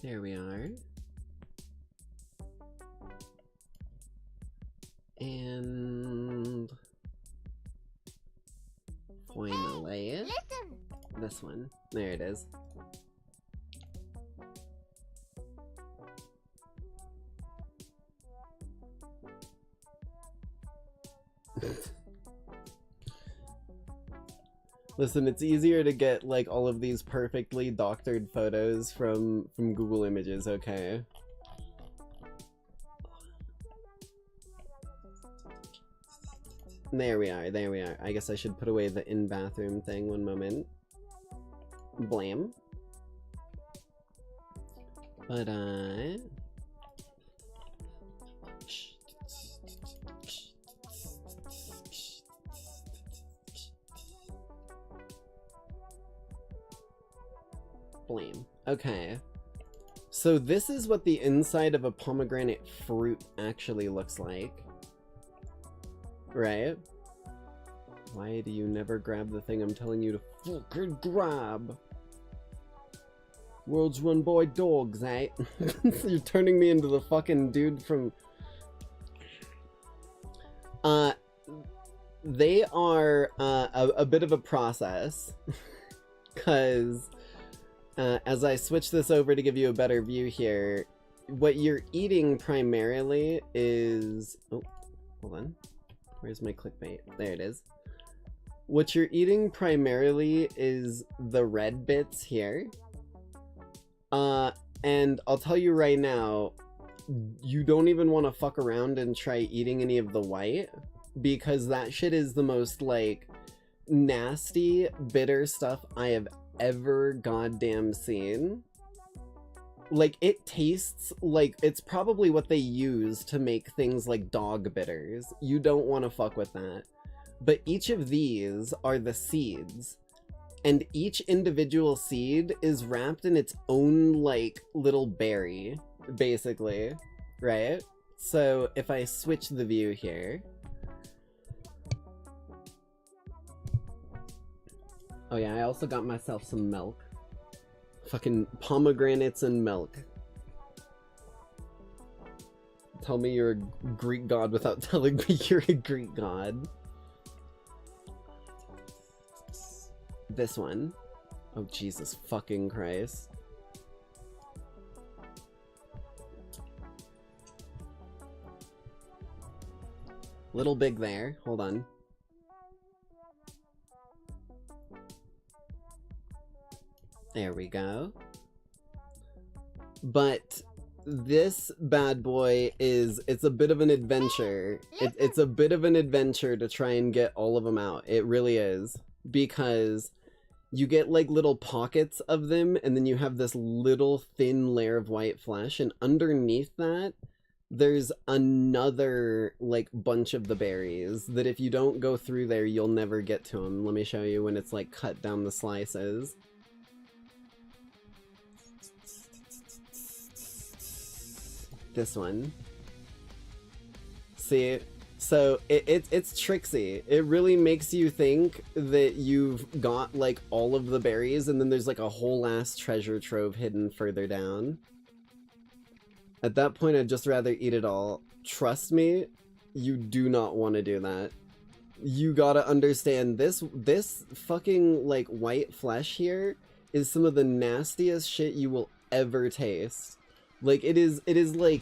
There we are. And finally, this one. There it is. Listen, it's easier to get like all of these perfectly doctored photos from Google Images, okay? There we are, there we are. I guess I should put away the in-bathroom thing one moment. Blam. But Blame. Okay. So this is what the inside of a pomegranate fruit actually looks like. Right? Why do you never grab the thing I'm telling you to fucking grab? World's run by dogs, eh? You're turning me into the fucking dude from... They are a bit of a process. Because... as I switch this over to give you a better view here, what you're eating primarily is... Oh, hold on. Where's my clickbait? There it is. What you're eating primarily is the red bits here. And I'll tell you right now, you don't even want to fuck around and try eating any of the white, because that shit is the most, like, nasty, bitter stuff I have ever goddamn seen. Like, it tastes like it's probably what they use to make things like dog bitters. You don't want to fuck with that. But each of these are the seeds, and each individual seed is wrapped in its own, like, little berry, basically, right? So if I switch the view here, oh yeah, I also got myself some milk. Fucking pomegranates and milk. Tell me you're a Greek god without telling me you're a Greek god. This one. Oh, Jesus fucking Christ. Little big there. Hold on. There we go. But this bad boy it's a bit of an adventure. It's a bit of an adventure to try and get all of them out. It really is. Because you get like little pockets of them, and then you have this little thin layer of white flesh, and underneath that there's another like bunch of the berries that if you don't go through there you'll never get to them. Let me show you when it's like cut down the slices. This one. See? So it's tricksy. It really makes you think that you've got like all of the berries, and then there's like a whole ass treasure trove hidden further down. At that point, I'd just rather eat it all. Trust me, you do not want to do that. You gotta understand, this fucking like white flesh here is some of the nastiest shit you will ever taste. Like, it is like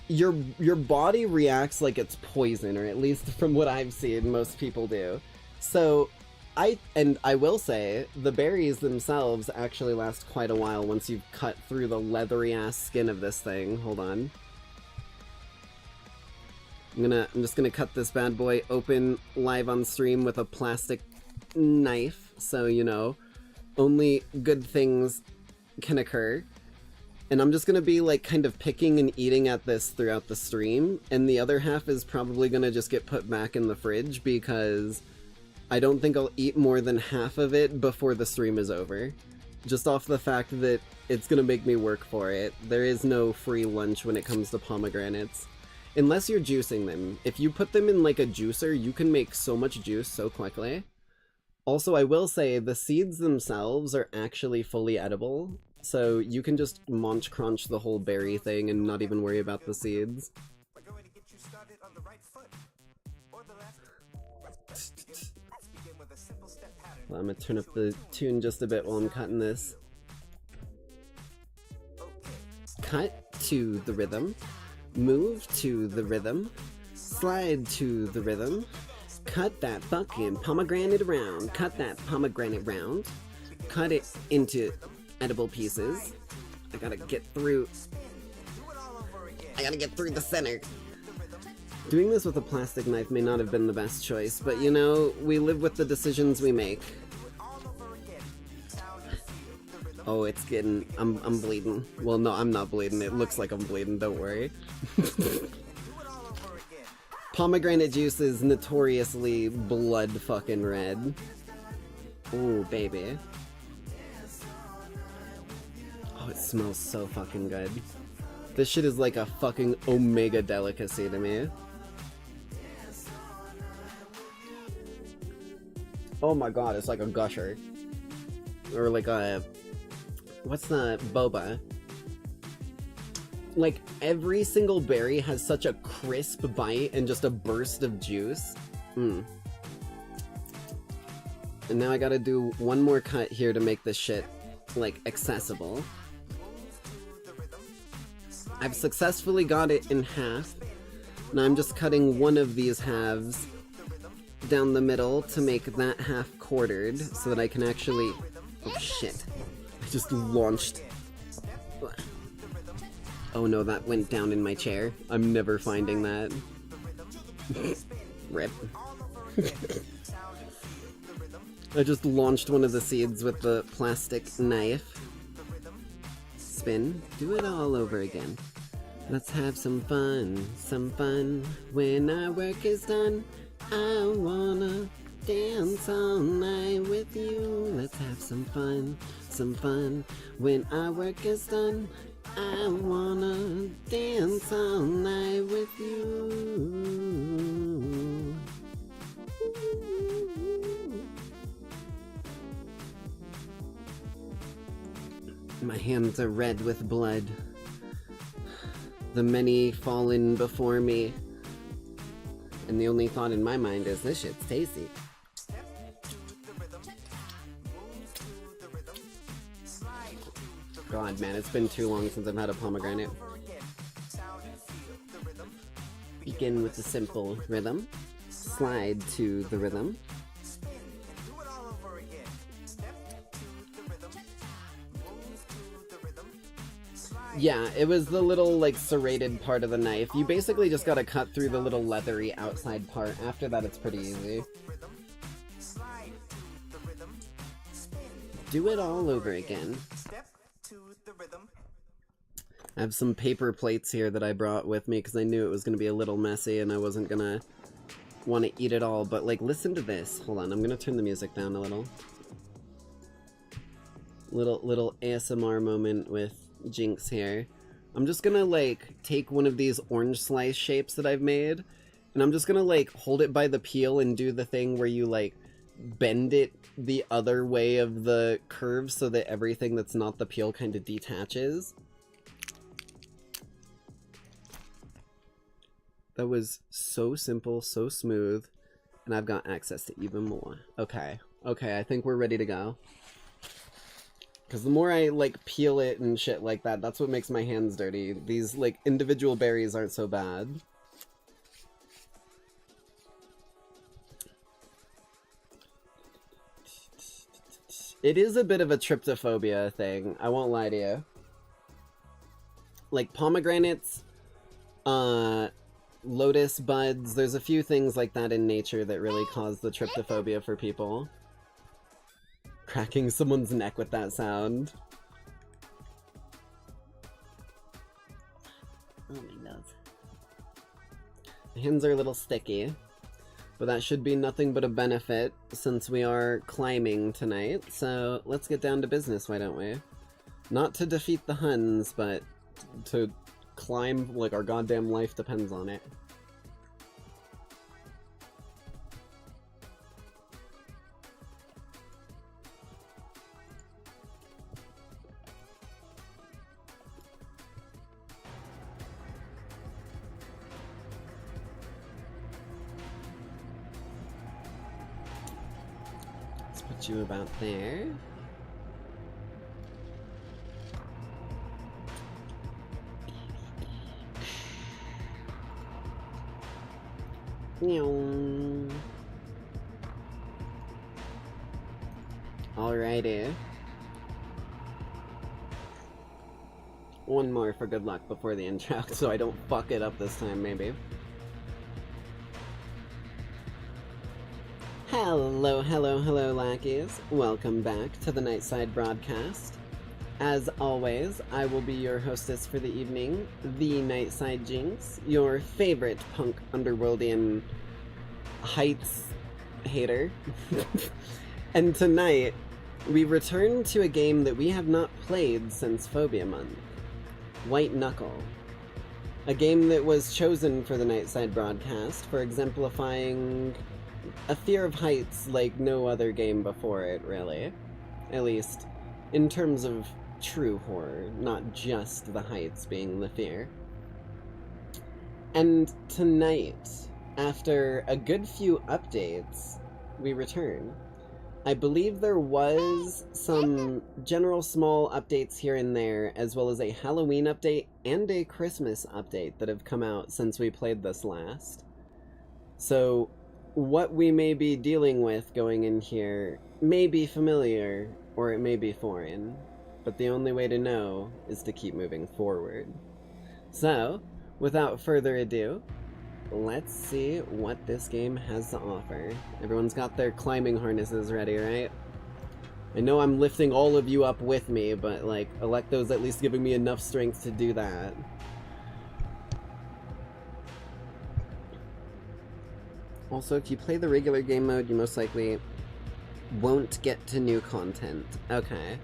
your body reacts like it's poison, or at least from what I've seen most people do. So I will say the berries themselves actually last quite a while once you've cut through the leathery ass skin of this thing. Hold on. I'm just gonna cut this bad boy open live on stream with a plastic knife, so you know only good things can occur. And I'm just gonna be like kind of picking and eating at this throughout the stream, and the other half is probably gonna just get put back in the fridge because I don't think I'll eat more than half of it before the stream is over. Just off the fact that it's gonna make me work for it. There is no free lunch when it comes to pomegranates. Unless you're juicing them. If you put them in like a juicer, you can make so much juice so quickly. Also, I will say the seeds themselves are actually fully edible. So you can just munch crunch the whole berry thing and not even worry about the seeds. Well, I'm gonna turn up the tune just a bit while I'm cutting this. Cut to the rhythm. Move to the rhythm. Slide to the rhythm. Cut that fucking pomegranate around. Cut that pomegranate round. Cut it into edible pieces. I gotta get through the center. Doing this with a plastic knife may not have been the best choice, but you know, we live with the decisions we make. Oh, it's getting... I'm bleeding. Well, no, I'm not bleeding. It looks like I'm bleeding, don't worry. Pomegranate juice is notoriously blood fucking red. Ooh, baby. Oh, it smells so fucking good. This shit is like a fucking omega delicacy to me. Oh my god, it's like a gusher. Or like a... What's the boba? Like, every single berry has such a crisp bite and just a burst of juice. And now I gotta do one more cut here to make this shit, like, accessible. I've successfully got it in half. Now I'm just cutting one of these halves down the middle to make that half quartered so that I can actually... Oh shit. I just launched. Oh no, that went down in my chair. I'm never finding that. Rip. I just launched one of the seeds with the plastic knife. Spin. Do it all over again. Let's have some fun, When our work is done, I wanna dance all night with you. Let's have some fun, When our work is done, I wanna dance all night with you. My hands are red with blood. The many fallen before me. And the only thought in my mind is, this shit's tasty. God, man, it's been too long since I've had a pomegranate. Begin with the simple rhythm. Slide to the rhythm. Yeah, it was the little, like, serrated part of the knife. You basically just gotta cut through the little leathery outside part. After that, it's pretty easy. Do it all over again. I have some paper plates here that I brought with me because I knew it was going to be a little messy and I wasn't going to want to eat it all. But, like, listen to this. Hold on, I'm going to turn the music down a little. Little ASMR moment with Jinx here. I'm just gonna like take one of these orange slice shapes that I've made and I'm just gonna like hold it by the peel and do the thing where you like bend it the other way of the curve so that everything that's not the peel kind of detaches. That was so simple, so smooth, and I've got access to even more. Okay, I think we're ready to go. Because the more I, like, peel it and shit like that, that's what makes my hands dirty. These, like, individual berries aren't so bad. It is a bit of a tryptophobia thing, I won't lie to you. Like, pomegranates, lotus buds, there's a few things like that in nature that really cause the tryptophobia for people. Cracking someone's neck with that sound. Oh my god. My hands are a little sticky, but that should be nothing but a benefit since we are climbing tonight, so let's get down to business, why don't we? Not to defeat the Huns, but to climb like our goddamn life depends on it. You about there. Alrighty. One more for good luck before the intro, so I don't fuck it up this time, maybe. Hello, Lackeys. Welcome back to the Nightside broadcast. As always, I will be your hostess for the evening, the Nightside Jinx, your favorite punk underworldian heights hater. And tonight, we return to a game that we have not played since Phobia Month, White Knuckle. A game that was chosen for the Nightside broadcast for exemplifying a fear of heights like no other game before it, really. At least, in terms of true horror, not just the heights being the fear. And tonight, after a good few updates, we return. I believe there was some general small updates here and there, as well as a Halloween update and a Christmas update that have come out since we played this last. So, what we may be dealing with going in here may be familiar, or it may be foreign, but the only way to know is to keep moving forward. So, without further ado, let's see what this game has to offer. Everyone's got their climbing harnesses ready, right? I know I'm lifting all of you up with me, but like, Electo's at least giving me enough strength to do that. Also, if you play the regular game mode, you most likely won't get to new content. Okay.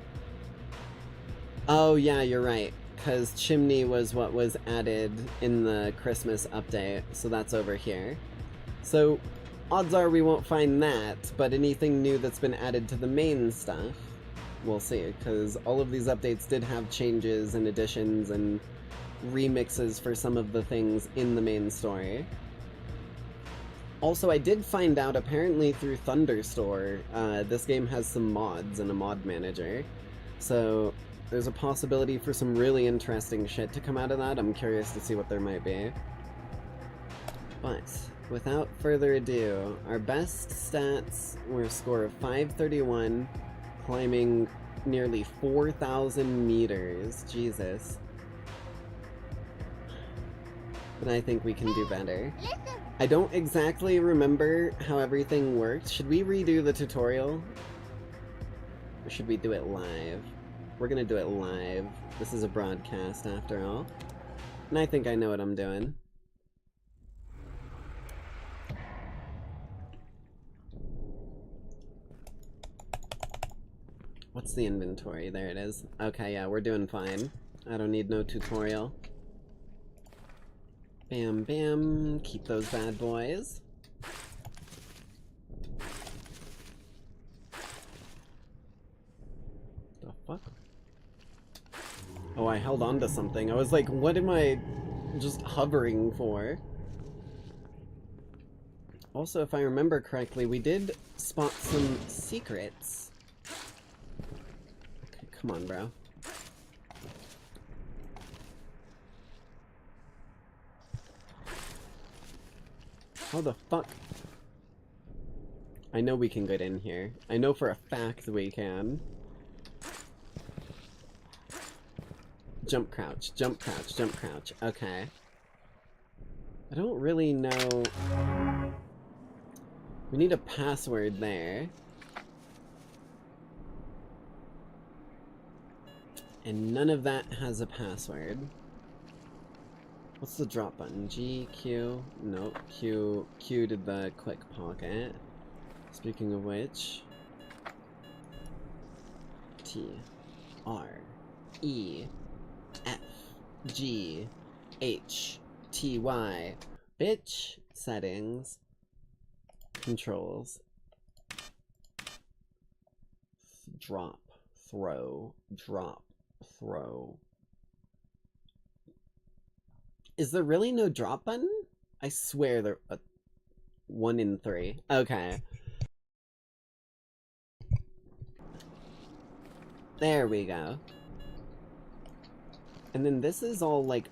Oh yeah, you're right, because Chimney was what was added in the Christmas update, so that's over here. So, odds are we won't find that, but anything new that's been added to the main stuff, we'll see, because all of these updates did have changes and additions and remixes for some of the things in the main story. Also, I did find out, apparently through Thunderstore, this game has some mods and a mod manager, so there's a possibility for some really interesting shit to come out of that. I'm curious to see what there might be. But, without further ado, our best stats were a score of 531, climbing nearly 4,000 meters. Jesus. But I think we can do better. I don't exactly remember how everything worked. Should we redo the tutorial? Or should we do it live? We're gonna do it live. This is a broadcast after all. And I think I know what I'm doing. What's the inventory? There it is. Okay, yeah, we're doing fine. I don't need no tutorial. Bam, bam. Keep those bad boys. The fuck? Oh, I held on to something. I was like, what am I just hovering for? Also, if I remember correctly, we did spot some secrets. Okay, come on, bro. How the fuck? I know we can get in here. I know for a fact we can. Jump crouch, jump crouch, jump crouch. Okay. I don't really know. We need a password there. And none of that has a password. What's the drop button? G, Q? Nope. Q did the quick pocket. Speaking of which... T, R, E, F, G, H, T, Y. Bitch. Settings. Controls. Drop. Throw. Drop. Throw. Is there really no drop button? I swear there... 1 in 3. Okay. There we go. And then this is all, like,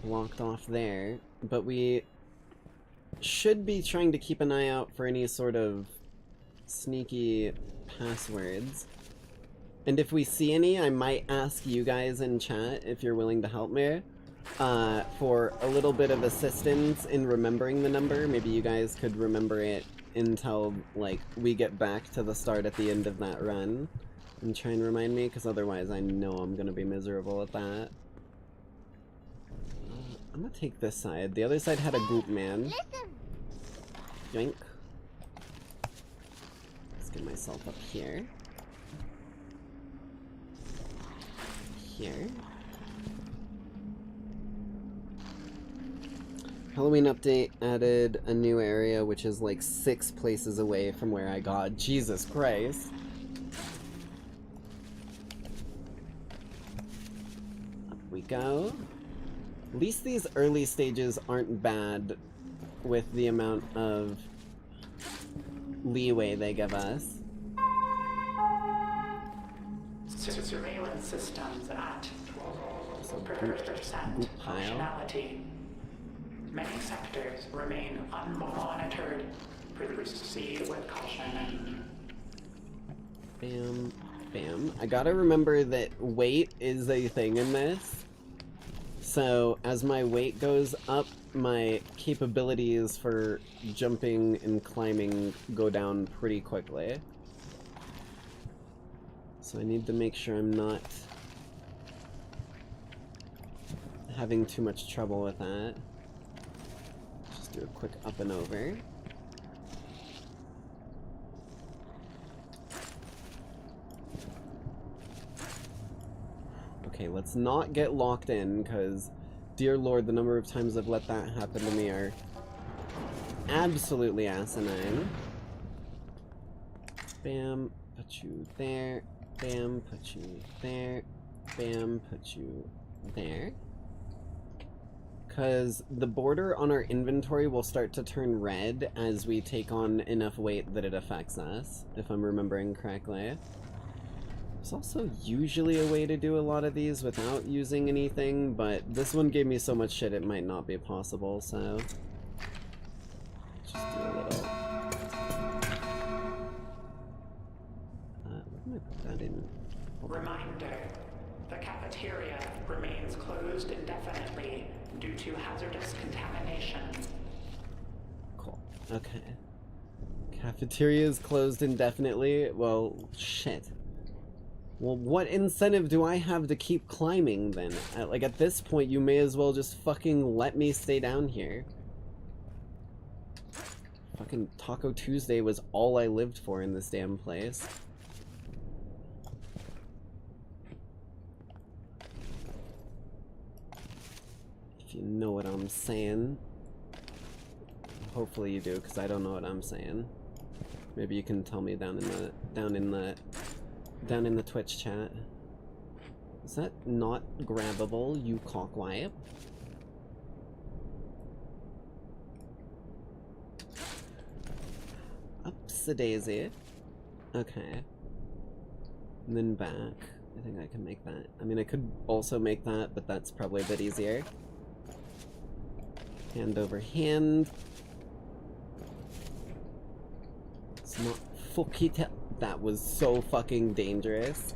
blocked off there, but we should be trying to keep an eye out for any sort of sneaky passwords. And if we see any, I might ask you guys in chat if you're willing to help me. For a little bit of assistance in remembering the number. Maybe you guys could remember it until, like, we get back to the start at the end of that run. And try and remind me, because otherwise I know I'm gonna be miserable at that. I'm gonna take this side. The other side had a goop man. Yoink. Let's get myself up here. Here. Halloween update added a new area, which is like 6 places away from where I got. Jesus Christ. Up we go. At least these early stages aren't bad with the amount of leeway they give us. Surveillance systems at 12% functionality. Many sectors remain unmonitored. Proceed with caution. Bam, bam. I gotta remember that weight is a thing in this. So as my weight goes up, my capabilities for jumping and climbing go down pretty quickly. So I need to make sure I'm not having too much trouble with that. Just do a quick up and over. Okay, let's not get locked in, because, dear lord, the number of times I've let that happen to me are absolutely asinine. Bam, put you there. Bam, put you there. Bam, put you there. Because the border on our inventory will start to turn red as we take on enough weight that it affects us, if I'm remembering correctly. There's also usually a way to do a lot of these without using anything, but this one gave me so much shit it might not be possible, so... just do a little... where can I put that in? Reminder, the cafeteria remains closed indefinitely due to hazardous contamination. Cool. Okay. Cafeteria is closed indefinitely? Well, shit. Well, what incentive do I have to keep climbing, then? Like, at this point, you may as well just fucking let me stay down here. Fucking Taco Tuesday was all I lived for in this damn place. If you know what I'm saying. Hopefully you do, because I don't know what I'm saying. Maybe you can tell me down in the Twitch chat. Is that not grabbable, you cockwipe? Ups-a-daisy. Okay. And then back. I think I can make that. I mean, I could also make that, but that's probably a bit easier. Hand over hand. It's not fucking that was so fucking dangerous.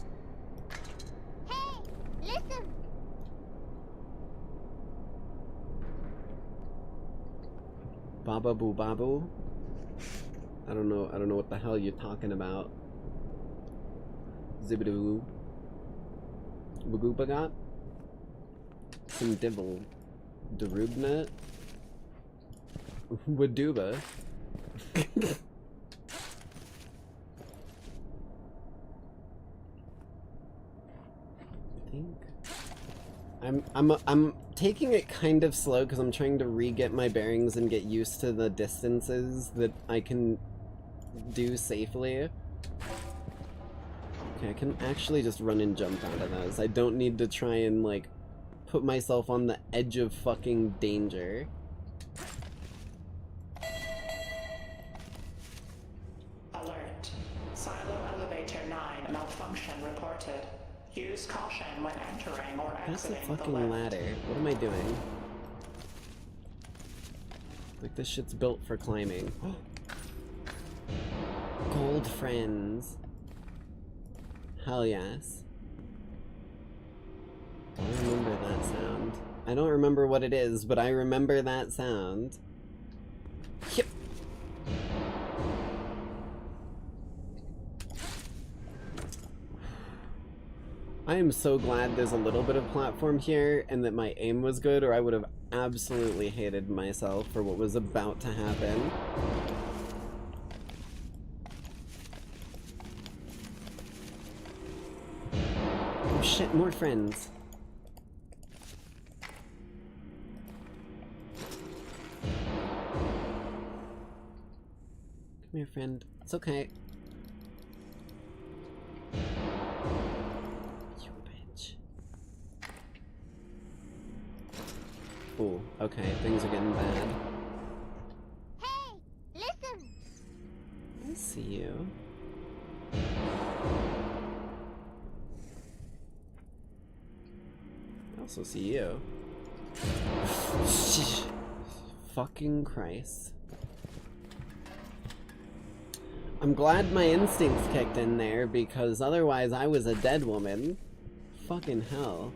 Hey, listen. Baba boo babu. I don't know what the hell you're talking about. Zibidoo. Bagoo bagat. Some dibble. Darubna. Waduba. I'm taking it kind of slow because I'm trying to re-get my bearings and get used to the distances that I can do safely. Okay, I can actually just run and jump out of those. I don't need to try and, like, put myself on the edge of fucking danger. Alert. Silo elevator 9 malfunction reported. Use caution when entering or That's a exiting the fucking lift. ladder. What am I doing? Like, this shit's built for climbing. Gold friends. Hell yes. I remember that sound. I don't remember what it is, but I remember that sound. Yep. I am so glad there's a little bit of platform here and that my aim was good, or I would have absolutely hated myself for what was about to happen. Oh shit, more friends. Come here, friend. It's okay. Ooh, okay, things are getting bad. Hey, listen. I see you. I also see you. Fucking Christ. I'm glad my instincts kicked in there, because otherwise I was a dead woman. Fucking hell.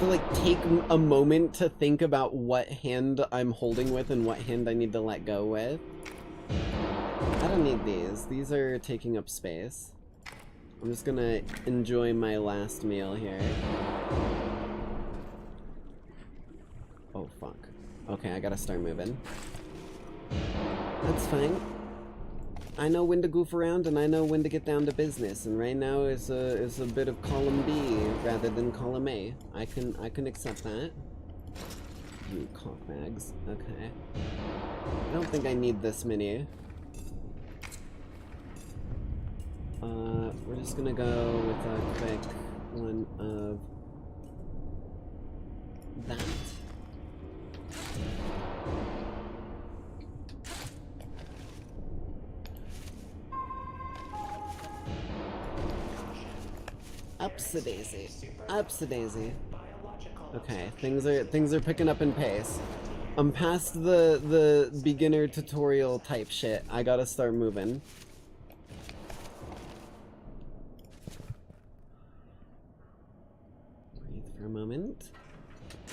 to like take a moment to think about what hand I'm holding with and what hand I need to let go with. I don't need these. These are taking up space. I'm just gonna enjoy my last meal here. Oh, fuck. Okay, I gotta start moving. That's fine. I know when to goof around and I know when to get down to business, and right now is a bit of column B rather than column A. I can accept that. You cockbags. Okay. I don't think I need this many. We're just gonna go with a quick one of that. Upsa-daisy. Upsa-daisy. Okay, things are picking up in pace. I'm past the beginner tutorial type shit. I gotta start moving. Breathe for a moment.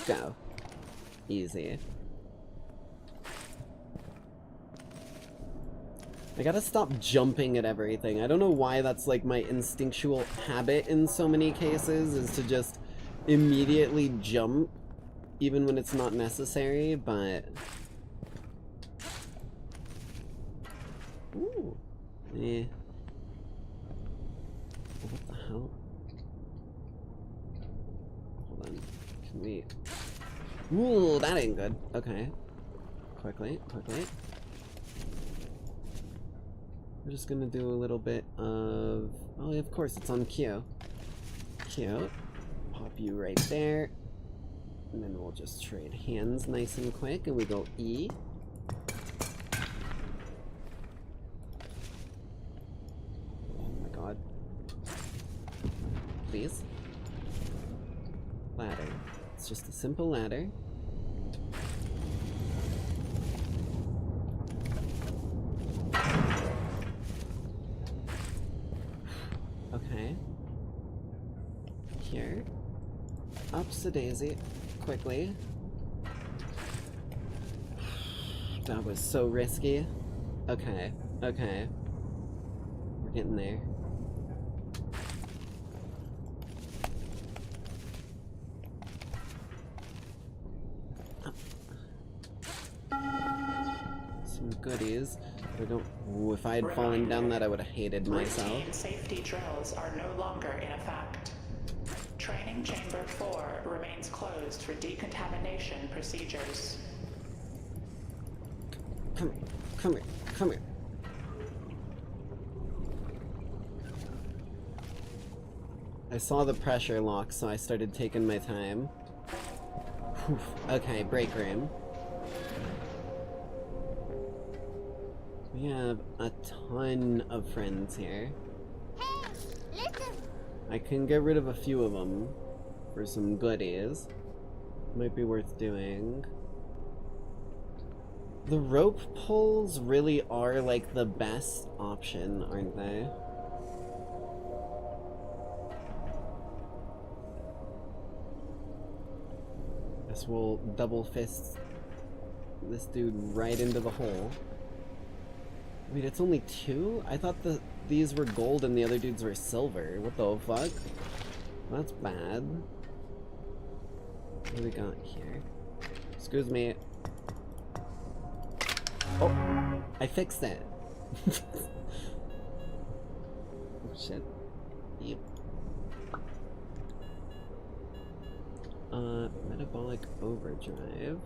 Go. Easy. I gotta stop jumping at everything. I don't know why that's like my instinctual habit in so many cases, is to just immediately jump even when it's not necessary, but... Ooh. Eh. What the hell? Hold on. Can we... Ooh, that ain't good. Okay. Quickly, quickly. We're just gonna do a little bit of... Oh, of course, it's on Q. Cute. Pop you right there. And then we'll just trade hands nice and quick, and we go E. Oh my god. Please. Ladder. It's just a simple ladder. Okay. Here. Upsa-daisy. Quickly. That was so risky. Okay. Okay. We're getting there. Some goodies. I don't. Ooh, if I had fallen down that, I would have hated myself. Routine safety drills are no longer in effect. Training Chamber 4 remains closed for decontamination procedures. Come here, come here, come here. I saw the pressure lock, so I started taking my time. Whew. Okay, break room. We have a ton of friends here. Hey, listen! I can get rid of a few of them for some goodies. Might be worth doing. The rope pulls really are like the best option, aren't they? Guess we'll double fist this dude right into the hole. Wait, it's only 2? I thought these were gold and the other dudes were silver. What the fuck? That's bad. What do we got here? Excuse me. Oh! I fixed it! Oh shit. Yep. Metabolic overdrive.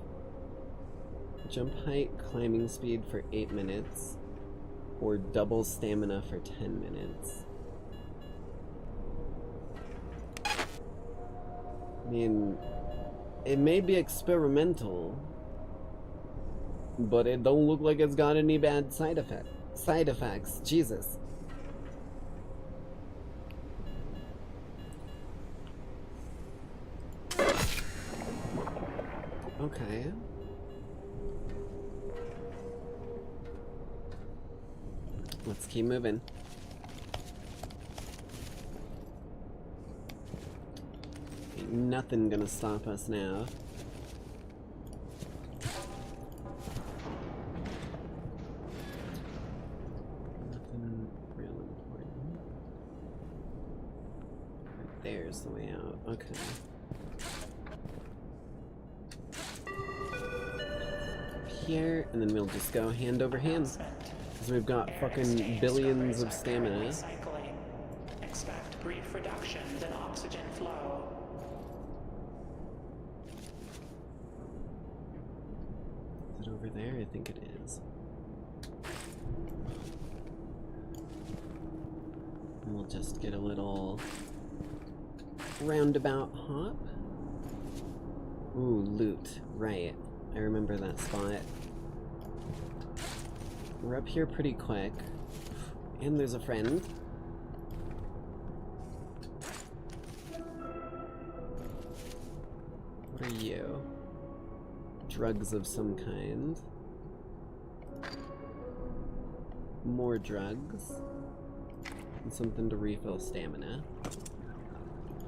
Jump height, climbing speed for 8 minutes. Or double stamina for 10 minutes. I mean, it may be experimental, but it don't look like it's got any bad side effects. Jesus. Okay. Let's keep moving. Nothing gonna stop us now. Nothing real important. Right there's the way out. Okay. Here, and then we'll just go hand over hand. Because we've got fucking billions of stamina. Recycling. Expect brief reductions in oxygen flow. Is it over there? I think it is. And we'll just get a little roundabout hop. Ooh, loot. Right. I remember that spot. We're up here pretty quick. And there's a friend. What are you? Drugs of some kind. More drugs. And something to refill stamina.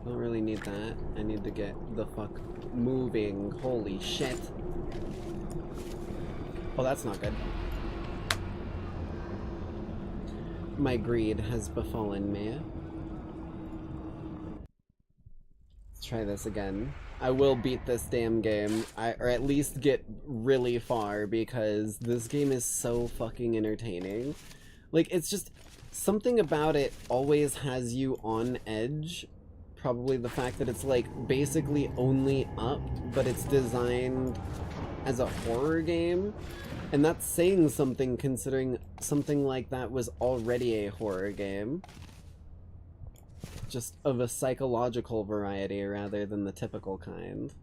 Don't really need that. I need to get the fuck moving. Holy shit. Oh, that's not good. My greed has befallen me. Let's try this again. I will beat this damn game, or at least get really far, because this game is so fucking entertaining. Like, it's just, something about it always has you on edge. Probably the fact that it's, like, basically only up, but it's designed as a horror game. And that's saying something, considering something like that was already a horror game. Just of a psychological variety rather than the typical kind.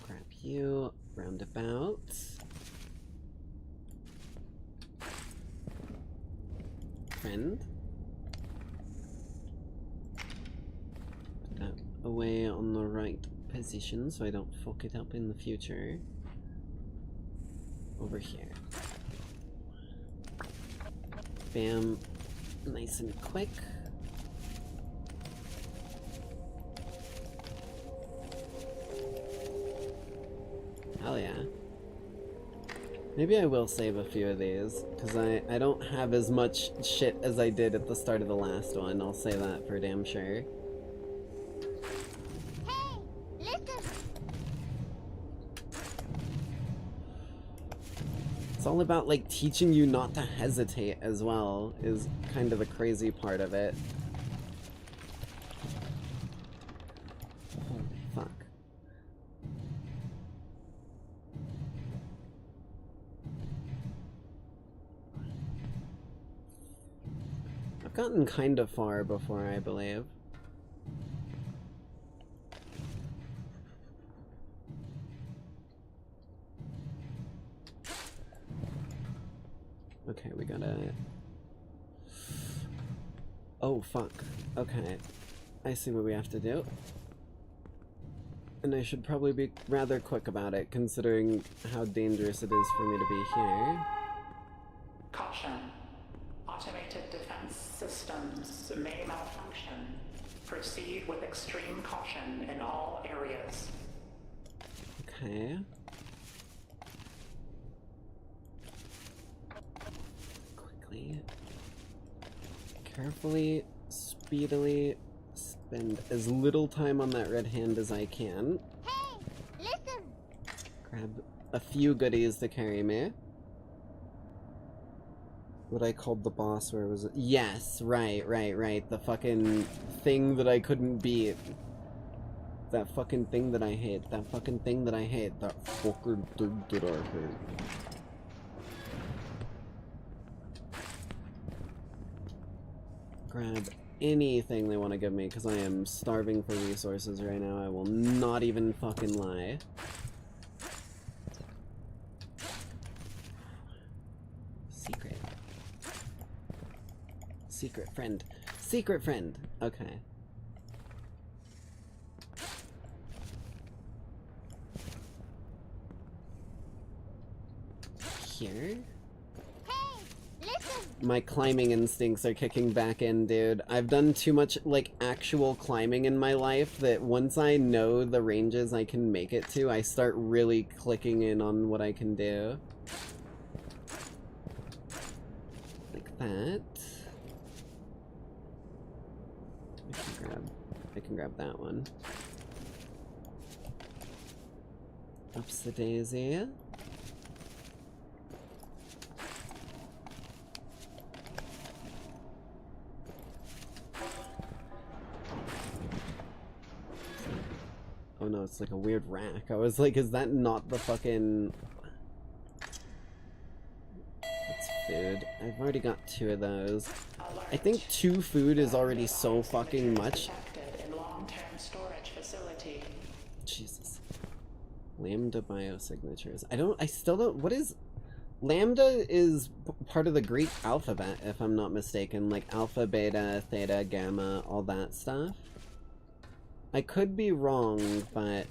Grab you, roundabout. Friend. Put that away on the right position so I don't fuck it up in the future. Over here. Bam. Nice and quick. Hell yeah. Maybe I will save a few of these, because I don't have as much shit as I did at the start of the last one, I'll say that for damn sure. It's all about, like, teaching you not to hesitate as well, is kind of the crazy part of it. Holy fuck. I've gotten kind of far before, I believe. Okay, we gotta... Oh, fuck. Okay. I see what we have to do. And I should probably be rather quick about it, considering how dangerous it is for me to be here. Caution. Automated defense systems may malfunction. Proceed with extreme caution in all areas. Okay. Carefully, speedily, spend as little time on that red hand as I can. Hey, listen! Grab a few goodies to carry me. What I called the boss, where was it? Yes, right. The fucking thing that I couldn't beat. That fucking thing that I hate. That fucking thing that I hate. That fucking thing that I hate. Grab anything they want to give me, because I am starving for resources right now. I will not even fucking lie. Secret. Secret friend. Secret friend! Okay. Here? Hey, listen! My climbing instincts are kicking back in, dude. I've done too much, like, actual climbing in my life that once I know the ranges I can make it to, I start really clicking in on what I can do. Like that. I can grab that one. Ups the daisy. Oh no, it's like a weird rack. I was like, is that not the fucking... That's food. I've already got 2 of those. I think 2 food is already so fucking much. Jesus. Lambda biosignatures. I still don't, what is... Lambda is part of the Greek alphabet, if I'm not mistaken. Like alpha, beta, theta, gamma, all that stuff. I could be wrong, but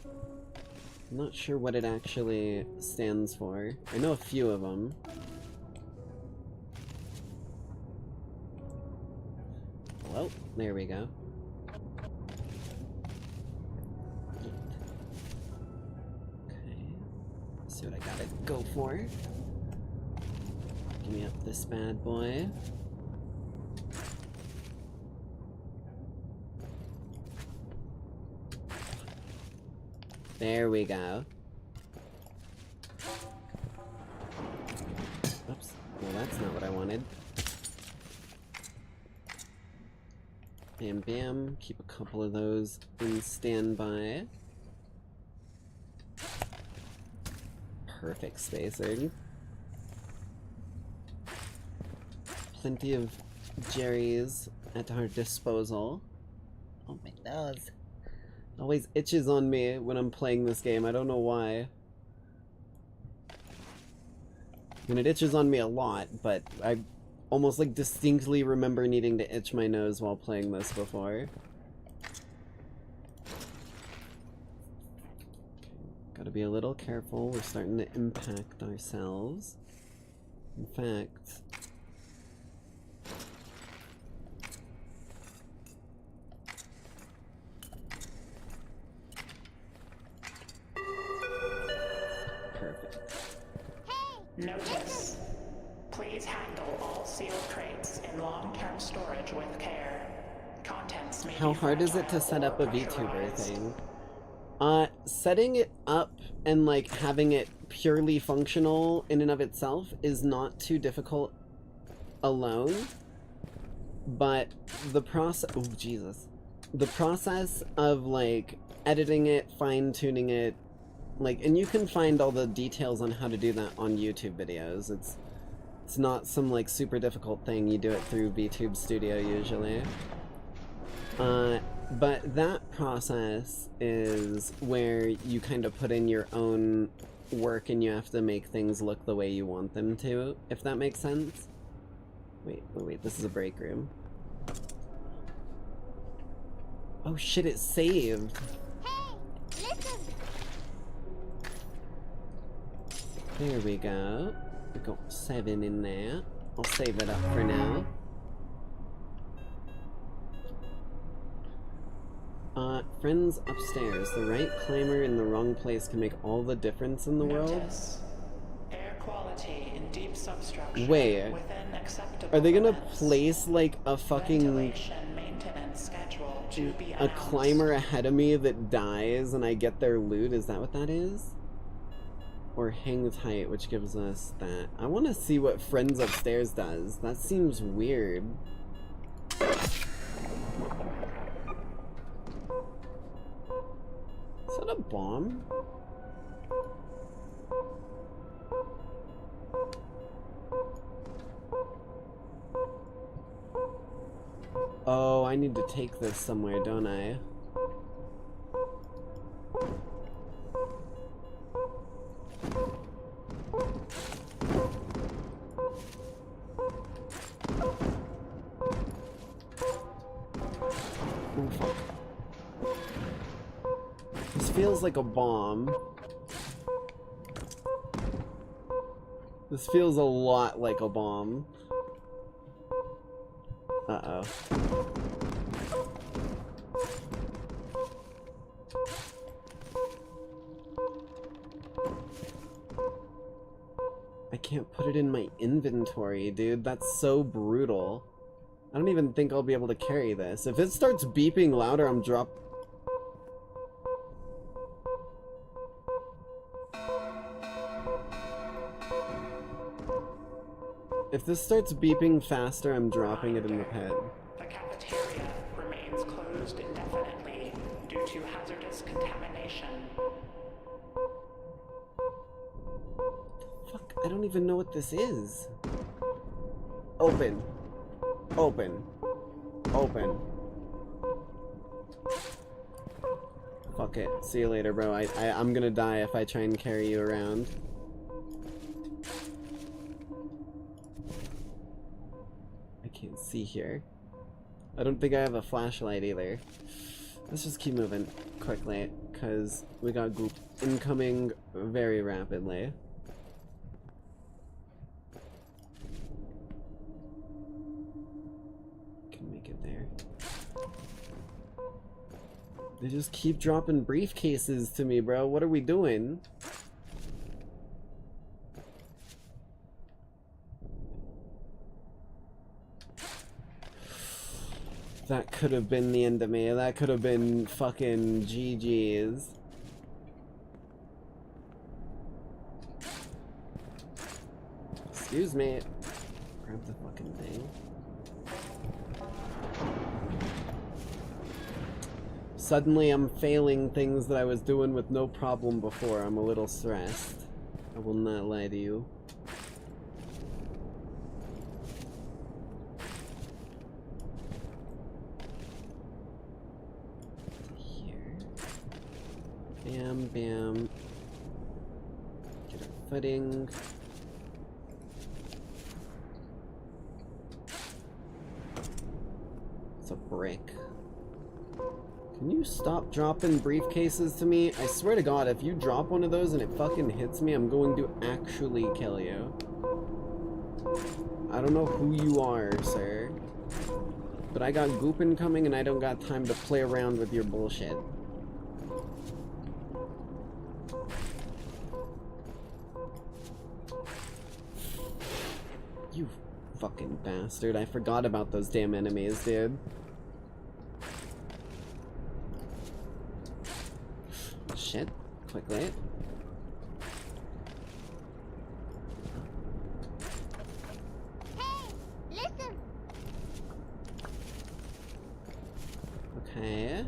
I'm not sure what it actually stands for. I know a few of them. Well, there we go. Okay, let's see what I gotta go for. Give me up this bad boy. There we go. Oops. Well, that's not what I wanted. Bam bam. Keep a couple of those in standby. Perfect spacing. Plenty of Jerry's at our disposal. Oh my nose. Always itches on me when I'm playing this game. I don't know why. And it itches on me a lot, but I almost like distinctly remember needing to itch my nose while playing this before. Gotta be a little careful. We're starting to impact ourselves. In fact... Notice. Please handle all sealed crates in long-term storage with care. Contents may How hard is it to set up a VTuber thing? Setting it up and like having it purely functional in and of itself is not too difficult alone. But the process, oh Jesus. The process of like editing it, fine-tuning it, like, and you can find all the details on how to do that on YouTube videos. It's not some like super difficult thing. You do it through VTube Studio usually. But that process is where you kind of put in your own work and you have to make things look the way you want them to, if that makes sense. Wait, this is a break room. Oh shit, it saved! Hey, listen! There we go. We got 7 in there. I'll save it up for now. Friends upstairs. The right climber in the wrong place can make all the difference in the world. Air quality in deep substructure. Wait. Are they gonna place like a fucking a climber ahead of me that dies and I get their loot? Is that what that is? Or hang tight, which gives us that. I want to see what Friends Upstairs does. That seems weird. Is that a bomb? Oh, I need to take this somewhere, don't I? Oh, fuck. This feels like a bomb. This feels a lot like a bomb. Uh-oh. I can't put it in my inventory, dude. That's so brutal. I don't even think I'll be able to carry this. If it starts beeping louder, I'm drop... If this starts beeping faster, I'm dropping it in the pit. The cafeteria remains closed indefinitely due to hazardous contamination. Fuck, I don't even know what this is. Open. Open. Open. Fuck it. See you later, bro. I'm gonna die if I try and carry you around. I can't see here. I don't think I have a flashlight either. Let's just keep moving quickly, because we got goop incoming very rapidly. Can make it there. They just keep dropping briefcases to me, bro. What are we doing? That could have been the end of me. That could have been fucking GG's. Excuse me. Grab the fucking thing. Suddenly I'm failing things that I was doing with no problem before. I'm a little stressed. I will not lie to you. Bam, bam. Get our footing. It's a brick. Can you stop dropping briefcases to me? I swear to God, if you drop one of those and it fucking hits me, I'm going to actually kill you. I don't know who you are, sir. But I got goop incoming and I don't got time to play around with your bullshit. You fucking bastard. I forgot about those damn enemies, dude. Shit. Quickly. Hey, listen. Okay.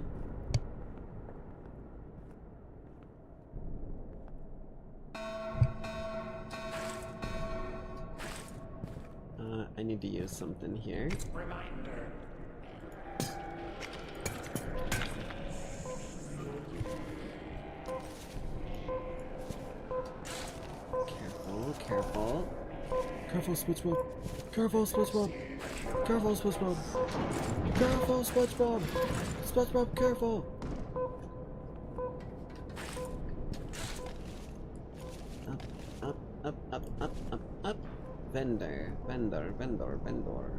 I need to use something here. Reminder. Careful, careful. Careful, SpongeBob. Careful, SpongeBob. Careful, SpongeBob. Careful, SpongeBob. SpongeBob, careful. Up, up, up, up, up, up, up. Vendor, vendor, vendor, vendor.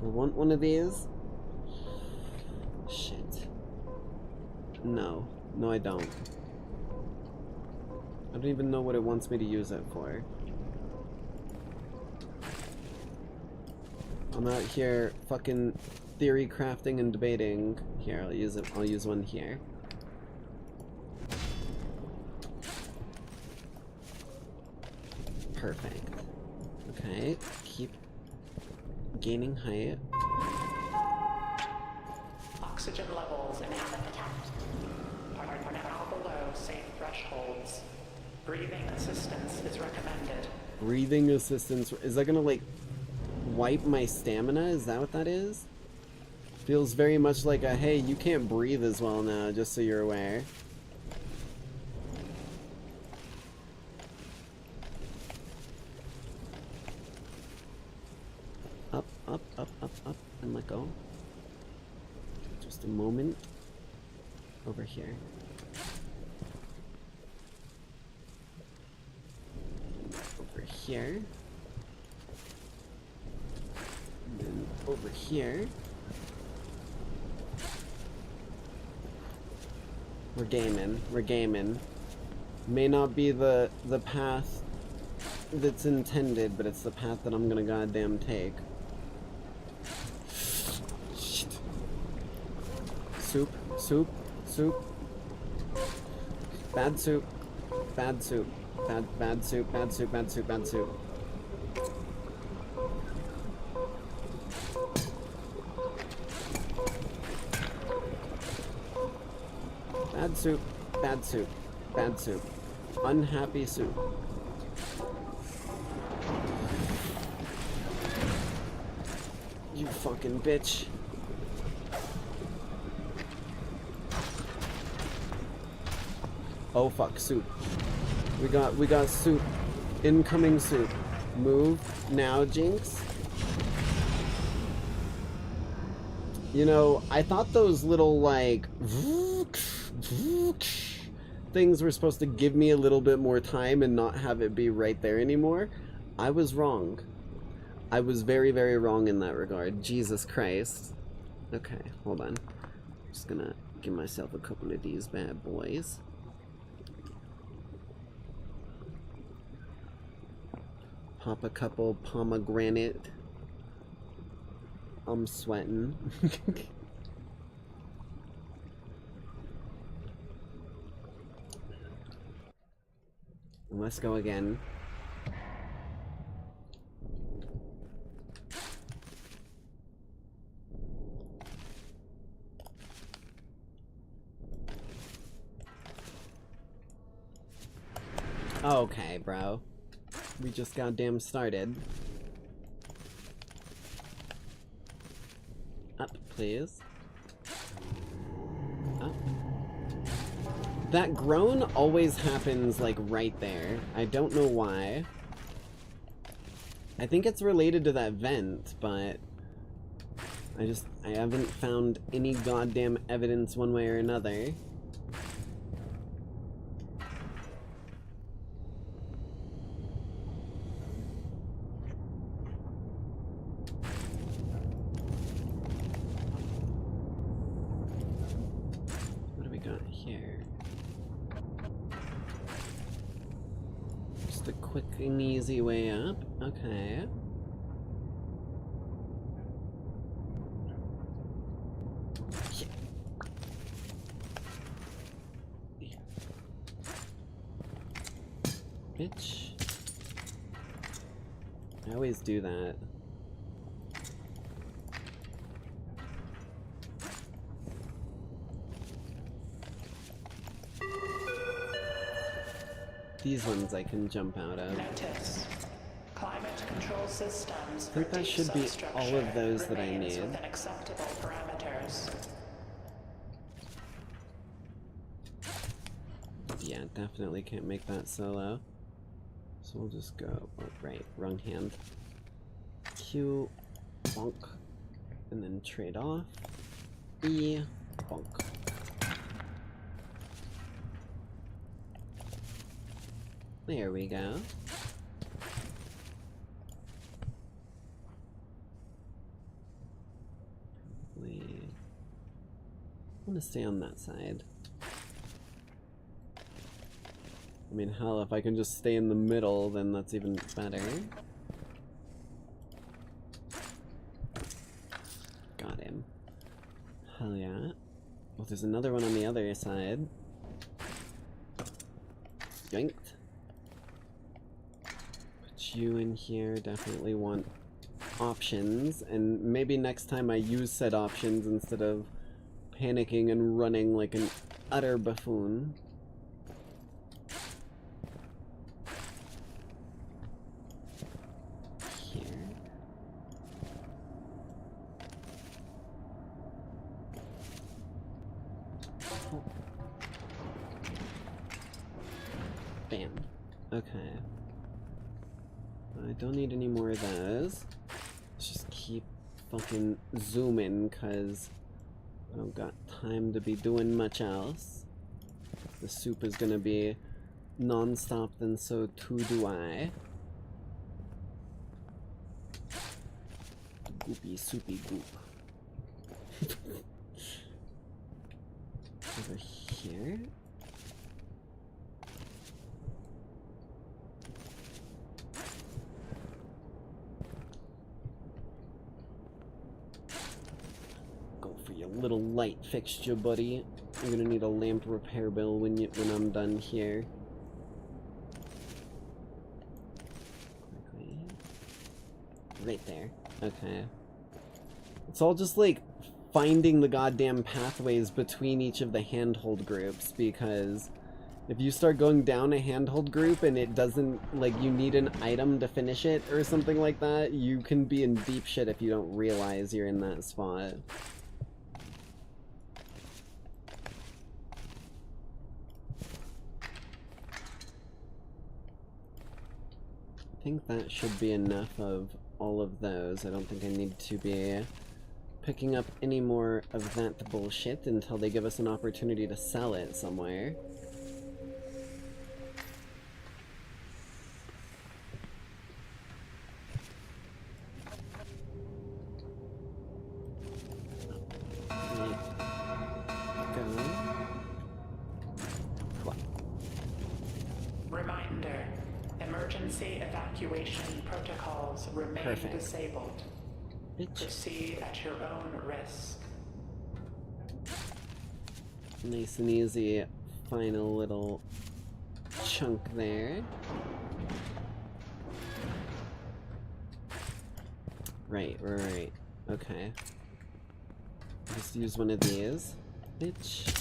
I want one of these. Shit. No. No, I don't. I don't even know what it wants me to use it for. I'm out here fucking theory crafting and debating. Here, I'll use it. I'll use one here. Perfect. Okay, keep gaining height. Oxygen levels in habitat are now below safe thresholds. Breathing assistance is recommended. Breathing assistance. Is that gonna, like, wipe my stamina? Is that what that is? Feels very much like a, hey, you can't breathe as well now, just so you're aware. Up, up, up, up, up, and let go. Just a moment. Over here. Over here. And then over here. We're gaming. We're gaming. May not be the path that's intended, but it's the path that I'm gonna goddamn take. Shit. Soup. Soup. Soup. Bad soup. Bad soup. Bad soup. Bad soup. Bad soup. Bad soup. Bad soup. Bad soup. Bad soup. Unhappy soup. You fucking bitch. Oh fuck, soup. We got soup. Incoming soup. Move now, Jinx. You know, I thought those little like things were supposed to give me a little bit more time and not have it be right there anymore. I was wrong. I was very, very wrong in that regard. Jesus Christ. Okay, hold on. I'm just gonna give myself a couple of these bad boys. Pop a couple pomegranate. I'm sweating. Let's go again. Okay, bro. We just goddamn started. Up, please. Up. That groan always happens, like, right there. I don't know why. I think it's related to that vent, but I haven't found any goddamn evidence one way or another. An easy way up. Okay. Bitch. I always do that. These ones I can jump out of. Notice. Climate control systems. I think that should be all of those that I need. Within acceptable parameters. Yeah, definitely can't make that solo. So we'll just go, oh, right, wrong hand. Q, bonk, and then trade off. E, bonk. There we go. Probably want to stay on that side. I mean, hell, if I can just stay in the middle, then that's even better. Got him. Hell yeah. Oh, there's another one on the other side. Yoinked. You in here, definitely want options, and maybe next time I use said options instead of panicking and running like an utter buffoon. Here. Oh. Bam. Okay. I don't need any more of those. Let's just keep fucking zooming, cause I don't got time to be doing much else. The soup is gonna be non-stop, then so too do I. Goopy soupy goop. Over here? Go for your little light fixture, buddy. I'm gonna need a lamp repair bill when I'm done here. Quickly. Right there. Okay. It's all just like finding the goddamn pathways between each of the handhold groups, because if you start going down a handhold group and it doesn't, like, you need an item to finish it or something like that, you can be in deep shit if you don't realize you're in that spot. I think that should be enough of all of those. I don't think I need to be picking up any more of that bullshit until they give us an opportunity to sell it somewhere. Reminder, emergency evacuation protocols remain disabled. Proceed at your own risk. Nice and easy final little chunk there. Right. Okay. Just use one of these. Bitch.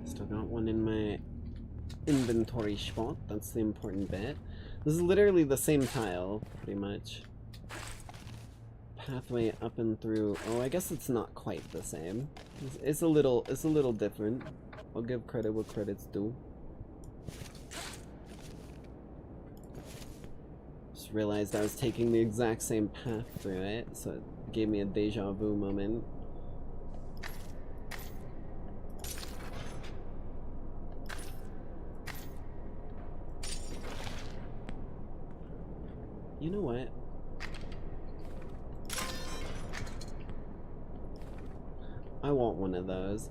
Still got one in my inventory spot. That's the important bit. This is literally the same tile, pretty much. Pathway up and through. Oh, I guess it's not quite the same. It's a little different. I'll give credit where credit's due. Just realized I was taking the exact same path through it, so it gave me a deja vu moment. You know what? I want one of those.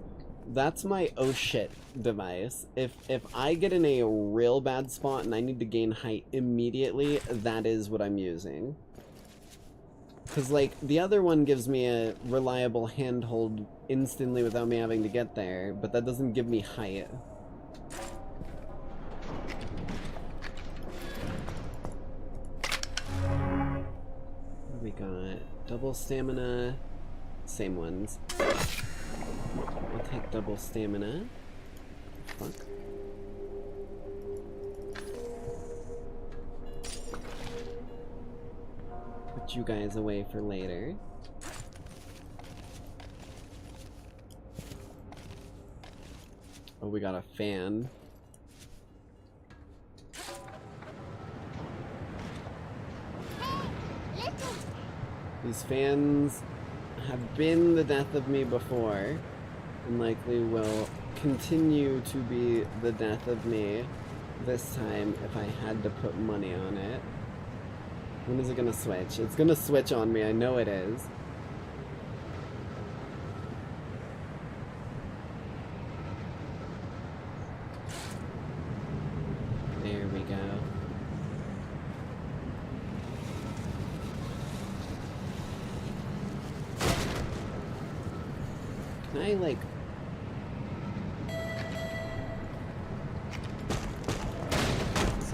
That's my oh shit device. If I get in a real bad spot and I need to gain height immediately, that is what I'm using. Cause like the other one gives me a reliable handhold instantly without me having to get there, but that doesn't give me height. What do we got? Double stamina. Same ones. I'll take double stamina. Fuck. Put you guys away for later. Oh, we got a fan. These fans have been the death of me before, and likely will continue to be the death of me this time if I had to put money on it. When is it gonna switch? It's gonna switch on me, I know it is. There we go. Can I, like...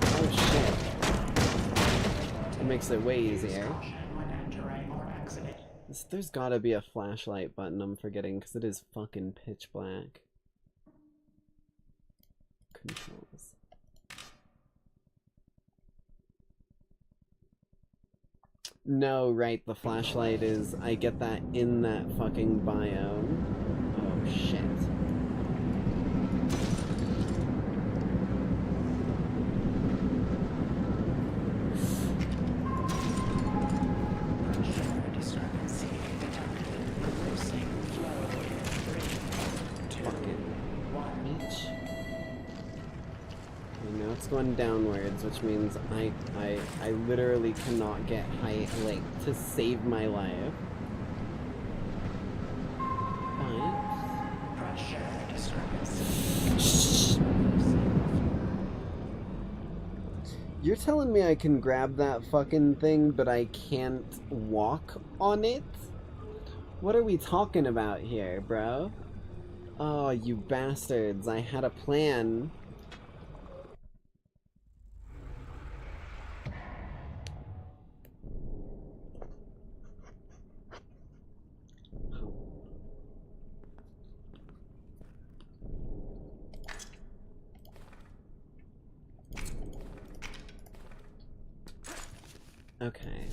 Oh shit. It makes it way easier. There's gotta be a flashlight button I'm forgetting, because it is fucking pitch black. Controls. No, right, the flashlight is... I get that in that fucking biome. Oh, shit. one downwards, which means I literally cannot get height, like, to save my life. But... Pressure discrepancy. You're telling me I can grab that fucking thing, but I can't walk on it? What are we talking about here, bro? Oh, you bastards. I had a plan. Okay.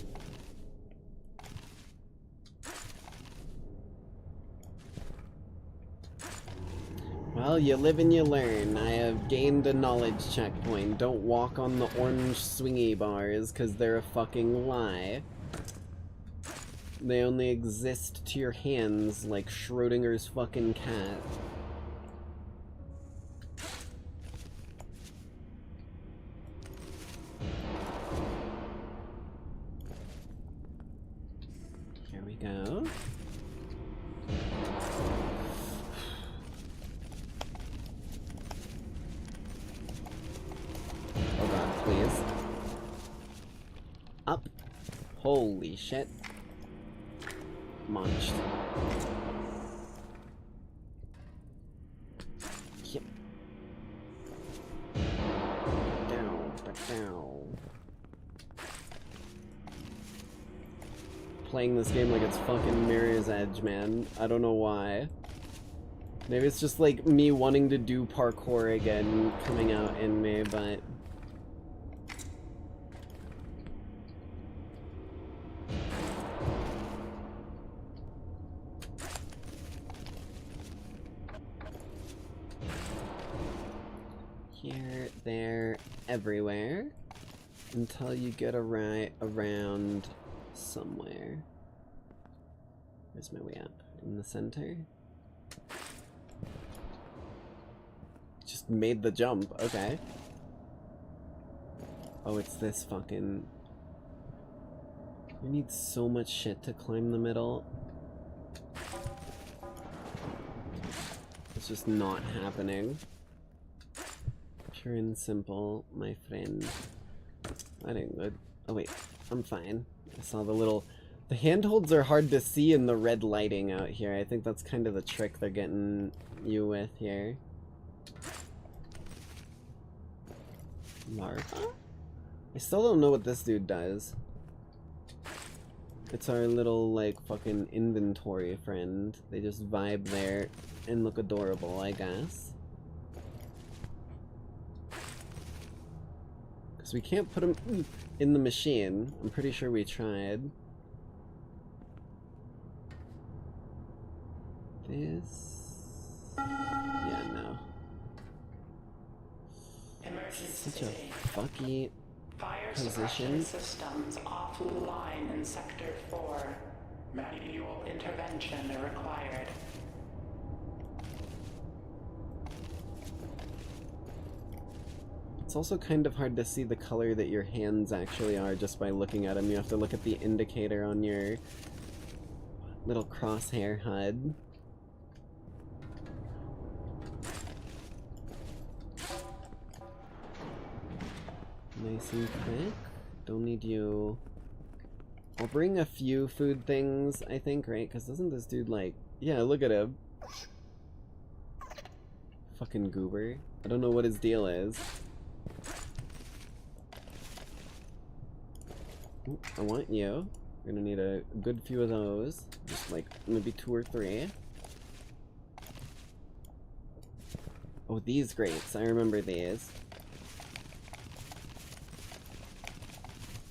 Well, you live and you learn. I have gained a knowledge checkpoint. Don't walk on the orange swingy bars, because they're a fucking lie. They only exist to your hands like Schrodinger's fucking cat. Here we go. Oh god, please. Up. Holy shit. Munched. Yep. Down, but down. Playing this game like it's fucking Mirror's Edge, man. I don't know why. Maybe it's just like me wanting to do parkour again coming out in me, but... Here, there, everywhere, until you get around somewhere. Where's my way up? In the center? Just made the jump, okay. Oh, it's this fucking... We need so much shit to climb the middle. It's just not happening. Pure and simple, my friend. I didn't good. Oh wait, I'm fine. I saw the little... The handholds are hard to see in the red lighting out here. I think that's kind of the trick they're getting you with here. Larva? I still don't know what this dude does. It's our little, like, fucking inventory friend. They just vibe there and look adorable, I guess. We can't put them in the machine. I'm pretty sure we tried. This... Yeah, no. Emergency. Such a fucky Fire position. suppression systems offline in Sector 4. Manual intervention required. It's also kind of hard to see the color that your hands actually are just by looking at them. You have to look at the indicator on your little crosshair HUD. Nice and quick. Don't need you. I'll bring a few food things, I think, right? Because doesn't this dude like... Yeah, look at him. Fucking goober. I don't know what his deal is. Ooh, I want you. We're gonna need a good few of those. Just like maybe 2 or 3. Oh, these grates. I remember these.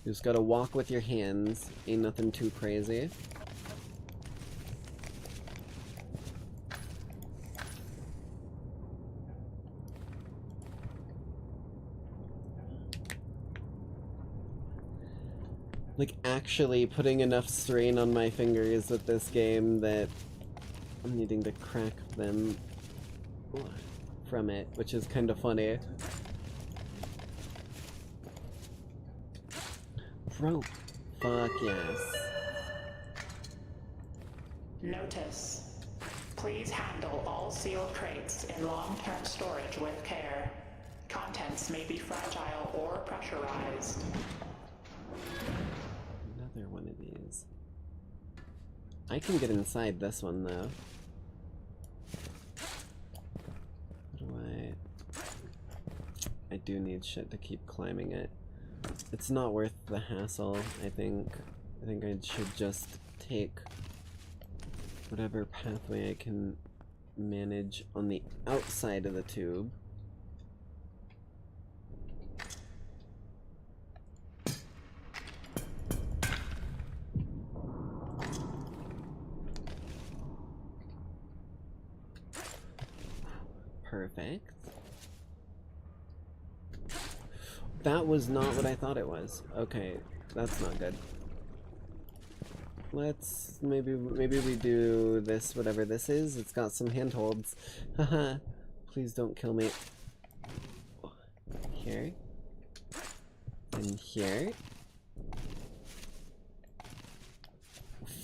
You just gotta walk with your hands. Ain't nothing too crazy. Like, actually putting enough strain on my fingers with this game that I'm needing to crack them from it, which is kind of funny. rope. Fuck yes. Notice. Please handle all sealed crates in long-term storage with care. Contents may be fragile or pressurized. Another one of these. I can get inside this one though. How do I do need shit to keep climbing it. It's not worth the hassle, I think. I think I should just take whatever pathway I can manage on the outside of the tube. Perfect. That was not what I thought it was. Okay, that's not good. Let's maybe we do this, whatever this is. It's got some handholds. Haha. Please don't kill me. Here. And here.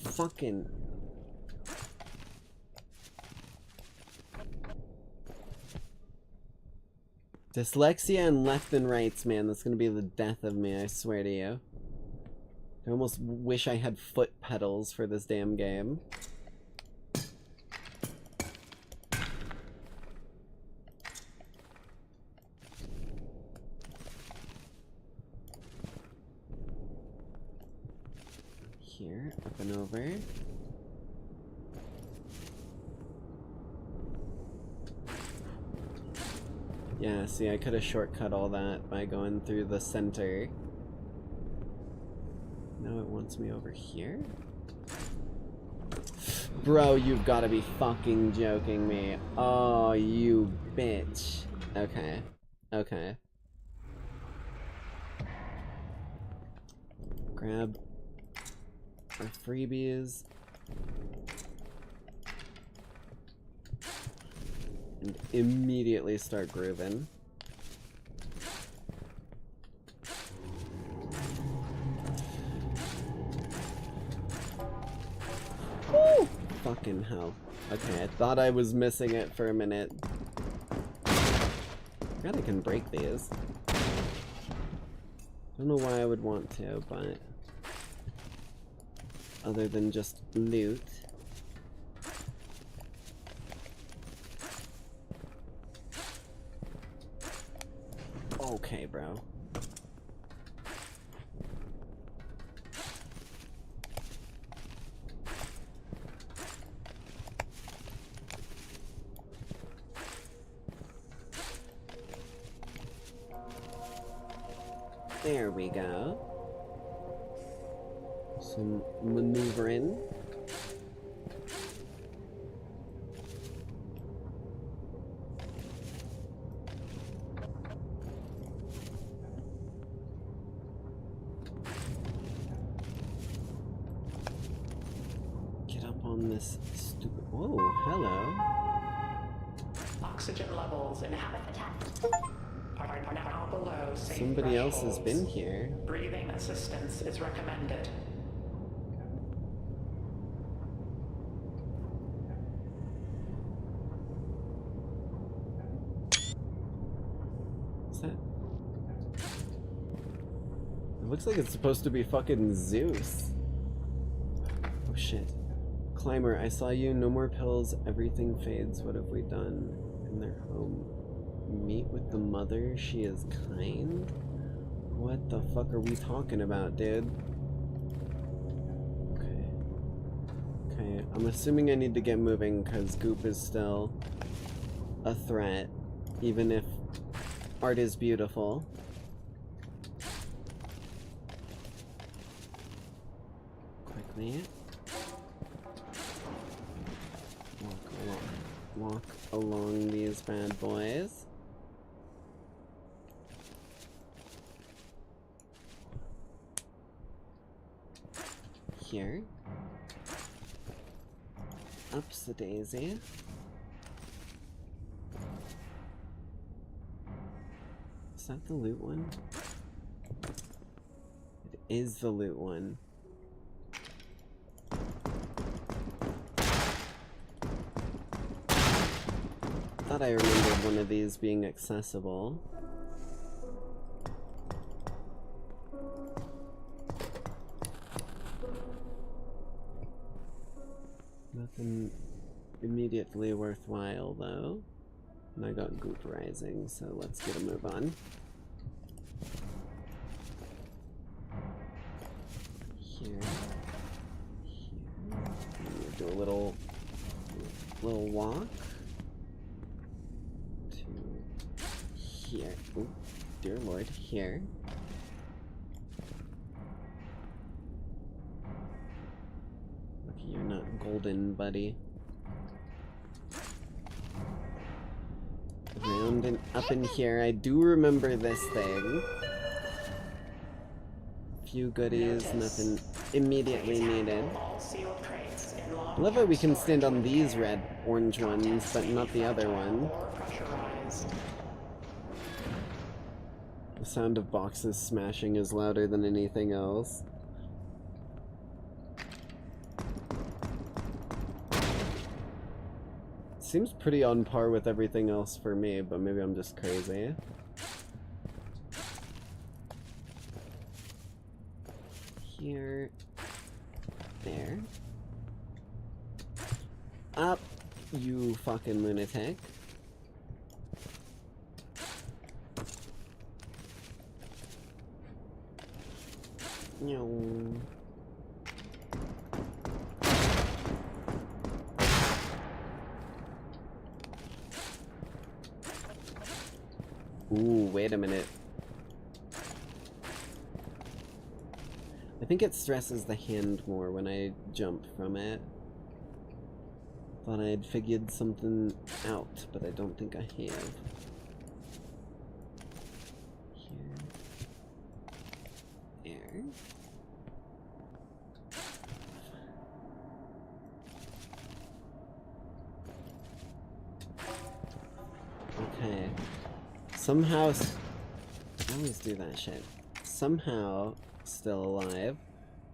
Fucking. Dyslexia and left and rights, man. That's gonna be the death of me, I swear to you. I almost wish I had foot pedals for this damn game. Here, up and over. Yeah, see, I could have shortcut all that by going through the center. Now it wants me over here? Bro, you've got to be fucking joking me. Oh, you bitch. Okay. Okay. Grab our freebies. And immediately start grooving. Woo! Fucking hell. Okay, I thought I was missing it for a minute. I forgot I can break these. Don't know why I would want to, but other than just loot. Okay, bro. There we go. Some maneuvering. Get up on this stupid... Whoa, hello. Oxygen levels in habitat are now below safe Somebody else has thresholds. been here. Breathing assistance is recommended. What's that? It looks like it's supposed to be fucking Zeus. Oh shit. Climber, I saw you. No more pills. Everything fades. What have we done? In their home. Meet with the mother. She is kind? What the fuck are we talking about, dude? Okay. Okay, I'm assuming I need to get moving because Goop is still a threat. Even if art is beautiful. Quickly. Walk along these bad boys. Here. Ups the daisy. Is that the loot one? It is the loot one? Thought I remembered one of these being accessible. Nothing immediately worthwhile though. And I got Goop Rising, so let's get a move on. Here. Here. Do a little walk. To here. Ooh, dear lord, here. Lucky you're not golden, buddy. Around and up in here. I do remember this thing. Few goodies, nothing immediately needed. I love how we can stand on these orange ones, but not the other one. The sound of boxes smashing is louder than anything else. Seems pretty on par with everything else for me, but maybe I'm just crazy. Here. There. Up, you fucking lunatic. No. Ooh, wait a minute. I think it stresses the hand more when I jump from it. Thought I'd figured something out, but I don't think I have. Here. There. Okay. Somehow, I always do that shit. Somehow, still alive,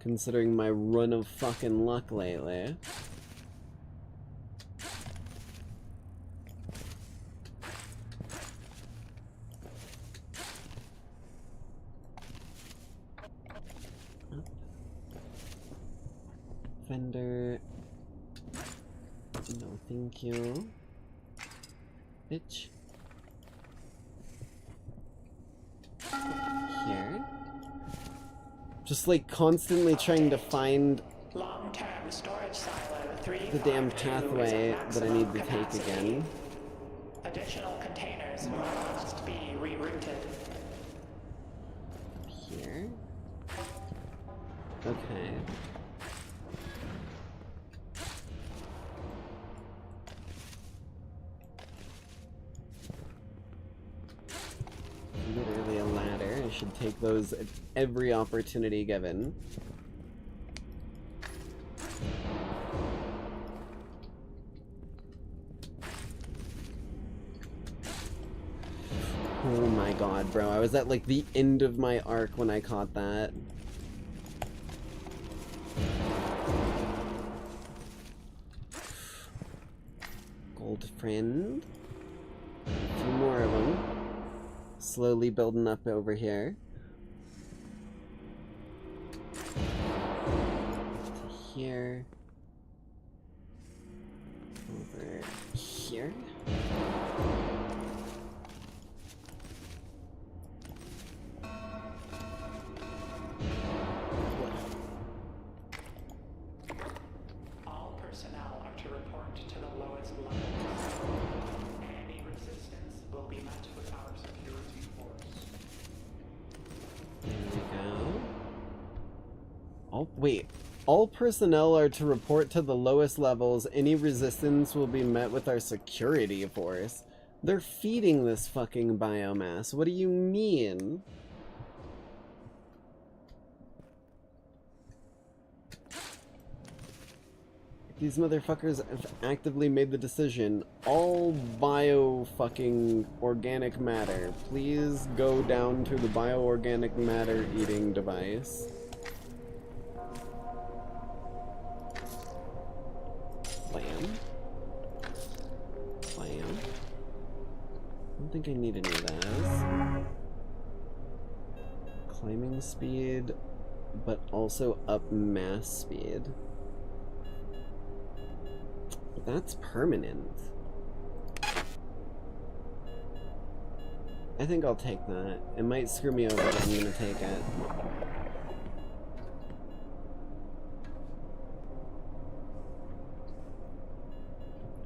considering my run of fucking luck lately. Fender. No, thank you. Bitch. Here. Just like constantly trying to find long-term storage silo the damn pathway that I need to take again. Additional containers must be rerouted. Here. Okay. Literally a ladder. I should take those at every opportunity given. Oh my god, bro. I was at like the end of my arc when I caught that. Gold friend. A few more of them. Slowly building up over here. To here. Over here. All personnel are to report to the lowest level. Any resistance will be met with our security force. There we go. Oh, wait. All personnel are to report to the lowest levels. Any resistance will be met with our security force. They're feeding this fucking biomass. What do you mean? These motherfuckers have actively made the decision. All bio-fucking organic matter. Please go down to the bio-organic matter eating device. Blam. Blam. I don't think I need any of those. Climbing speed, but also up mass speed. But that's permanent. I think I'll take that. It might screw me over, but I'm gonna take it.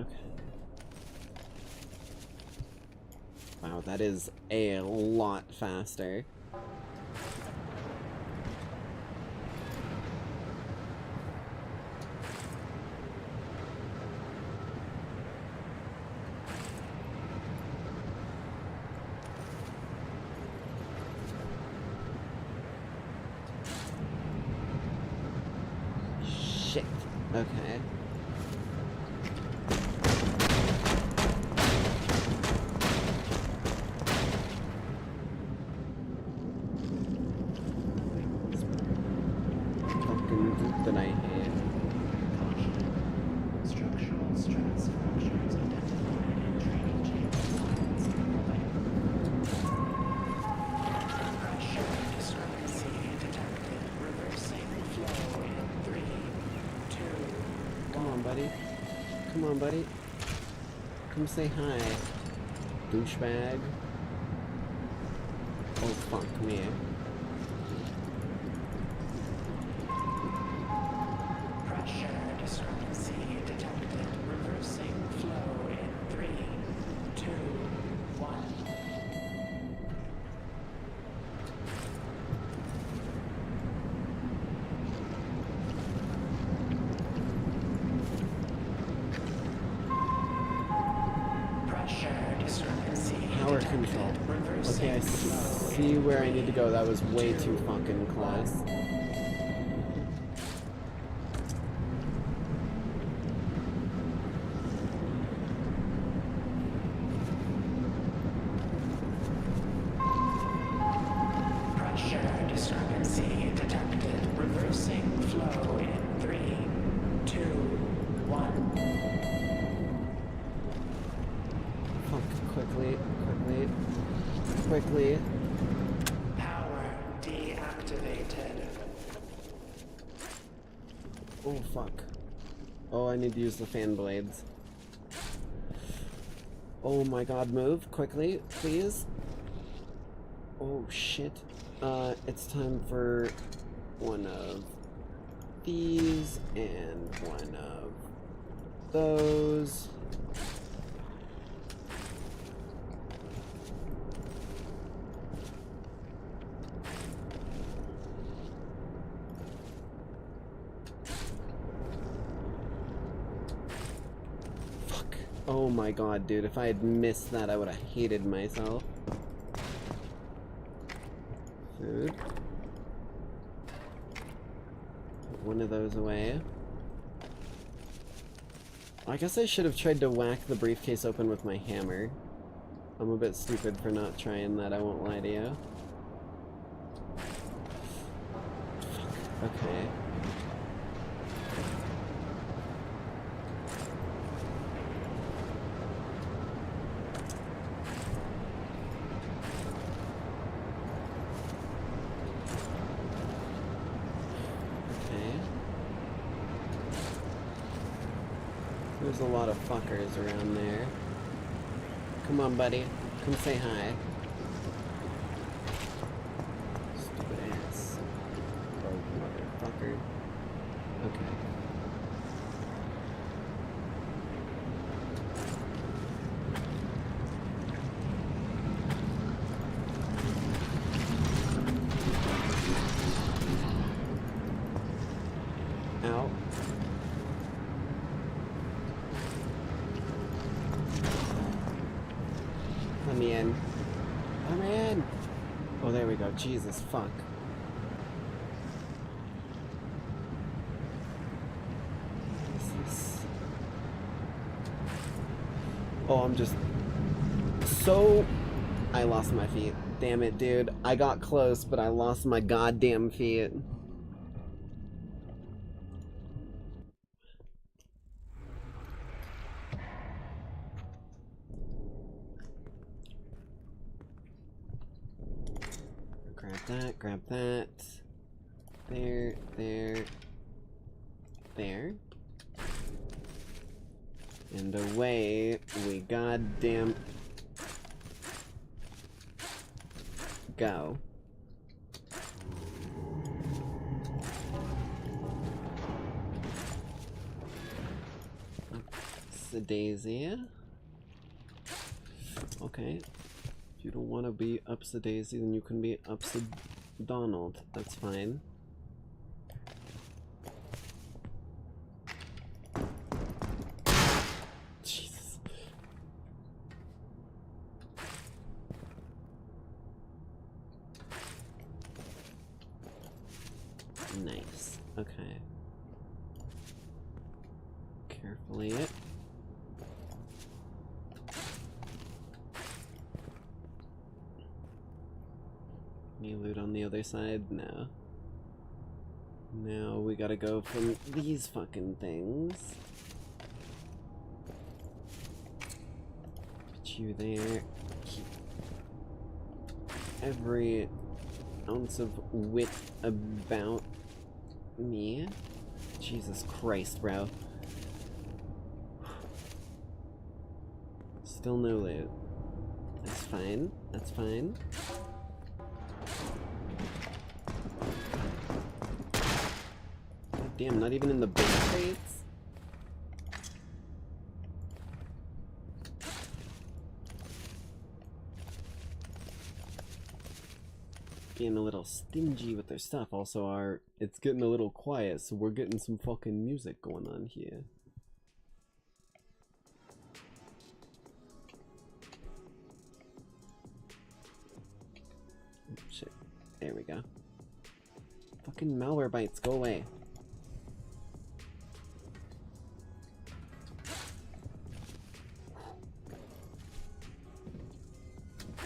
Okay. Wow, that is a lot faster. Shit. Okay. That I hate. Structural stress fractures identified in training chambers. Pressure discrepancy detected. Reversing flow in 3, 2, 1. Come on, buddy. Come on, buddy. Come say hi. Douchebag. Oh, fuck me. Power control. Okay, I see where I need to go. That was way too fucking close. Pressure discrepancy detected. Reversing flow in 3, 2, 1. Quickly. Power deactivated. Oh, fuck. Oh, I need to use the fan blades. Oh my god, move quickly, please. Oh, shit. It's time for one of these and one of those. Oh my god, dude, if I had missed that, I would have hated myself. Food. Put one of those away. I guess I should have tried to whack the briefcase open with my hammer. I'm a bit stupid for not trying that, I won't lie to you. Fuck. Okay. There's a lot of fuckers around there. Come on, buddy. Come say hi. Stupid ass. Oh, motherfucker. Okay. Ow. Let me in. Let me in! Oh, there we go. Jesus, fuck. What is this? Oh, I'm just... So... I lost my feet. Damn it, dude. I got close, but I lost my goddamn feet. that, grab that. There, there, there. And away we goddamn go. Ups a daisy. Okay. If you don't want to be ups a daisy, then you can be ups a Donald. That's fine. Jesus. Nice. Okay. Carefully it. Any loot on the other side? No. Now we gotta go from these fucking things. Put you there. Keep every ounce of wit about me. Jesus Christ, bro. Still no loot. That's fine. That's fine. God damn, not even in the big crates? Being a little stingy with their stuff. Also, it's getting a little quiet, so we're getting some fucking music going on here. Oh, shit. There we go. Fucking malware bites, go away.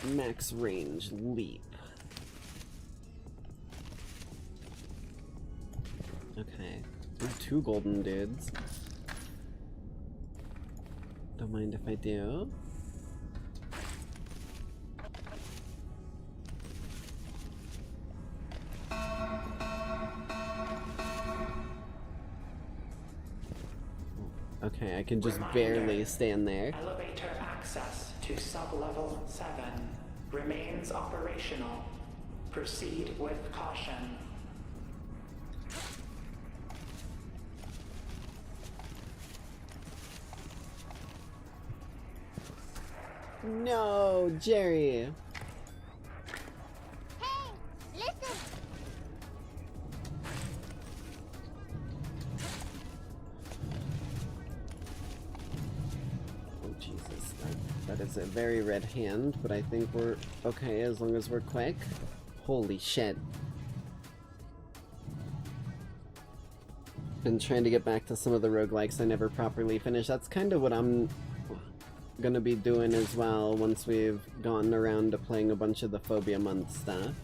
Max range leap. Okay. Ooh, 2 golden dudes. Don't mind if I do. Okay, I can just barely stand there. Elevator access to sub-level 7 remains operational. Proceed with caution. No, Jerry. Hey, listen. Oh Jesus, that is a very red hand, but I think we're okay as long as we're quick. Holy shit. Been trying to get back to some of the roguelikes I never properly finished. That's kind of what I'm gonna be doing as well once we've gotten around to playing a bunch of the Phobia Month stuff.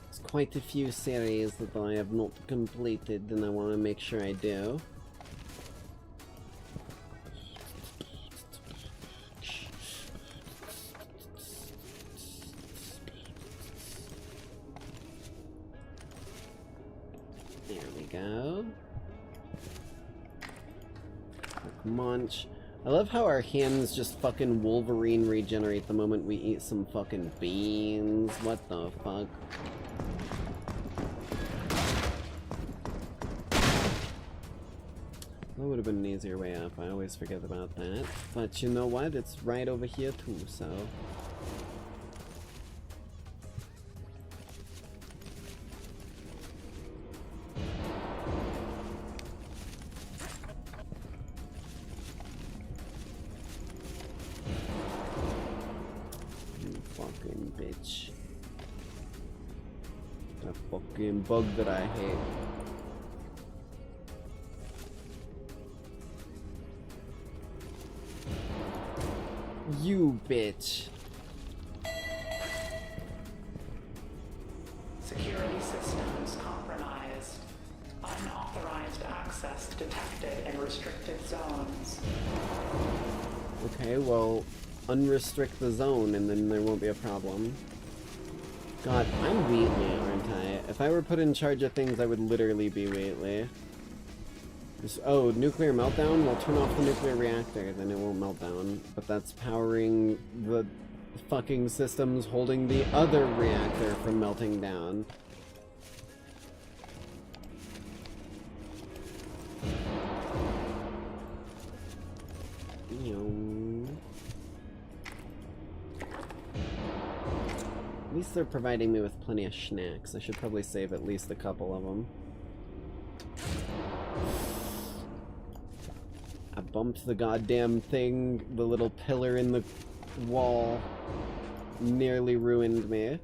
There's quite a few series that I have not completed and I want to make sure I do. There we go. Munch. I love how our hands just fucking Wolverine regenerate the moment we eat some fucking beans. What the fuck? That would have been an easier way up. I always forget about that. But you know what? It's right over here too, so... bitch. A fucking bug that I hate. You bitch. Security systems compromised. Unauthorized access detected in restricted zones. Okay, well, unrestrict the zone and then there won't be a problem. God, I'm Wheatley, aren't I? If I were put in charge of things, I would literally be Wheatley. Oh, nuclear meltdown? Well, turn off the nuclear reactor, then it won't melt down. But that's powering the fucking systems holding the other reactor from melting down. At least they're providing me with plenty of snacks. I should probably save at least a couple of them. I bumped the goddamn thing. The little pillar in the wall nearly ruined me.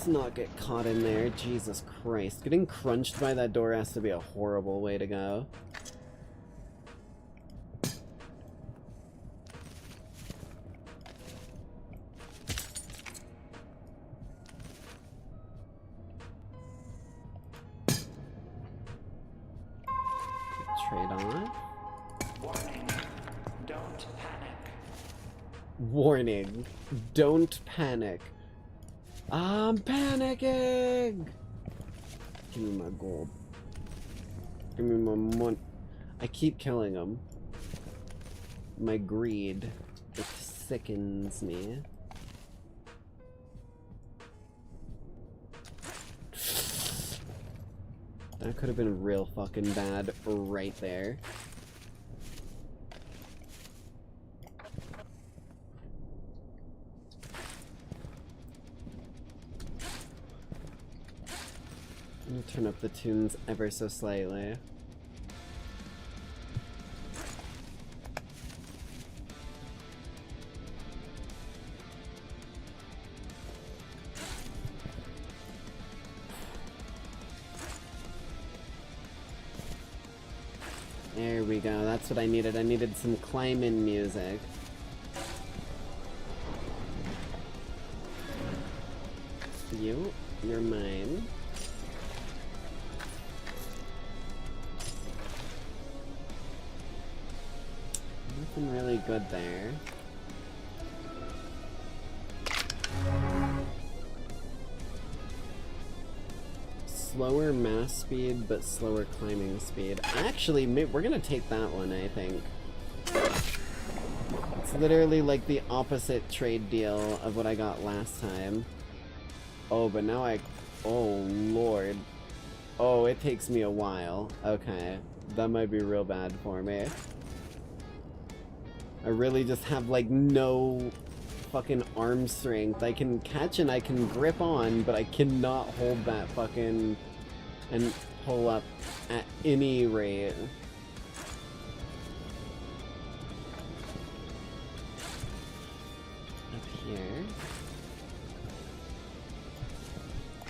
Not get caught in there. Jesus Christ. Getting crunched by that door has to be a horrible way to go. Trade off. Warning. Don't panic. Warning. Don't panic. I'm panicking! Give me my gold. Give me my money. I keep killing them. My greed. It sickens me. That could have been real fucking bad right there. Turn up the tunes ever so slightly. There we go, that's what I needed. I needed some climbing music. You're mine. Nothing really good there. Slower mass speed, but slower climbing speed. Actually, we're gonna take that one, I think. It's literally like the opposite trade deal of what I got last time. Oh, but now oh, Lord. Oh, it takes me a while. Okay. That might be real bad for me. I really just have, like, no fucking arm strength. I can catch and I can grip on, but I cannot hold that fucking and pull up at any rate. Up here.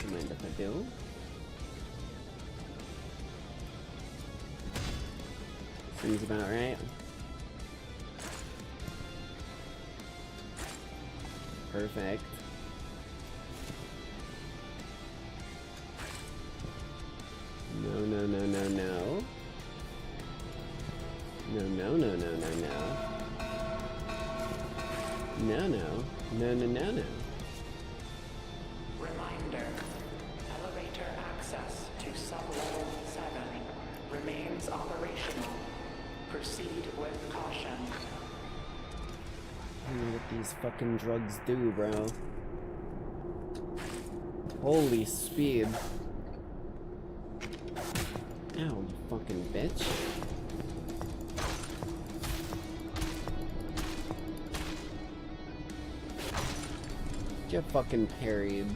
Don't mind if I do. Seems about right. Perfect. No, no, no, no, no. No, no, no, no, no, no. No, no. No, no, no, no. Reminder. Elevator access to sublevel 7 remains operational. Proceed with caution. I don't know what these fucking drugs do, bro. Holy speed. Ow, you fucking bitch. Get fucking parried.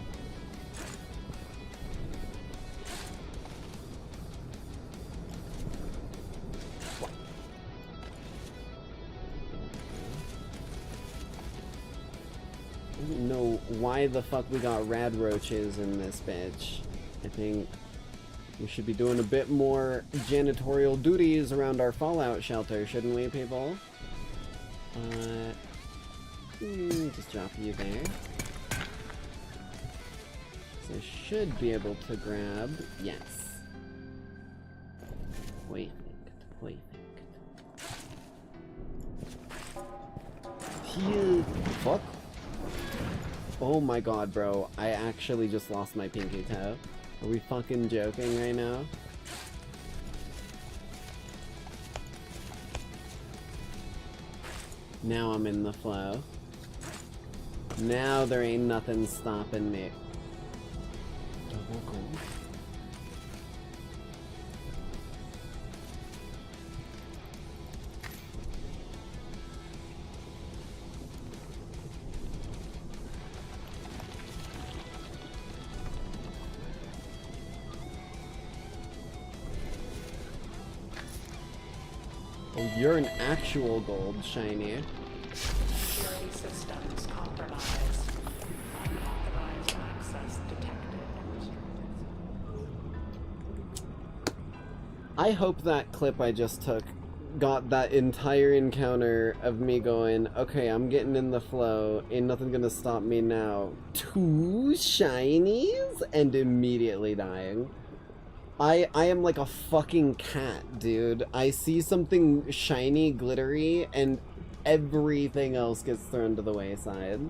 I don't know why the fuck we got rad roaches in this bitch. I think We should be doing a bit more janitorial duties around our fallout shelter, shouldn't we, people? Just drop you there. So I should be able to grab... Yes. Perfect. Fuck. Oh my god, bro. I actually just lost my pinky toe. Are we fucking joking right now? Now I'm in the flow. Now there ain't nothing stopping me. Double gold. Oh, you're an actual gold, shiny. Security systems compromised. Unauthorized access detected. I hope that clip I just took got that entire encounter of me going, okay, I'm getting in the flow, ain't nothing gonna stop me now. 2 shinies? And immediately dying. I am like a fucking cat, dude. I see something shiny, glittery, and everything else gets thrown to the wayside.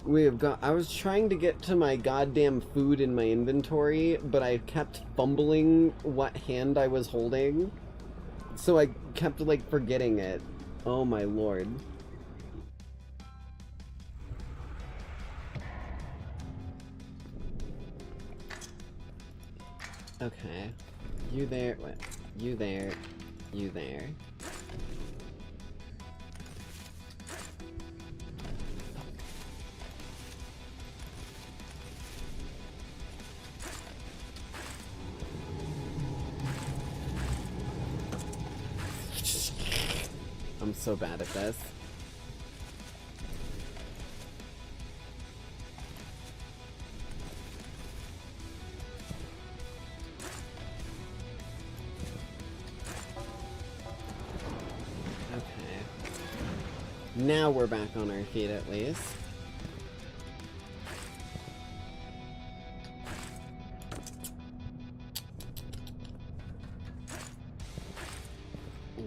I was trying to get to my goddamn food in my inventory, but I kept fumbling what hand I was holding. So I kept, like, forgetting it. Oh my lord. Okay. You there. What? You there. You there. I'm so bad at this. Now we're back on our feet at least.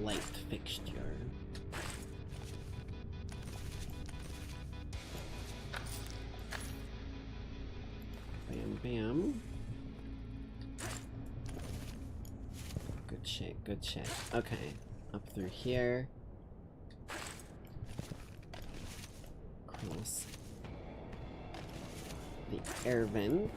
Light fixture. Bam, bam. Good shit, good shit. Okay, up through here. Across the air vent.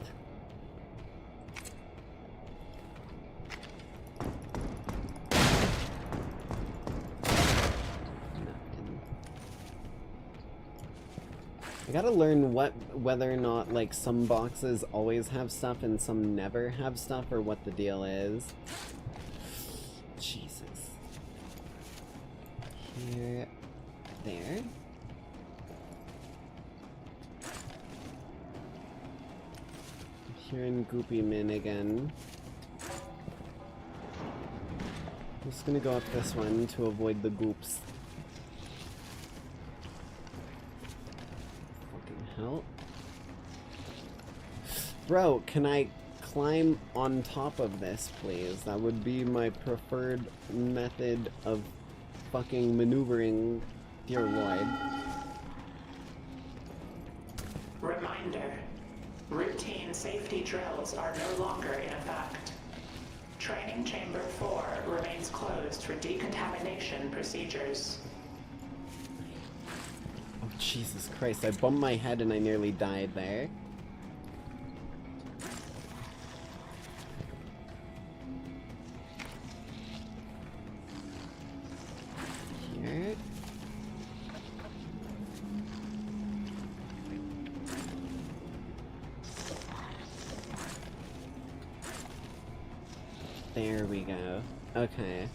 I gotta learn whether or not, like, some boxes always have stuff and some never have stuff, or what the deal is. Jesus. Here, there. Here in Goopy Min again. I'm just gonna go up this one to avoid the goops. Hell. Bro, can I climb on top of this, please? That would be my preferred method of fucking maneuvering, dear Lord. Reminder. Routine safety drills are no longer in effect. Training Chamber 4 remains closed for decontamination procedures. Oh, Jesus Christ, I bumped my head and I nearly died there. Here. There we go. Okay.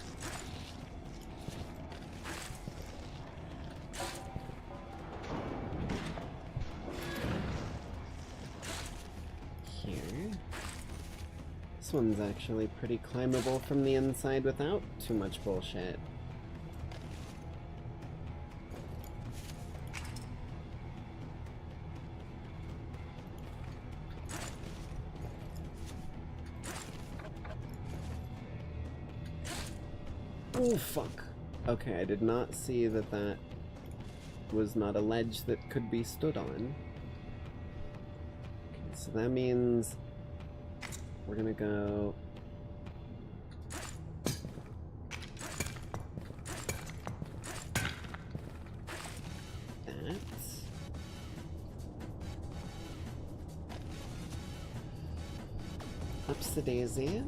This one's actually pretty climbable from the inside without too much bullshit. Oh, fuck. Okay, I did not see that that was not a ledge that could be stood on. Okay, so that means we're gonna go... that. Upsy-daisy.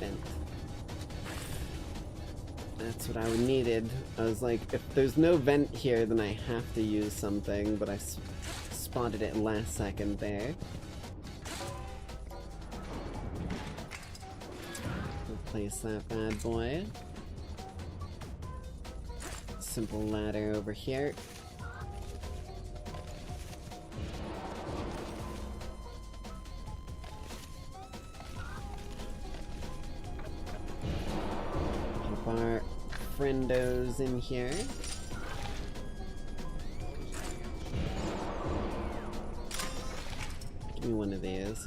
Vent. That's what I needed. I was like, if there's no vent here, then I have to use something, but I spotted it last second there. Replace that bad boy. Simple ladder over here. Our friendos in here. Give me one of these.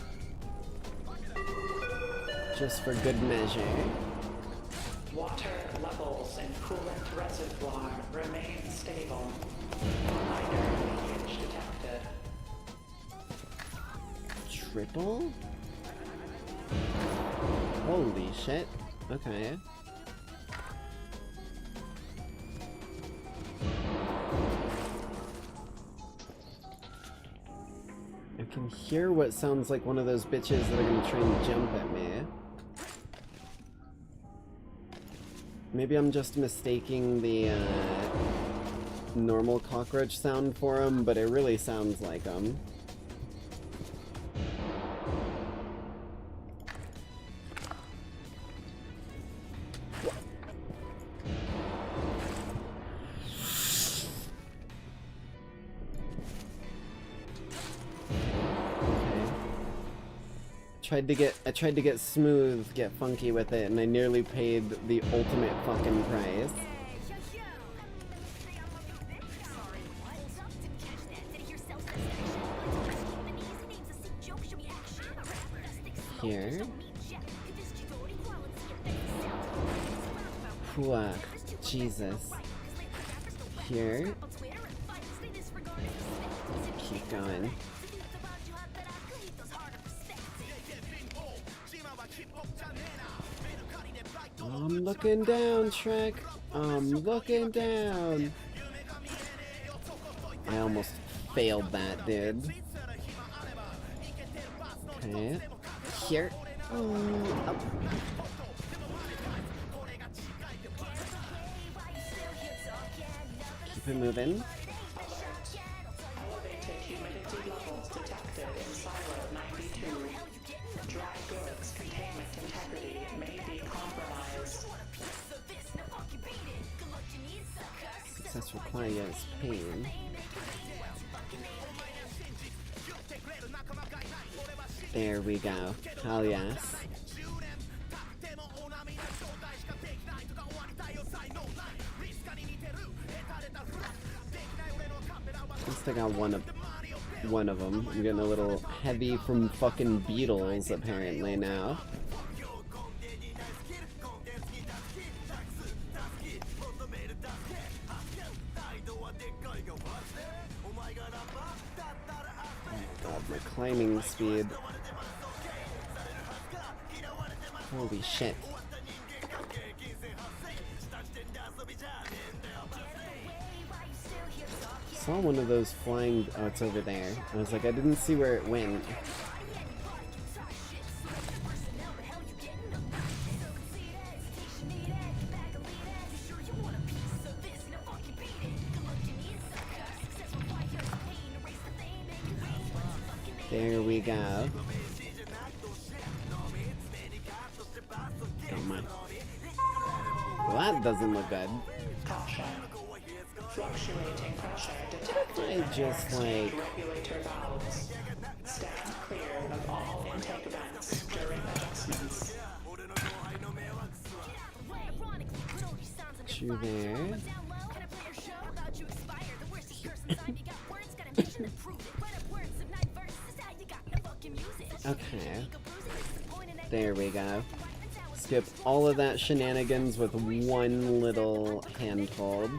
Just for good measure. Water levels in coolant reservoir remain stable. Minor leakage detected. Triple? Holy shit. Okay. I can hear what sounds like one of those bitches that are gonna try and jump at me. Maybe I'm just mistaking the normal cockroach sound for them, but it really sounds like them. I tried to get smooth, get funky with it, and I nearly paid the ultimate fucking price. Here. Whoa, Jesus. Here. Keep going. I'm looking down, SHREK. I'm looking down. I almost failed that, dude. Okay. Here. Up. Keep it moving. Elevated humidity levels detected in silo 92. Dry goods containment integrity may be compromised. Successful client's pain. There we go. Hell yes. At least I got one of them. I'm getting a little heavy from fucking Beetles apparently now. God, my climbing speed. Holy shit. Saw one of those flying. Oh, it's over there. I was like, I didn't see where it went. There we go. Come on. Well, that doesn't look good. Caution. Fluctuating pressure detected I in just, air like- exchange regulator valves. Stand clear of all intake vents during adjustments. You there. Okay. There we go. Skip all of that shenanigans with one little handhold.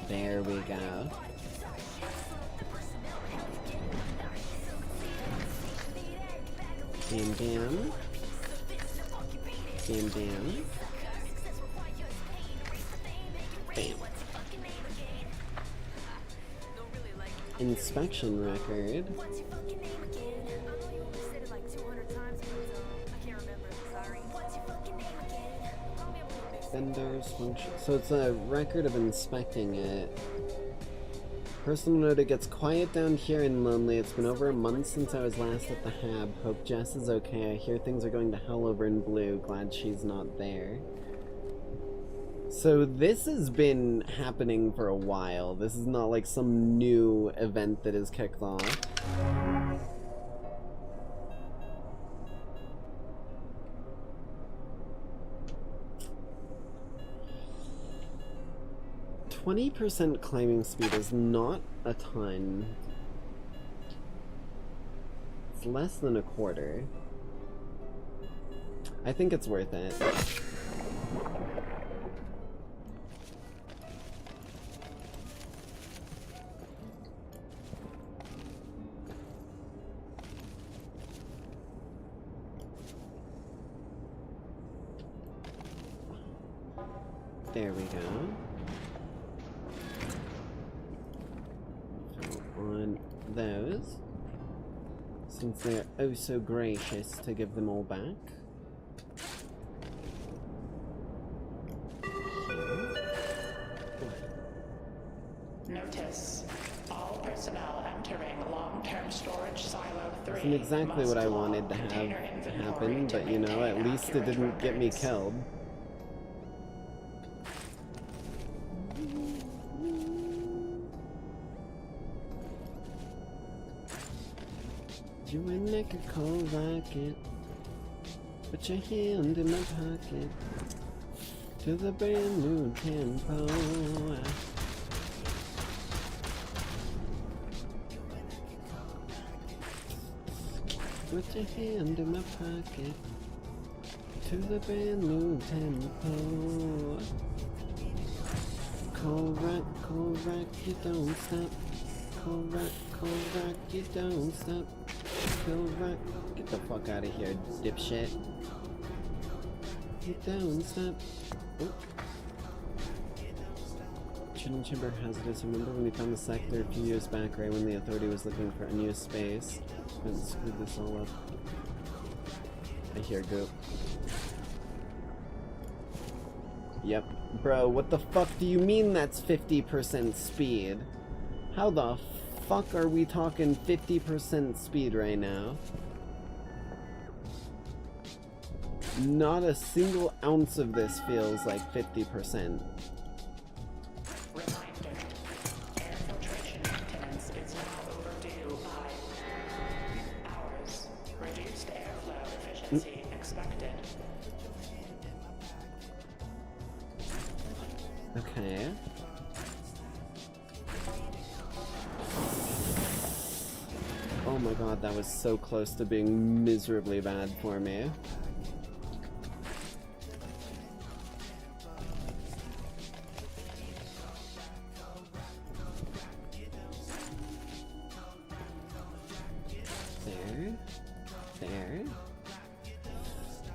There we go. Bam bam. Bam bam. Bam. Inspection record. Vendors function. So it's a record of inspecting it. Personal note, it gets quiet down here and lonely. It's been over a month since I was last at the Hab. Hope Jess is okay. I hear things are going to hell over in Blue. Glad she's not there. So this has been happening for a while. This is not like some new event that is kicked off. %20 climbing speed is not a ton. It's less than a quarter. I think it's worth it. There we go. On those, since they're oh so gracious to give them all back. Notice, all personnel entering long-term storage silo 3 Isn't exactly what I must wanted to log have container inventory happen, to but you know, maintain at least it accurate didn't get me records. killed. You and I could call rocket. Put your hand in my pocket. To the brand new tempo. Put your hand in my pocket. To the brand new tempo. Cold rock, you don't stop. Cold rock, you don't stop. Cold rock, get the fuck out of here, dipshit. You don't stop. Oh. Shouldn't chamber hazardous. Remember when we found the sector a few years back, right when the authority was looking for unused space? And screwed this all up. I hear goop. Yep. Bro, what the fuck do you mean that's 50% speed? How the fuck are we talking 50% speed right now? Not a single ounce of this feels like 50%. Reminder, air filtration maintenance is now overdue by hours. Reduced airflow efficiency expected. Okay. Oh my god, that was so close to being miserably bad for me. There. There.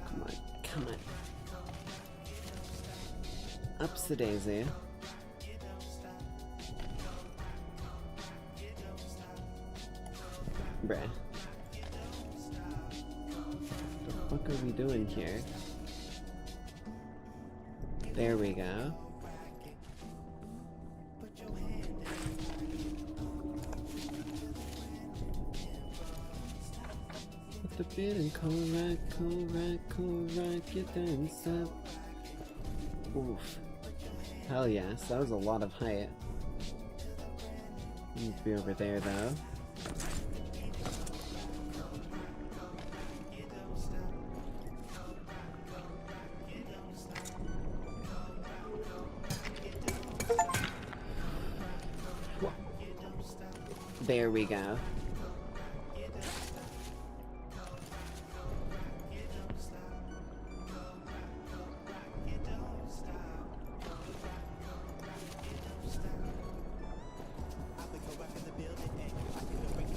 Come on, come on. Ups the daisy. Bruh. What the fuck are we doing here? There we go. What the beat and correct, get down, step. Oof. Hell yes, that was a lot of height. Need to be over there though. There we go.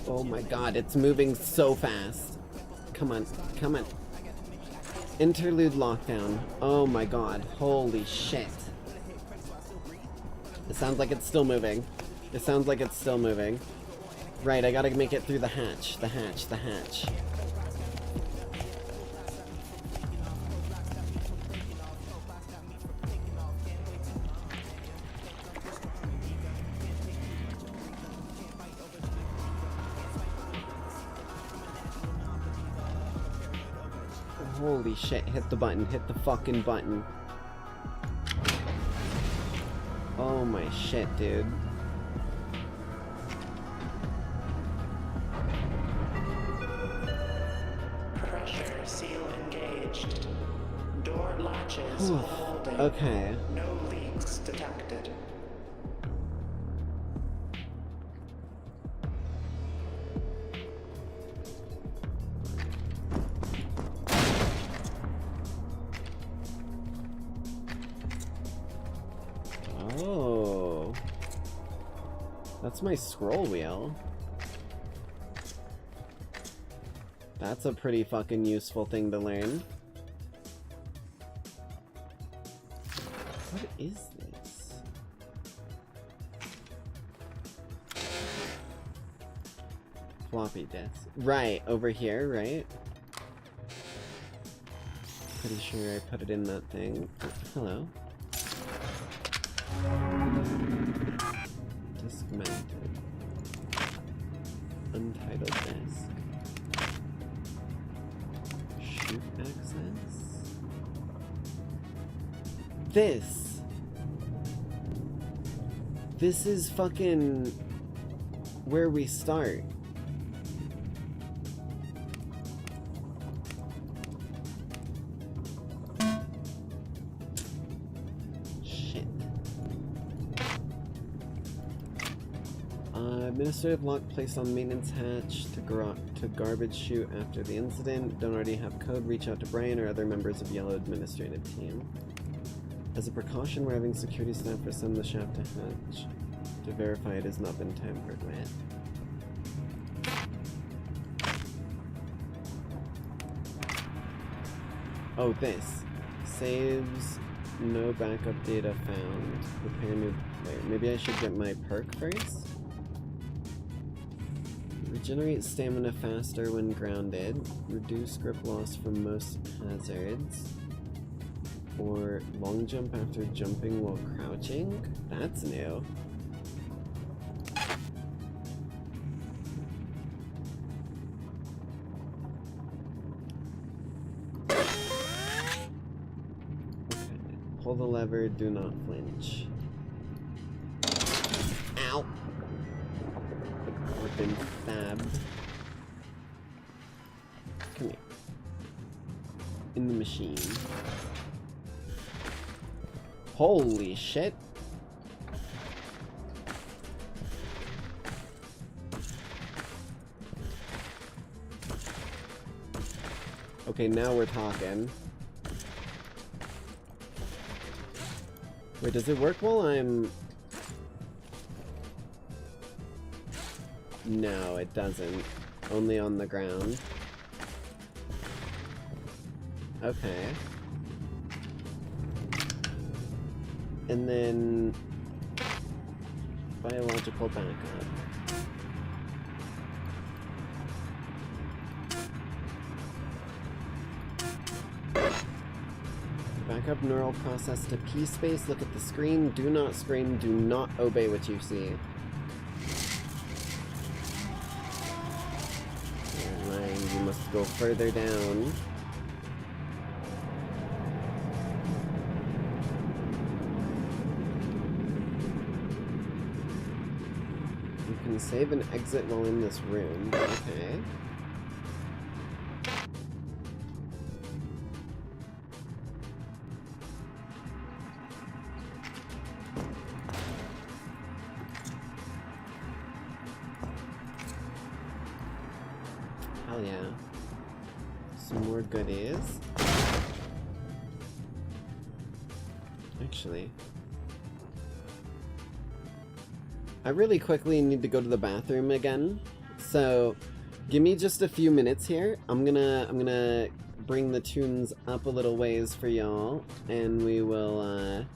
Oh my god, it's moving so fast. Come on, come on. Interlude lockdown. Oh my god, holy shit. It sounds like it's still moving. It sounds like it's still moving. Right, I gotta make it through the hatch. The hatch, the hatch. Holy shit, hit the button, hit the fucking button. Oh my shit, dude. Pressure seal engaged. Door latches holding. Okay. No leaks detected. Oh. That's my scroll wheel. That's a pretty fucking useful thing to learn. What is this? Floppy disk. Right, over here, right? Pretty sure I put it in that thing. Oh, hello. Disk mounted. Untitled disk. Shoot access. This is fucking where we start. Administrative lock placed on maintenance hatch to garbage chute after the incident. Don't already have code, reach out to Brian or other members of Yellow administrative team. As a precaution, we're having security staff ascend the shaft to hatch to verify it has not been tampered with. Oh, this. Saves, no backup data found. Repair new player. Maybe I should get my perk first? Regenerate stamina faster when grounded. Reduce grip loss from most hazards. Or long jump after jumping while crouching? That's new. Okay. Pull the lever, do not flinch. Ow! I've been stabbed. Come here. In the machine. Holy shit. Okay, now we're talking. Wait, does it work while I'm... No, it doesn't. Only on the ground. Okay. And then... biological backup. Backup neural process to P space. Look at the screen. Do not scream. Do not obey what you see. You're lying. You must go further down. You can save and exit while in this room. Okay. Hell yeah. Some more goodies. Actually, I really quickly need to go to the bathroom again. So, give me just a few minutes here. I'm gonna bring the tunes up a little ways for y'all, and we will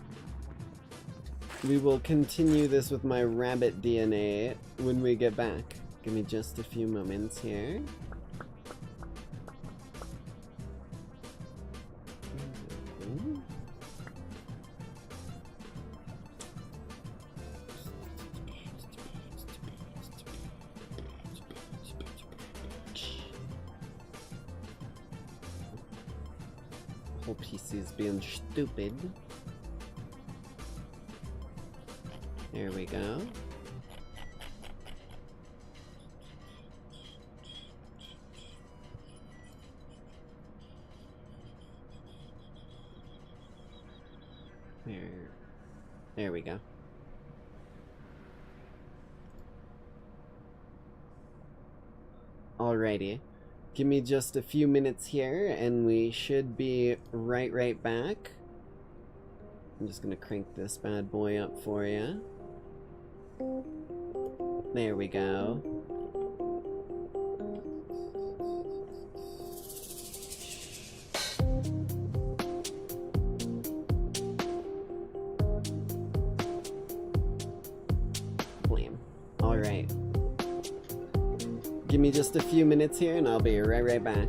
continue this with my rabbit DNA when we get back. Give me just a few moments here. Whole PC's being stupid. There we go. There we go. Alrighty. Give me just a few minutes here, and we should be right back. I'm just gonna crank this bad boy up for you. There we go. Blam. Alright. Give me just a few minutes here and I'll be right back.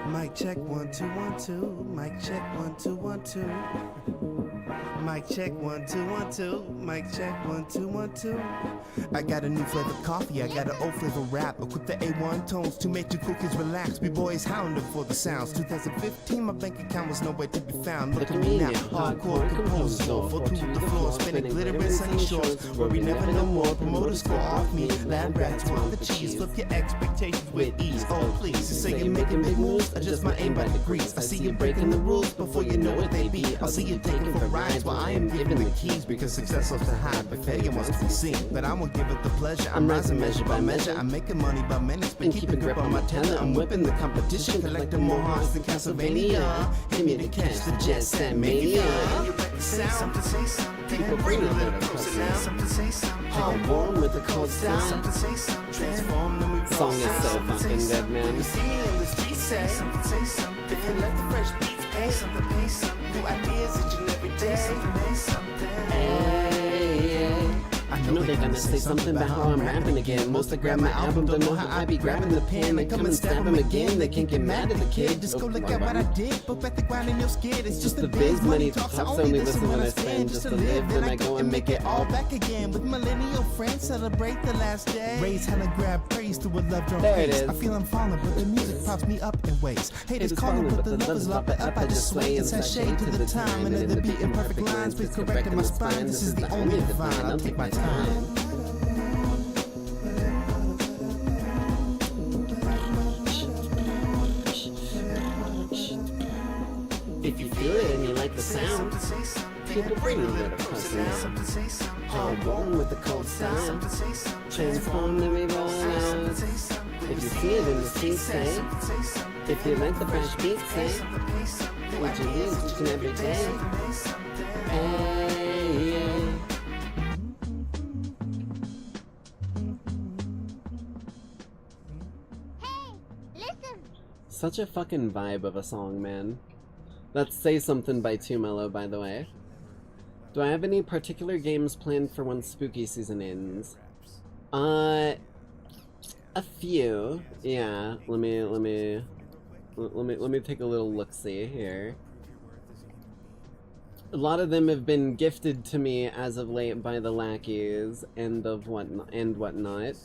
Mic check 1 2 1 2. Mic check 1 2 1 2. Mic check 1 2 1 2. Mic check 1 2 1 2. I got a new flavor coffee. I got an old flavor rap. Equip the A1 tones to make you cool kids relax. We boys hounding for the sounds. 2015, my bank account was nowhere to be found. Look at me now, hardcore composer. Full to the floor, spinning glitter in sunny shores. Where we never know more. Promoters score off me. Lab rats want the cheese. Flip your expectations with ease. Oh please, you say you're making big moves. Adjust my aim by degrees. I see you breaking the rules before you know what they be. I'll see you taking for rides while I am giving the keys. Because success loves to hide, but failure wants to be seen. But I won't give it the pleasure. I'm rising measure by measure. I'm making money by minutes, but keeping grip on my talent. I'm whipping the competition, collecting more hearts than Castlevania. Hit me to catch the jet set mania. Something, say something. People bring a little closer now. Hard warm with the cold sound. Transform the movie. Song is so fucking good, man. You see me in the streets, say something. If you let the fresh beats pay something. New ideas each and every day. Hey, I know they're gonna say something about how I'm rapping again. Most that grab my album don't know how I be grabbing the pen. They come and stab them again. They can't get mad at the kid. Just go look at what I did. But at the grind and you're scared. It's just the biz money talks. I only listen when I spend just to live. Then I go and make it all back again. With millennial friends, celebrate the last day. Raise hella grab praise to a love drum there it bass. is. I feel I'm falling, but the music props me up in ways. Haters calling, but the love is lopping up. I just sway and sashay to the time. And the beat in perfect lines. Please correct in my spine. This is the only divine. I'll take my time. If you feel it and you like the sound, people bring a little closer now. Hard warm with the cold sound. Transform the river out. If you see it in the street, say. If you like the fresh beat, say. What you use each and every day. Hey, yeah. Hey, listen. Such a fucking vibe of a song, man. That's Say Something by Too Mellow, by the way. Do I have any particular games planned for when spooky season ends? A few. Yeah, let me take a little look-see here. A lot of them have been gifted to me as of late by the Lackeys and whatnot.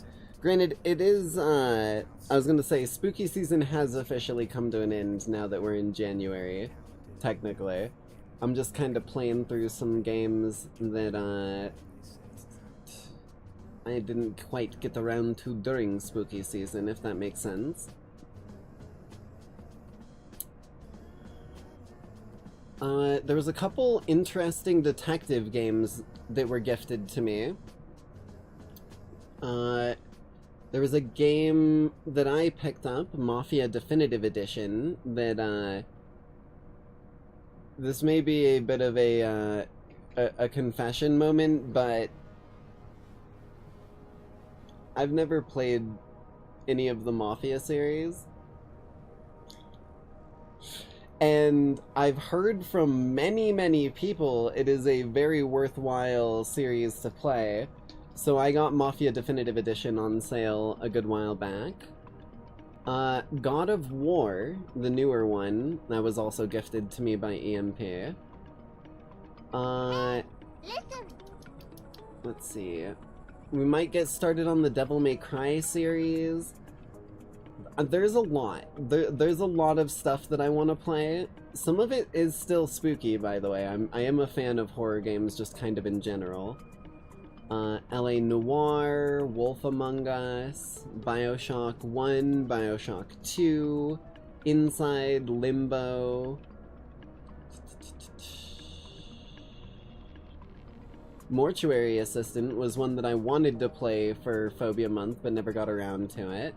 Granted, it is, I was gonna say, spooky season has officially come to an end now that we're in January, technically. I'm just kind of playing through some games that, I didn't quite get around to during spooky season, if that makes sense. There was a couple interesting detective games that were gifted to me. There was a game that I picked up, Mafia Definitive Edition, that, this may be a bit of a confession moment, but I've never played any of the Mafia series. And I've heard from many people it is a very worthwhile series to play. So I got Mafia Definitive Edition on sale a good while back. God of War, the newer one, that was also gifted to me by EMP. Let's see. We might get started on the Devil May Cry series. There's a lot. There's a lot of stuff that I want to play. Some of it is still spooky, by the way. I am a fan of horror games just kind of in general. LA Noire, Wolf Among Us, Bioshock 1, Bioshock 2, Inside, Limbo. Mortuary Assistant was one that I wanted to play for Phobia Month, but never got around to it.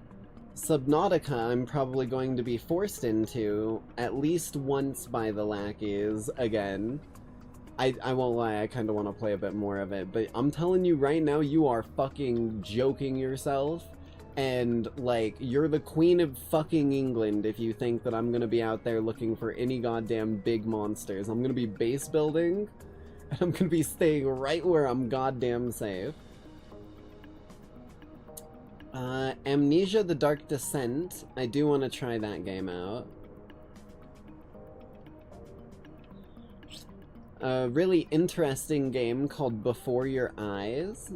Subnautica I'm probably going to be forced into at least once by the Lackeys again. I won't lie, I kind of want to play a bit more of it, but I'm telling you right now, you are fucking joking yourself, and, like, you're the Queen of fucking England if you think that I'm gonna be out there looking for any goddamn big monsters. I'm gonna be base building, and I'm gonna be staying right where I'm goddamn safe. Amnesia: The Dark Descent. I do want to try that game out. A really interesting game called Before Your Eyes.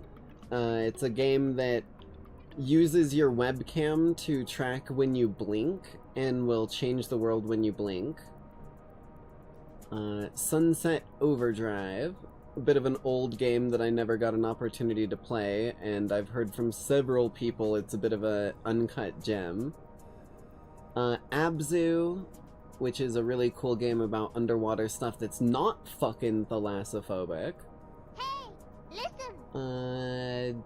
It's a game that uses your webcam to track when you blink and will change the world when you blink. Sunset Overdrive. A bit of an old game that I never got an opportunity to play, and I've heard from several people it's a bit of a uncut gem. Abzu, which is a really cool game about underwater stuff that's not fucking thalassophobic. Hey, listen.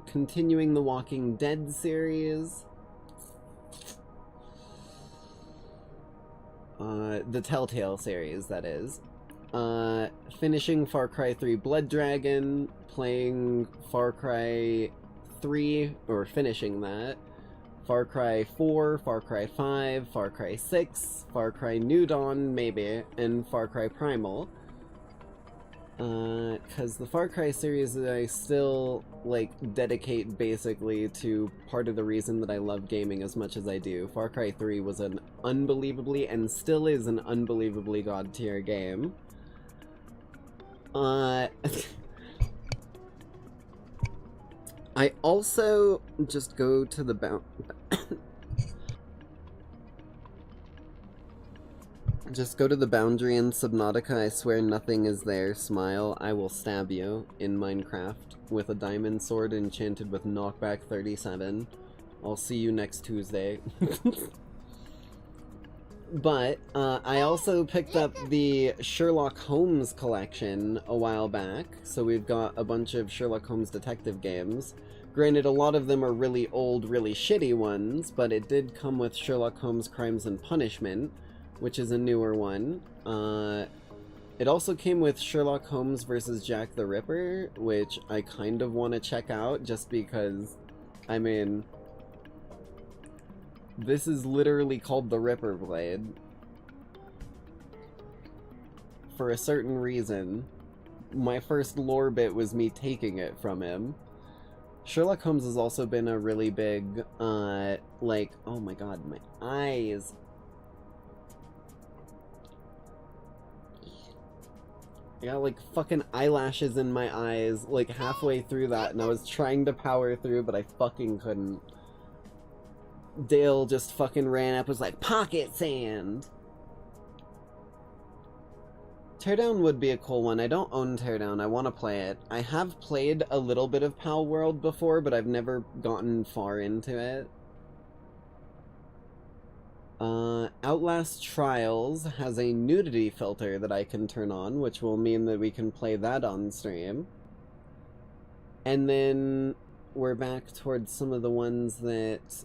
Continuing the Walking Dead series. The Telltale series, that is. Finishing Far Cry 3 Blood Dragon, playing Far Cry 3, or finishing that, Far Cry 4, Far Cry 5, Far Cry 6, Far Cry New Dawn, maybe, and Far Cry Primal. Because the Far Cry series I still, like, dedicate basically to part of the reason that I love gaming as much as I do. Far Cry 3 was an unbelievably, and still is an unbelievably god-tier game. I also just go to the Just go to the boundary in Subnautica, I swear nothing is there, smile, I will stab you, in Minecraft, with a diamond sword enchanted with knockback 37. I'll see you next Tuesday. But, I also picked up the Sherlock Holmes collection a while back, so we've got a bunch of Sherlock Holmes detective games. Granted, a lot of them are really old, really shitty ones, but it did come with Sherlock Holmes Crimes and Punishment, which is a newer one. It also came with Sherlock Holmes vs. Jack the Ripper, which I kind of want to check out, just because, I mean, this is literally called the Ripper Blade. For a certain reason. My first lore bit was me taking it from him. Sherlock Holmes has also been a really big, like, oh my god, my eyes. I got like fucking eyelashes in my eyes, like halfway through that, and I was trying to power through, but I fucking couldn't. Dale just fucking ran up, was like, pocket sand! Teardown would be a cool one. I don't own Teardown, I want to play it. I have played a little bit of Pal World before, but I've never gotten far into it. Outlast Trials has a nudity filter that I can turn on, which will mean that we can play that on stream. And then we're back towards some of the ones that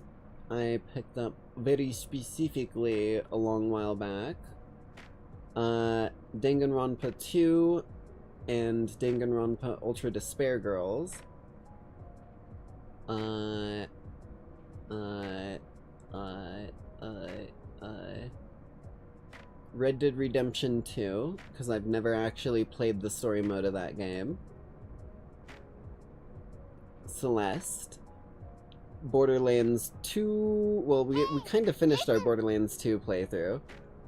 I picked up very specifically a long while back. Danganronpa 2 and Danganronpa Ultra Despair Girls. Red Dead Redemption 2, because I've never actually played the story mode of that game. Celeste. Borderlands 2, well, we kind of finished our Borderlands 2 playthrough.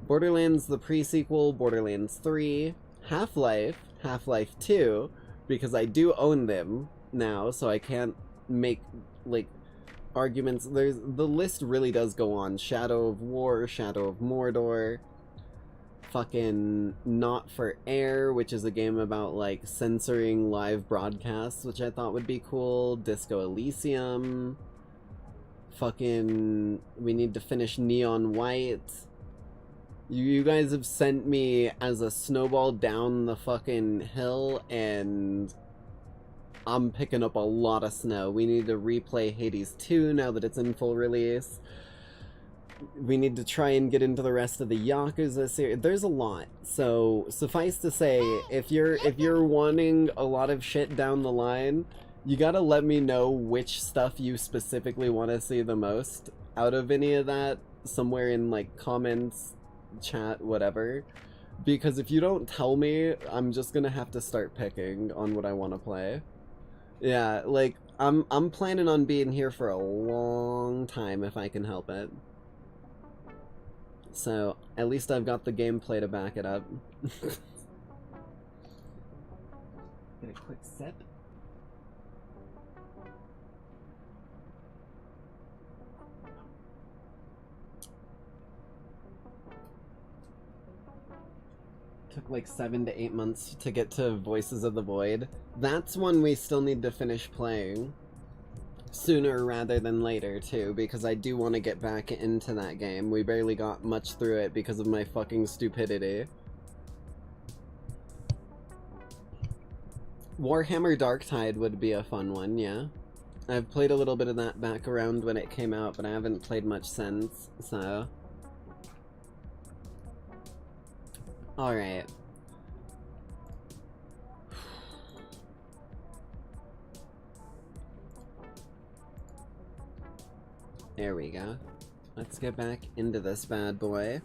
Borderlands the pre-sequel, Borderlands 3, Half-Life, Half-Life 2, because I do own them now, so I can't make, like, arguments. The list really does go on. Shadow of War, Shadow of Mordor, fucking Not for Air, which is a game about, like, censoring live broadcasts, which I thought would be cool, Disco Elysium, fucking, we need to finish Neon White. You guys have sent me as a snowball down the fucking hill, and I'm picking up a lot of snow. We need to replay Hades 2 now that it's in full release. We need to try and get into the rest of the Yakuza series. There's a lot. So suffice to say, if you're wanting a lot of shit down the line, you gotta let me know which stuff you specifically want to see the most out of any of that somewhere in like comments, chat, whatever. Because if you don't tell me, I'm just gonna have to start picking on what I want to play. Yeah, like I'm planning on being here for a long time if I can help it. So, at least I've got the gameplay to back it up. Get a quick sip. Took like 7 to 8 months to get to Voices of the Void. That's one we still need to finish playing. Sooner rather than later, too, because I do want to get back into that game. We barely got much through it because of my fucking stupidity. Warhammer Darktide would be a fun one, yeah. I've played a little bit of that back around when it came out, but I haven't played much since, so... Alright. There we go. Let's get back into this bad boy.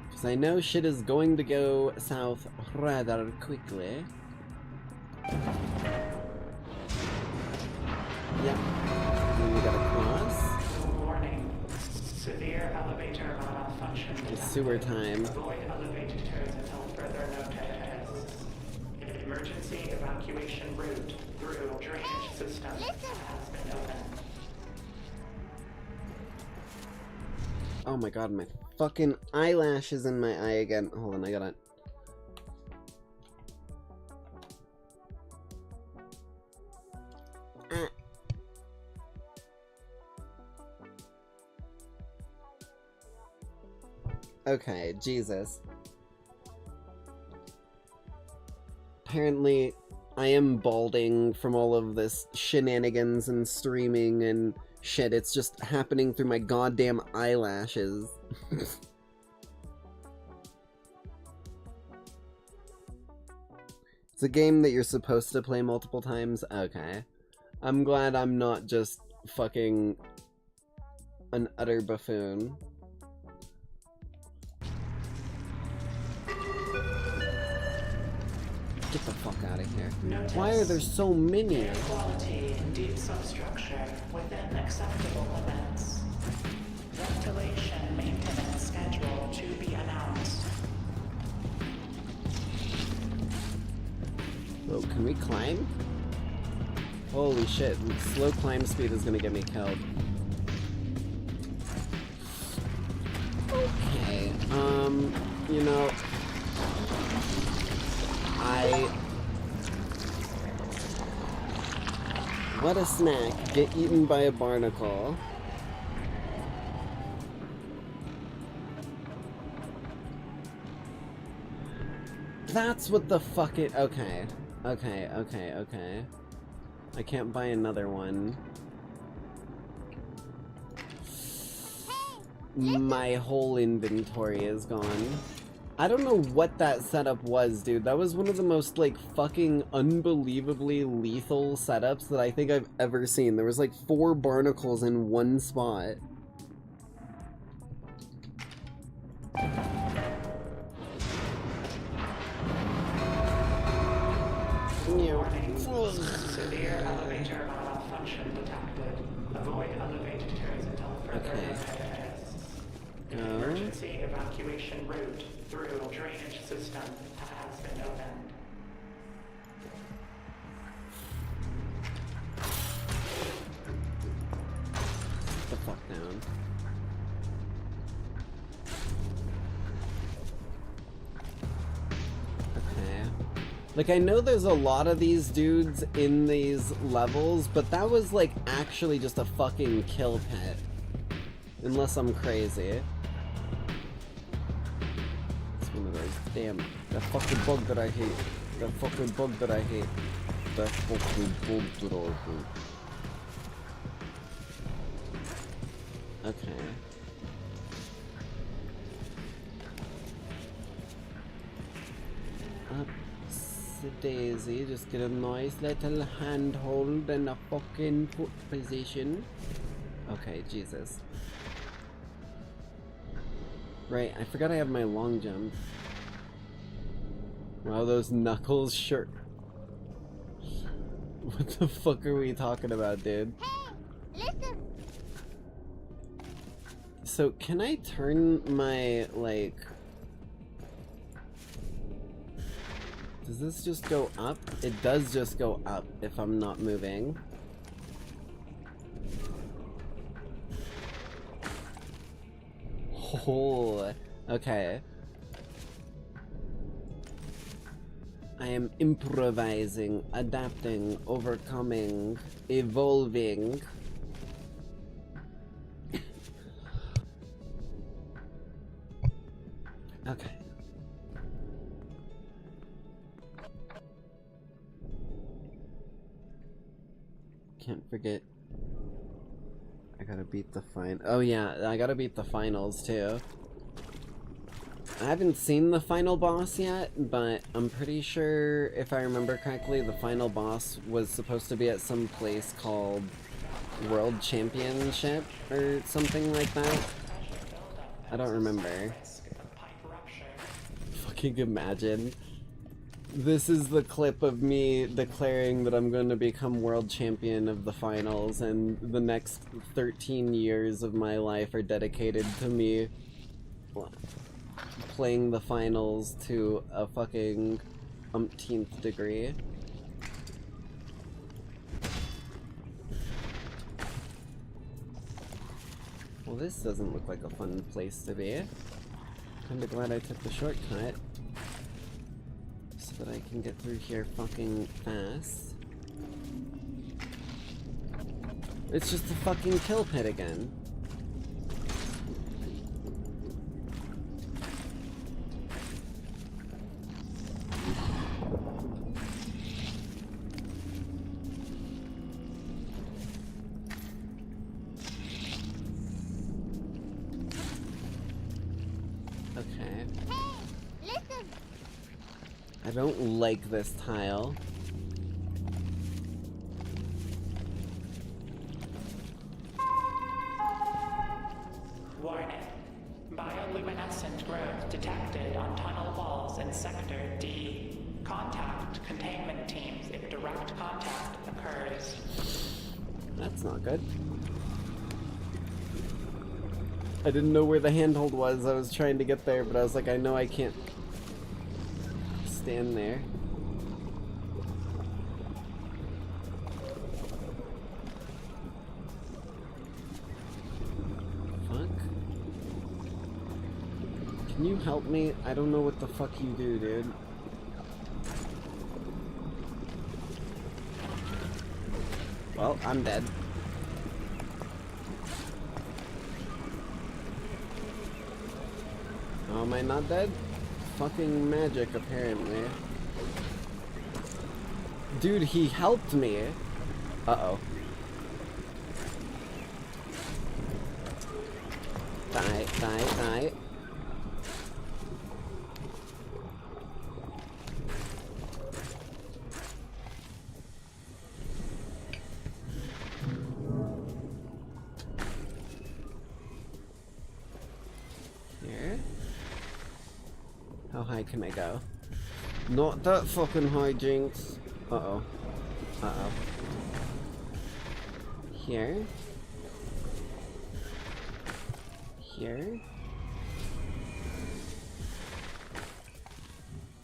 Because I know shit is going to go south rather quickly. Yep. And we gotta cross. Warning. Severe elevator malfunction. It's sewer time. Avoid elevators until further notice. Emergency evacuation route through drainage system has been opened. Oh my god, my fucking eyelashes in my eye again. Hold on, I got it. Okay, Jesus. Apparently, I am balding from all of this shenanigans and streaming and shit. It's just happening through my goddamn eyelashes. It's a game that you're supposed to play multiple times? Okay. I'm glad I'm not just fucking an utter buffoon. Get the fuck out of here. Notice Why are there so many? air quality in deep substructure within acceptable limits. Ventilation maintenance schedule to be announced. Oh, can we climb? Holy shit, slow climb speed is gonna get me killed. Okay, you know, what a snack, get eaten by a barnacle. That's what the fuck it, okay. I can't buy another one. My whole inventory is gone. I don't know what that setup was, dude. That was one of the most, like, fucking unbelievably lethal setups that I think I've ever seen. There was, like, 4 barnacles in one spot. Warning. Severe elevator malfunction detected. Avoid elevators until further notice. Emergency evacuation route through drainage system has been opened. Get the fuck down. Okay. Like, I know there's a lot of these dudes in these levels, but that was, like, actually just a fucking kill pit. Unless I'm crazy. It's one of those. Damn. That fucking bug that I hate. That fucking bug that I hate. That fucking bug that I hate. Okay. Daisy, just get a nice little handhold and a fucking foot position. Okay, Jesus. Right, I forgot I have my long jump. Wow, those Knuckles sure. What the fuck are we talking about, dude? Hey, listen. So, can I turn my, like... Does this just go up? It does just go up if I'm not moving. Oh, okay. I am improvising, adapting, overcoming, evolving. Okay. Can't forget. I gotta beat the oh yeah, I gotta beat the finals too. I haven't seen the final boss yet, but I'm pretty sure, if I remember correctly, the final boss was supposed to be at some place called World Championship or something like that. I don't remember. Fucking imagine. This is the clip of me declaring that I'm going to become world champion of the finals, and the next 13 years of my life are dedicated to me playing the finals to a fucking umpteenth degree. Well, this doesn't look like a fun place to be. Kinda glad I took the shortcut. So that I can get through here fucking fast. It's just a fucking kill pit again. Okay. Hey, listen. I don't like this tile. Warning. Bioluminescent growth detected on tunnel walls in Sector D. Contact containment teams if direct contact occurs. That's not good. I didn't know where the handhold was. I was trying to get there, but I was like, I know I can't stand there. Fuck. Can you help me? I don't know what the fuck you do, dude. Well, I'm dead. Oh, am I not dead? Fucking magic, apparently. Dude, he helped me. Uh-oh. Die, die, die. How high can I go? Not that fucking high, Jinx. Uh-oh. Uh-oh. Here. Here.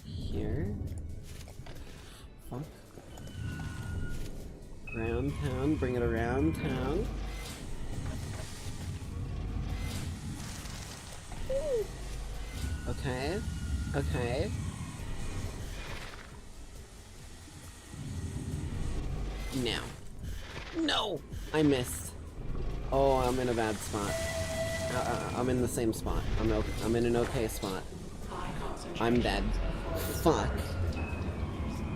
Here. Fuck. Around town. Bring it around town. Okay. Okay. No. No! I missed. Oh, I'm in a bad spot. I'm in the same spot. I'm in an okay spot. I'm dead. Fuck.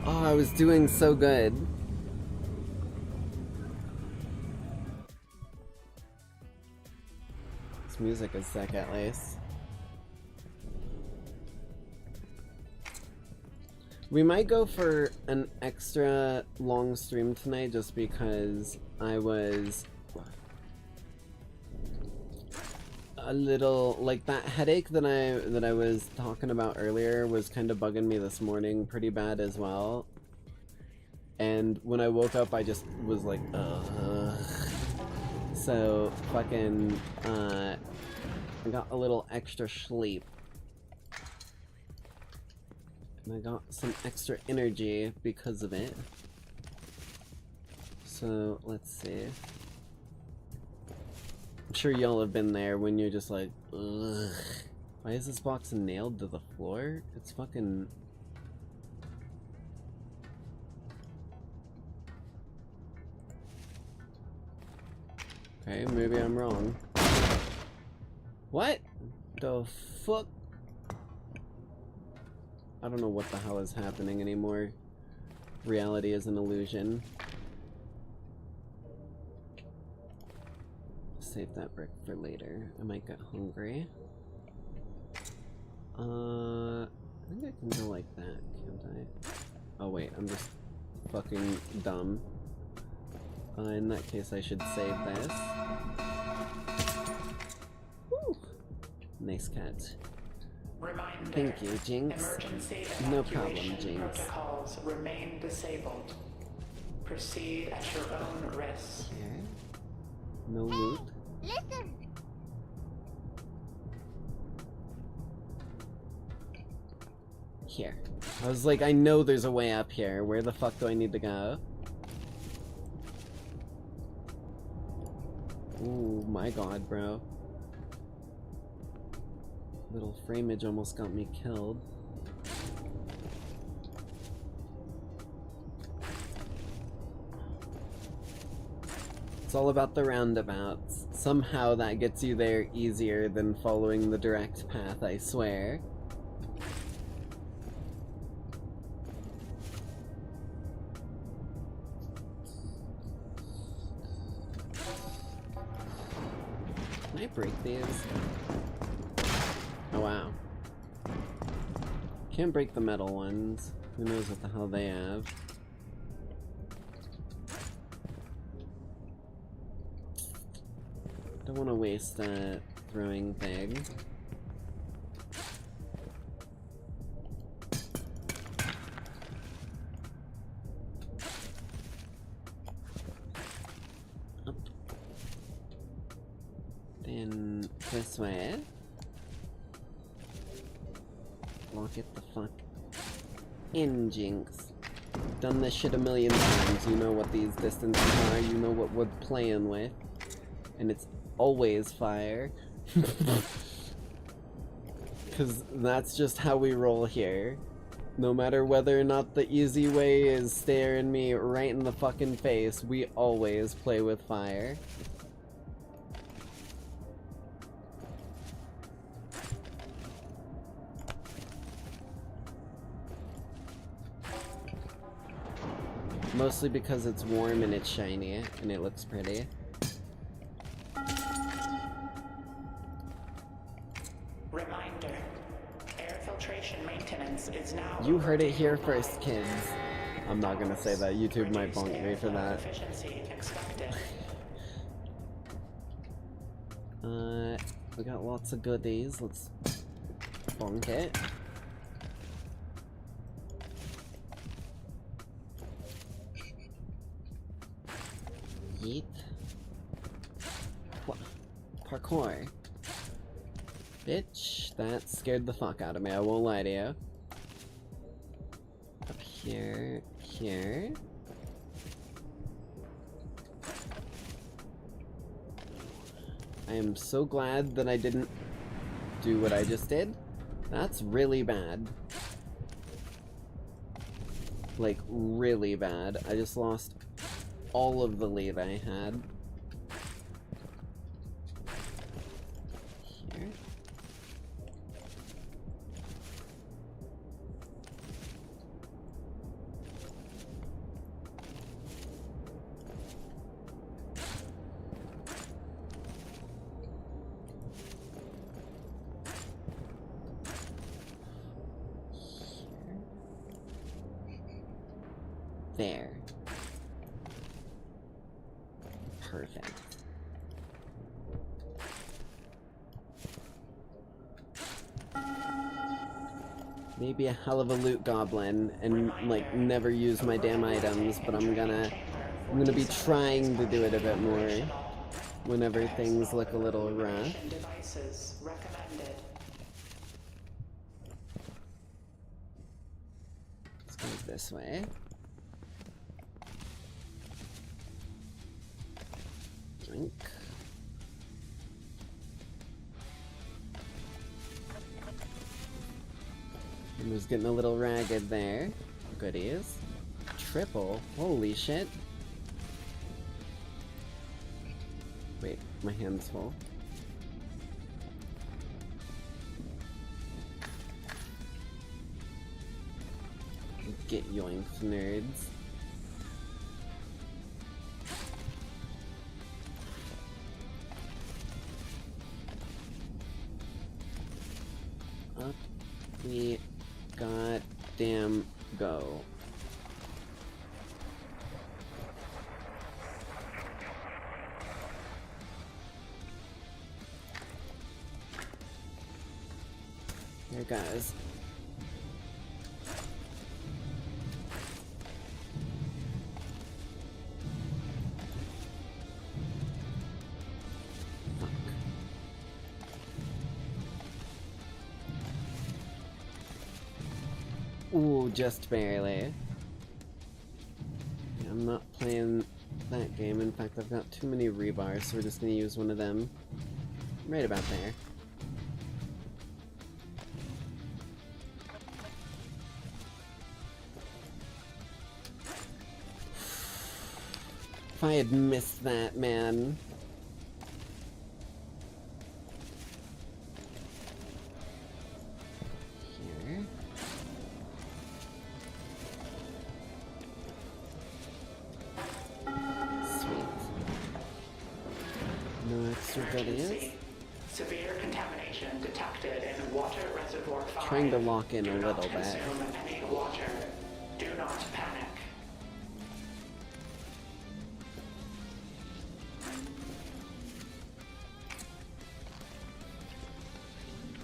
Oh, I was doing so good. This music is sick, at least. We might go for an extra long stream tonight just because I was a little like that headache that I was talking about earlier was kind of bugging me this morning pretty bad as well. And when I woke up I just was like, ugh. So fucking I got a little extra sleep. And I got some extra energy because of it. So, let's see. I'm sure y'all have been there when you're just like, ugh. Why is this box nailed to the floor? It's fucking... Okay, maybe I'm wrong. What the fuck? I don't know what the hell is happening anymore. Reality is an illusion. Save that brick for later. I might get hungry. I think I can go like that, can't I? Oh wait, I'm just fucking dumb. In that case I should save this. Woo! Nice cat. Reminder, thank you, Jinx. Emergency No problem, evacuation Jinx. protocols remain disabled. Proceed at your own risk. Okay. No loot. Listen. Here. I was like, I know there's a way up here. Where the fuck do I need to go? Ooh, my god, bro. Little frameage almost got me killed. It's all about the roundabouts. Somehow that gets you there easier than following the direct path, I swear. Can I break these? Oh wow. Can't break the metal ones. Who knows what the hell they have. Don't want to waste that throwing thing. this way. Lock it the fuck in, Jinx. Done this shit a million times. You know what these distances are. You know what we're playing with. And it's always fire. Because that's just how we roll here. No matter whether or not the easy way is staring me right in the fucking face, we always play with fire. Mostly because it's warm and it's shiny and it looks pretty. Reminder. Air filtration maintenance is now. You heard it here first, kids. I'm not gonna say that. YouTube might bonk me for that. Efficiency expected. We got lots of goodies. Let's bonk it. Yeet. What? Parkour. Bitch, that scared the fuck out of me, I won't lie to you. Up here, here. I am so glad that I didn't do what I just did. That's really bad. Like, really bad. I just lost all of the lead I had. Here. There. Perfect. Maybe a hell of a loot goblin and like never use my damn items, but I'm gonna be trying to do it a bit more whenever things look a little rough. Devices recommended. Let's go this way. Drink. I'm just getting a little ragged there. Goodies. Triple. Holy shit. Wait, my hand's full. Get yoinked, nerds. Up we goddamn go. Here guys. Ooh, just barely. Yeah, I'm not playing that game. In fact, I've got too many rebars, so we're just gonna use one of them. Right about there. If I had missed that, man. Severe contamination detected in water reservoir 5. Trying to lock in a little bit. Consume any water. Do not panic.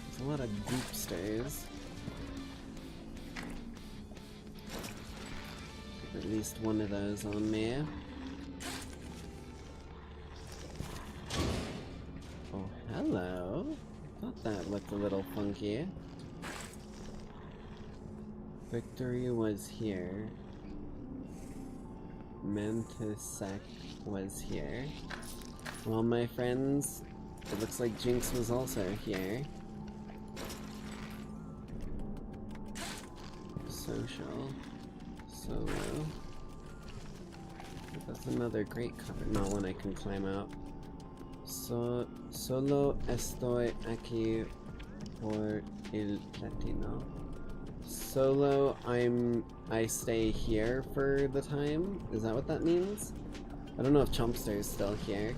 There's a lot of goopsters. At least one of those on me. Oh, hello. Thought that looked a little funky. Victory was here. Mantisek was here. Well, my friends, it looks like Jinx was also here. Social. Solo. That's another great cover. Not one I can climb out. Solo estoy aquí por el platino. Solo, I stay here for the time? Is that what that means? I don't know if Chompster is still here.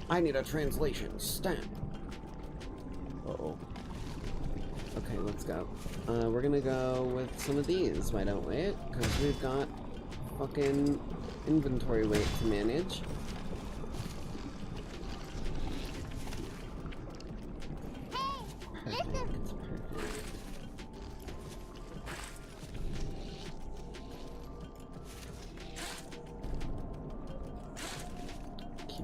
I need a translation, stamp! Uh-oh. Okay, let's go. We're gonna go with some of these, why don't we? Because we've got fucking inventory weight to manage.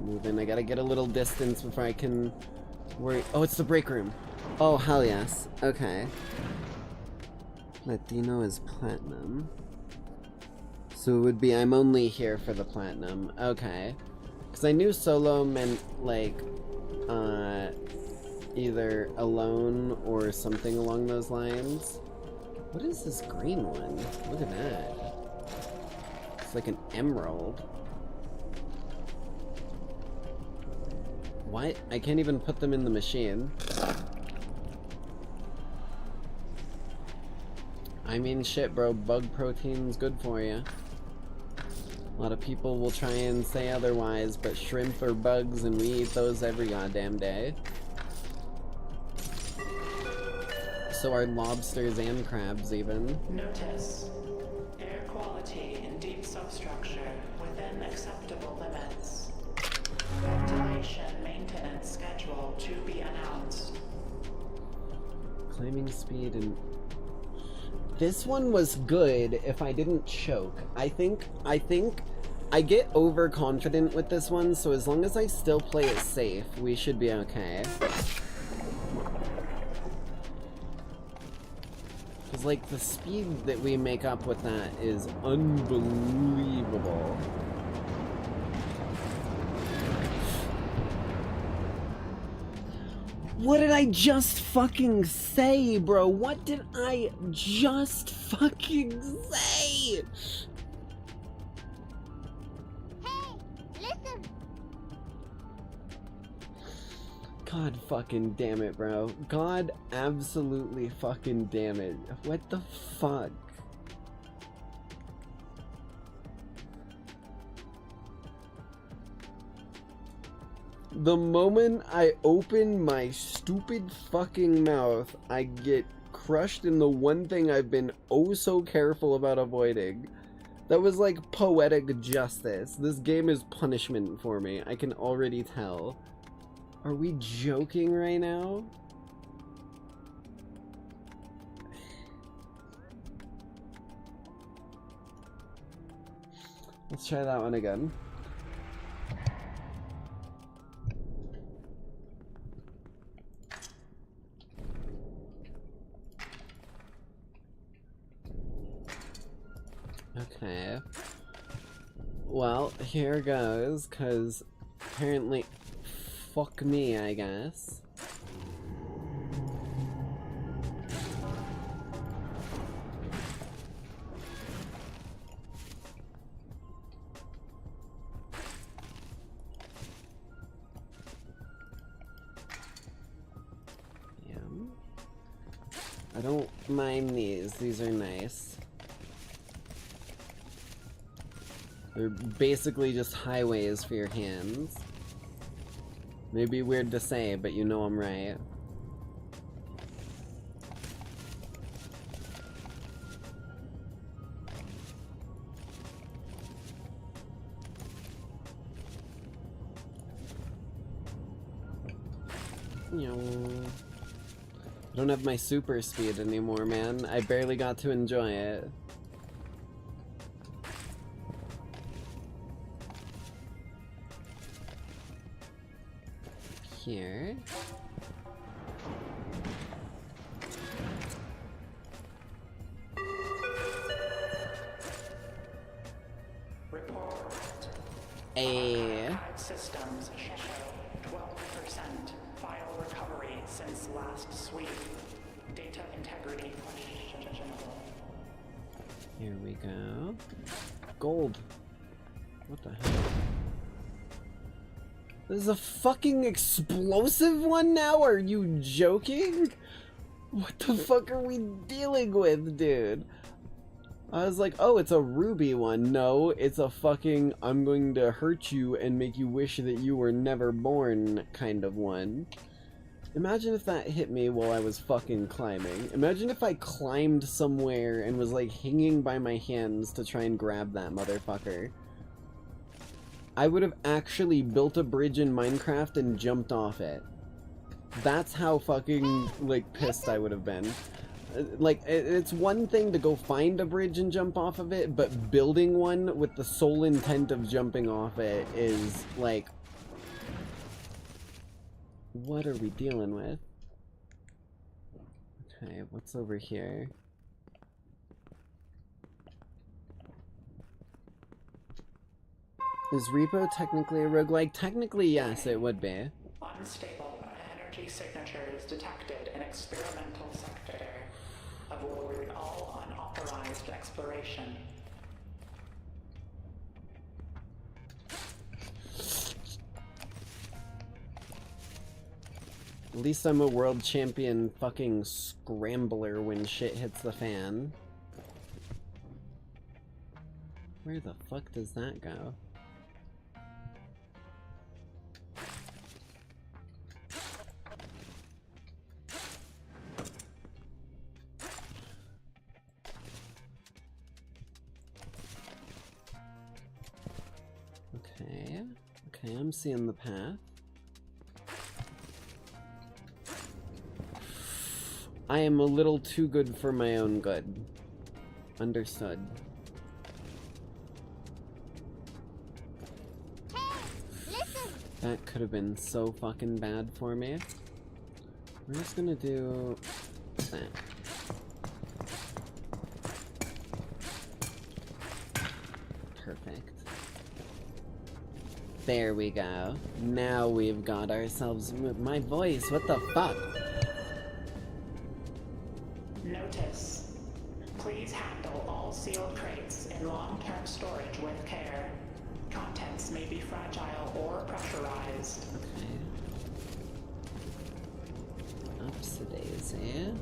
Moving. I gotta get a little distance before I can worry. Oh, it's the break room. Oh, hell yes. Okay. Latino is platinum. So it would be I'm only here for the platinum. Okay. Because I knew solo meant, like, either alone or something along those lines. What is this green one? Look at that. It's like an emerald. What? I can't even put them in the machine. I mean, shit, bro. Bug protein's good for you. A lot of people will try and say otherwise, but shrimp are bugs and we eat those every goddamn day. So are lobsters and crabs, even. Notice. Air quality in deep substructure within acceptable limits. Ventilation maintenance schedule to be announced. Climbing speed and... This one was good if I didn't choke. I think I get overconfident with this one, so as long as I still play it safe, we should be okay. Because, like, the speed that we make up with that is unbelievable. What did I just fucking say, bro? What did I just fucking say? Hey, listen. God fucking damn it, bro. God absolutely fucking damn it. What the fuck? The moment I open my stupid fucking mouth, I get crushed in the one thing I've been oh so careful about avoiding. That was like poetic justice. This game is punishment for me. I can already tell. Are we joking right now? Let's try that one again. Okay. Well, here goes, cause apparently, fuck me, I guess. Yeah. I don't mind these. These are nice. They're basically just highways for your hands. Maybe weird to say, but you know I'm right. I don't have my super speed anymore, man. I barely got to enjoy it. Here. Systems show 12% file recovery since last sweep. Data integrity questionable. Here we go. Gold. What the hell? There's a fucking explosive one now? Are you joking? What the fuck are we dealing with, dude? I was like, oh, it's a ruby one. No, it's a fucking I'm going to hurt you and make you wish that you were never born kind of one. Imagine if that hit me while I was fucking climbing. Imagine if I climbed somewhere and was like hanging by my hands to try and grab that motherfucker. I would have actually built a bridge in Minecraft and jumped off it. That's how fucking, like, pissed I would have been. Like, it's one thing to go find a bridge and jump off of it, but building one with the sole intent of jumping off it is, like... What are we dealing with? Okay, what's over here? Is Repo technically a roguelike? Technically, yes, it would be. Unstable energy signatures detected in experimental sector. Avoid all unauthorized exploration. At least I'm a world champion fucking scrambler when shit hits the fan. Where the fuck does that go? Okay, I'm seeing the path. I am a little too good for my own good. Understood. Hey, listen. That could have been so fucking bad for me. We're just gonna do that. Perfect. There we go. Now we've got ourselves... My voice, what the fuck? Notice. Please handle all sealed crates in long-term storage with care. Contents may be fragile or pressurized. Okay. Upsy-daisy.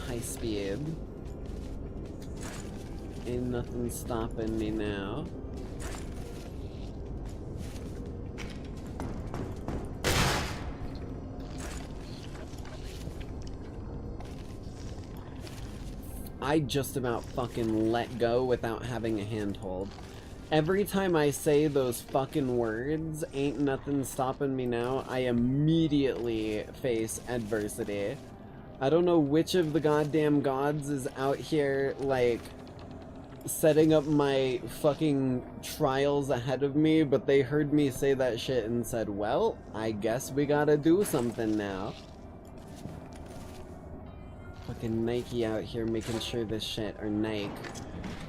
High speed. Ain't nothing stopping me now. I just about fucking let go without having a handhold. Every time I say those fucking words, ain't nothing stopping me now, I immediately face adversity. I don't know which of the goddamn gods is out here, like, setting up my fucking trials ahead of me, but they heard me say that shit and said, well, I guess we gotta do something now. Fucking Nike out here making sure this shit, or Nike.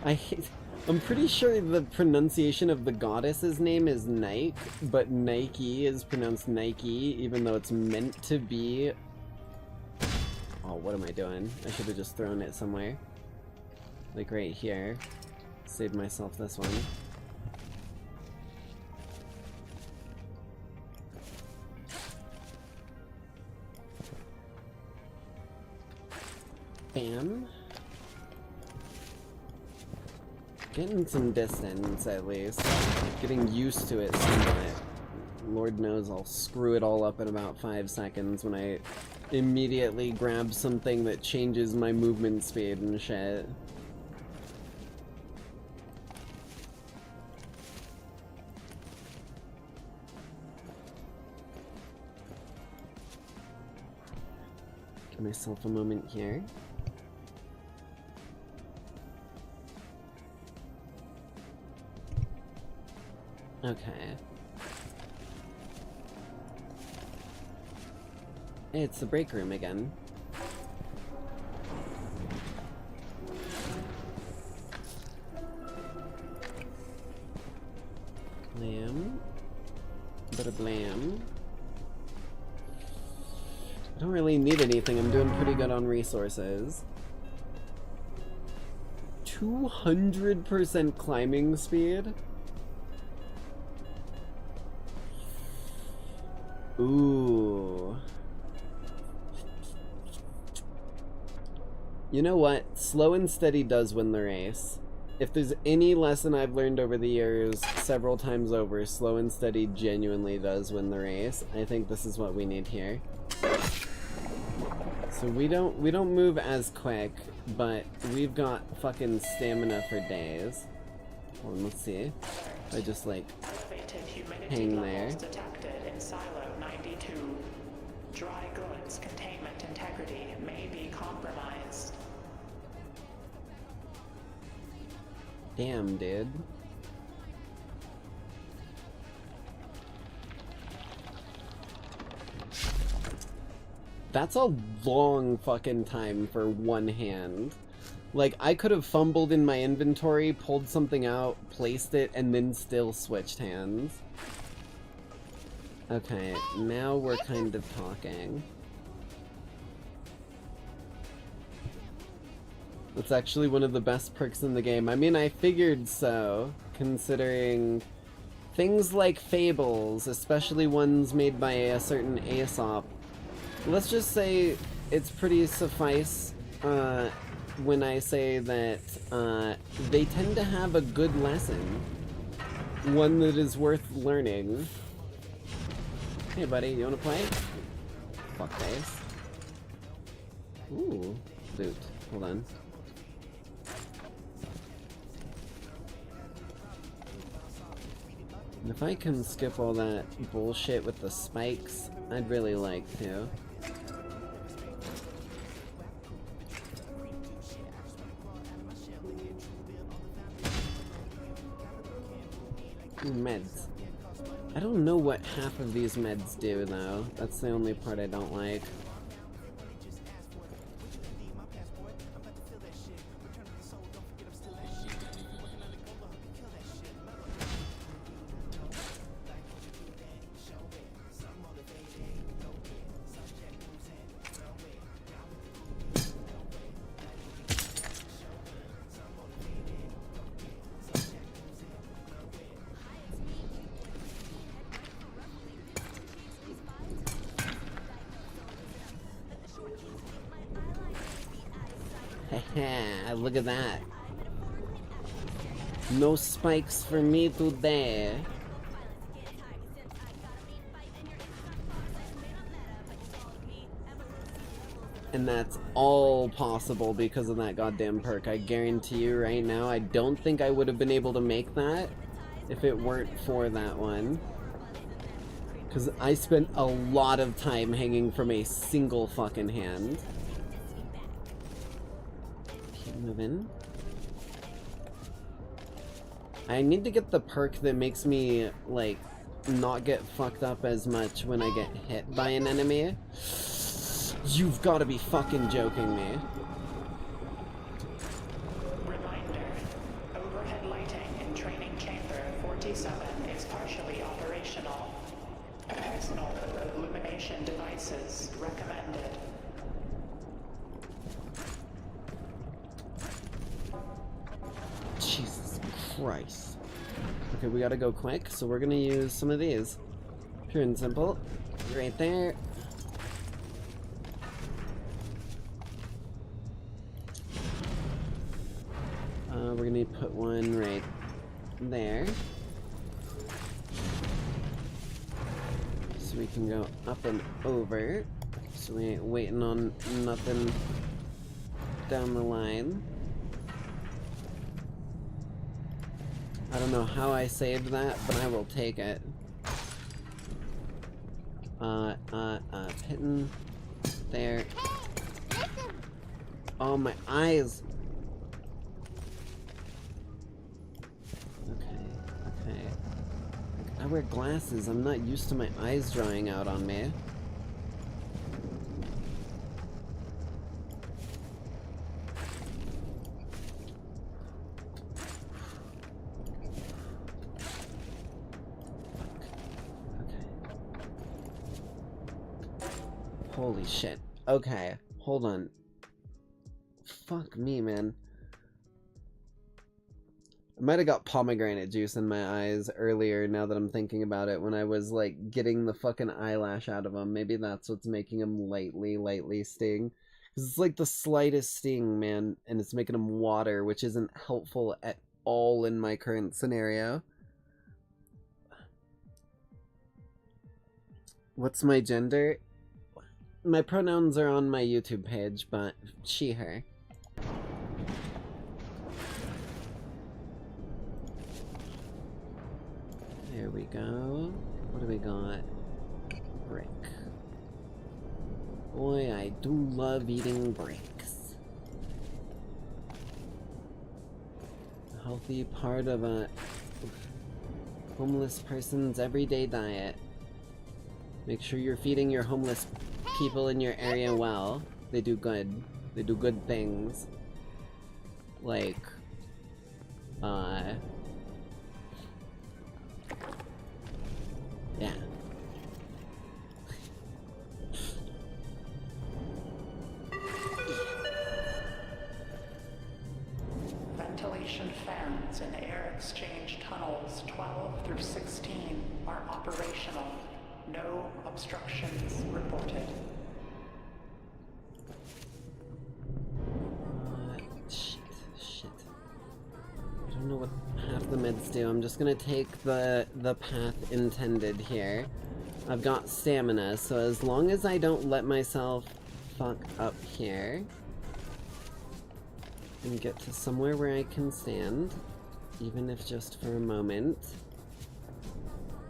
I'm pretty sure the pronunciation of the goddess's name is Nike, but Nike is pronounced Nike, even though it's meant to be... Oh, what am I doing? I should have just thrown it somewhere. Like right here. Save myself this one. Bam. Getting some distance, at least. Getting used to it somewhat. Lord knows I'll screw it all up in about 5 seconds when I immediately grab something that changes my movement speed and shit. Give myself a moment here. Okay. It's the break room again. Blam. Bada blam. I don't really need anything. I'm doing pretty good on resources. 200% climbing speed? Ooh. You know what? Slow and steady does win the race. If there's any lesson I've learned over the years, several times over, slow and steady genuinely does win the race. I think this is what we need here. So we don't move as quick, but we've got fucking stamina for days. Hold on, let's see. I just like hang there. Detected in silo 92. Dry goods containment integrity may be compromised. Damn, dude. That's a long fucking time for one hand. Like, I could have fumbled in my inventory, pulled something out, placed it, and then still switched hands. Okay, now we're kind of talking. That's actually one of the best perks in the game. I mean, I figured so, considering things like fables, especially ones made by a certain Aesop. Let's just say it's pretty suffice when I say that they tend to have a good lesson. One that is worth learning. Hey buddy, you wanna play? Fuckface. Ooh, loot. Hold on. And if I can skip all that bullshit with the spikes, I'd really like to. Ooh, meds. I don't know what half of these meds do, though. That's the only part I don't like. Look at that. No spikes for me today. And that's all possible because of that goddamn perk. I guarantee you right now, I don't think I would have been able to make that if it weren't for that one. Because I spent a lot of time hanging from a single fucking hand. Moving. I need to get the perk that makes me, like, not get fucked up as much when I get hit by an enemy. You've got to be fucking joking me. Reminder, overhead lighting in training chamber 47 is partially operational. Personal illumination devices recommended. Jesus Christ. Okay, we gotta go quick, so we're gonna use some of these. Pure and simple. Right there. We're gonna put one right there. So we can go up and over. So we ain't waiting on nothing down the line. I don't know how I saved that, but I will take it. Hitting there. Oh, my eyes. Okay. I wear glasses. I'm not used to my eyes drying out on me. Holy shit. Okay, hold on. Fuck me, man. I might have got pomegranate juice in my eyes earlier, now that I'm thinking about it, when I was, like, getting the fucking eyelash out of them. Maybe that's what's making them lightly sting. Because it's like the slightest sting, man, and it's making them water, which isn't helpful at all in my current scenario. What's my gender? My pronouns are on my YouTube page, but she, her. There we go. What do we got? Brick. Boy, I do love eating bricks. A healthy part of a homeless person's everyday diet. Make sure you're feeding your homeless people in your area well. They do good. They do good things. Like, yeah. Ventilation fans in air exchange tunnels 12 through 16 are operational. No obstructions reported. Shit. I don't know what half the meds do. I'm just gonna take the path intended here. I've got stamina, so as long as I don't let myself fuck up here and get to somewhere where I can stand, even if just for a moment.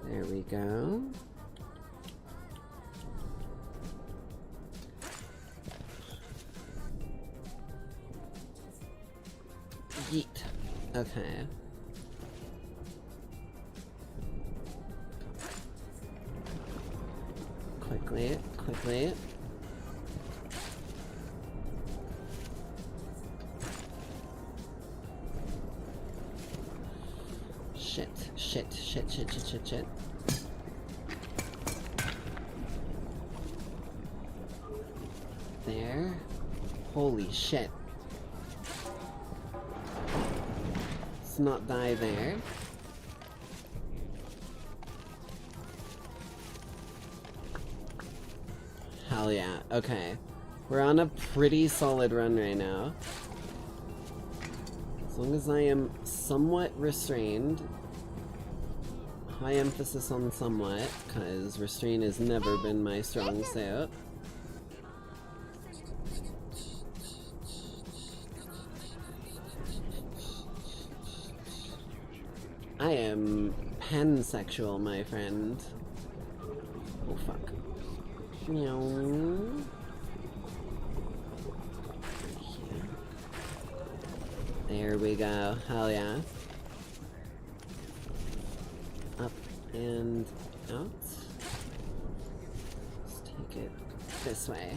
There we go. Yeet. Okay. Quickly. Shit. There. Holy shit. Let's not die there. Hell yeah. Okay. We're on a pretty solid run right now. As long as I am somewhat restrained. High emphasis on somewhat, because restraint has never been my strong suit. I am pansexual, my friend. Oh fuck. Meow. There we go. Hell yeah. Up and out. Let's take it this way.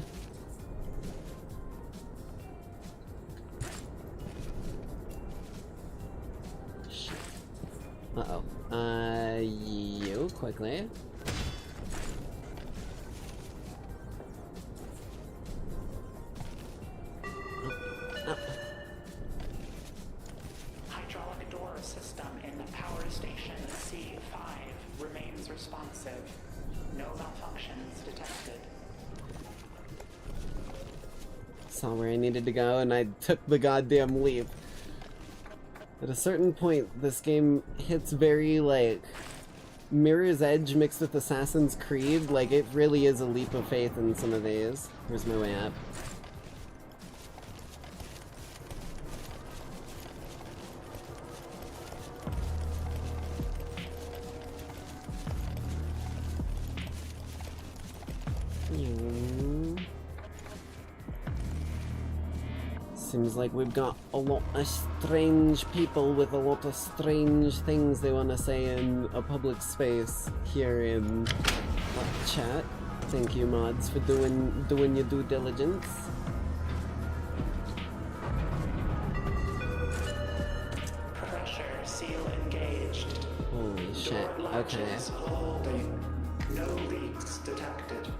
Shit. Uh-oh. You, quickly. Hydraulic door system in power station C5 remains responsive. No malfunctions detected. Saw where I needed to go and I took the goddamn leap. At a certain point, this game hits very, like, Mirror's Edge mixed with Assassin's Creed. Like, it really is a leap of faith in some of these. Where's my way up? Seems like we've got a lot of strange people with a lot of strange things they want to say in a public space here in chat. Thank you, mods, for doing your due diligence. Pressure seal engaged. Holy shit. Okay. Holding. No leaks detected.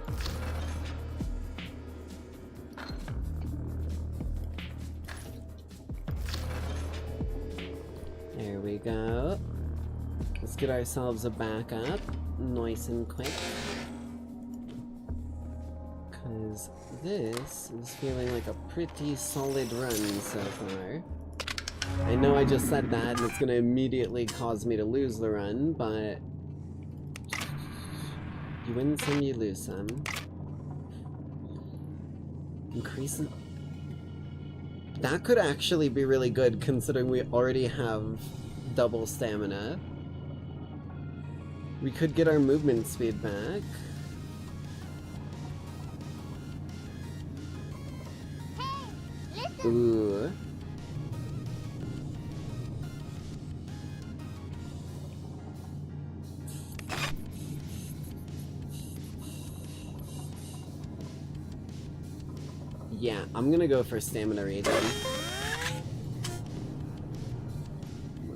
we go. Let's get ourselves a backup, nice and quick. Because this is feeling like a pretty solid run so far. I know I just said that and it's gonna immediately cause me to lose the run, but you win some, you lose some. Increase it. That could actually be really good considering we already have double stamina. We could get our movement speed back. Ooh. Yeah, I'm gonna go for stamina regen.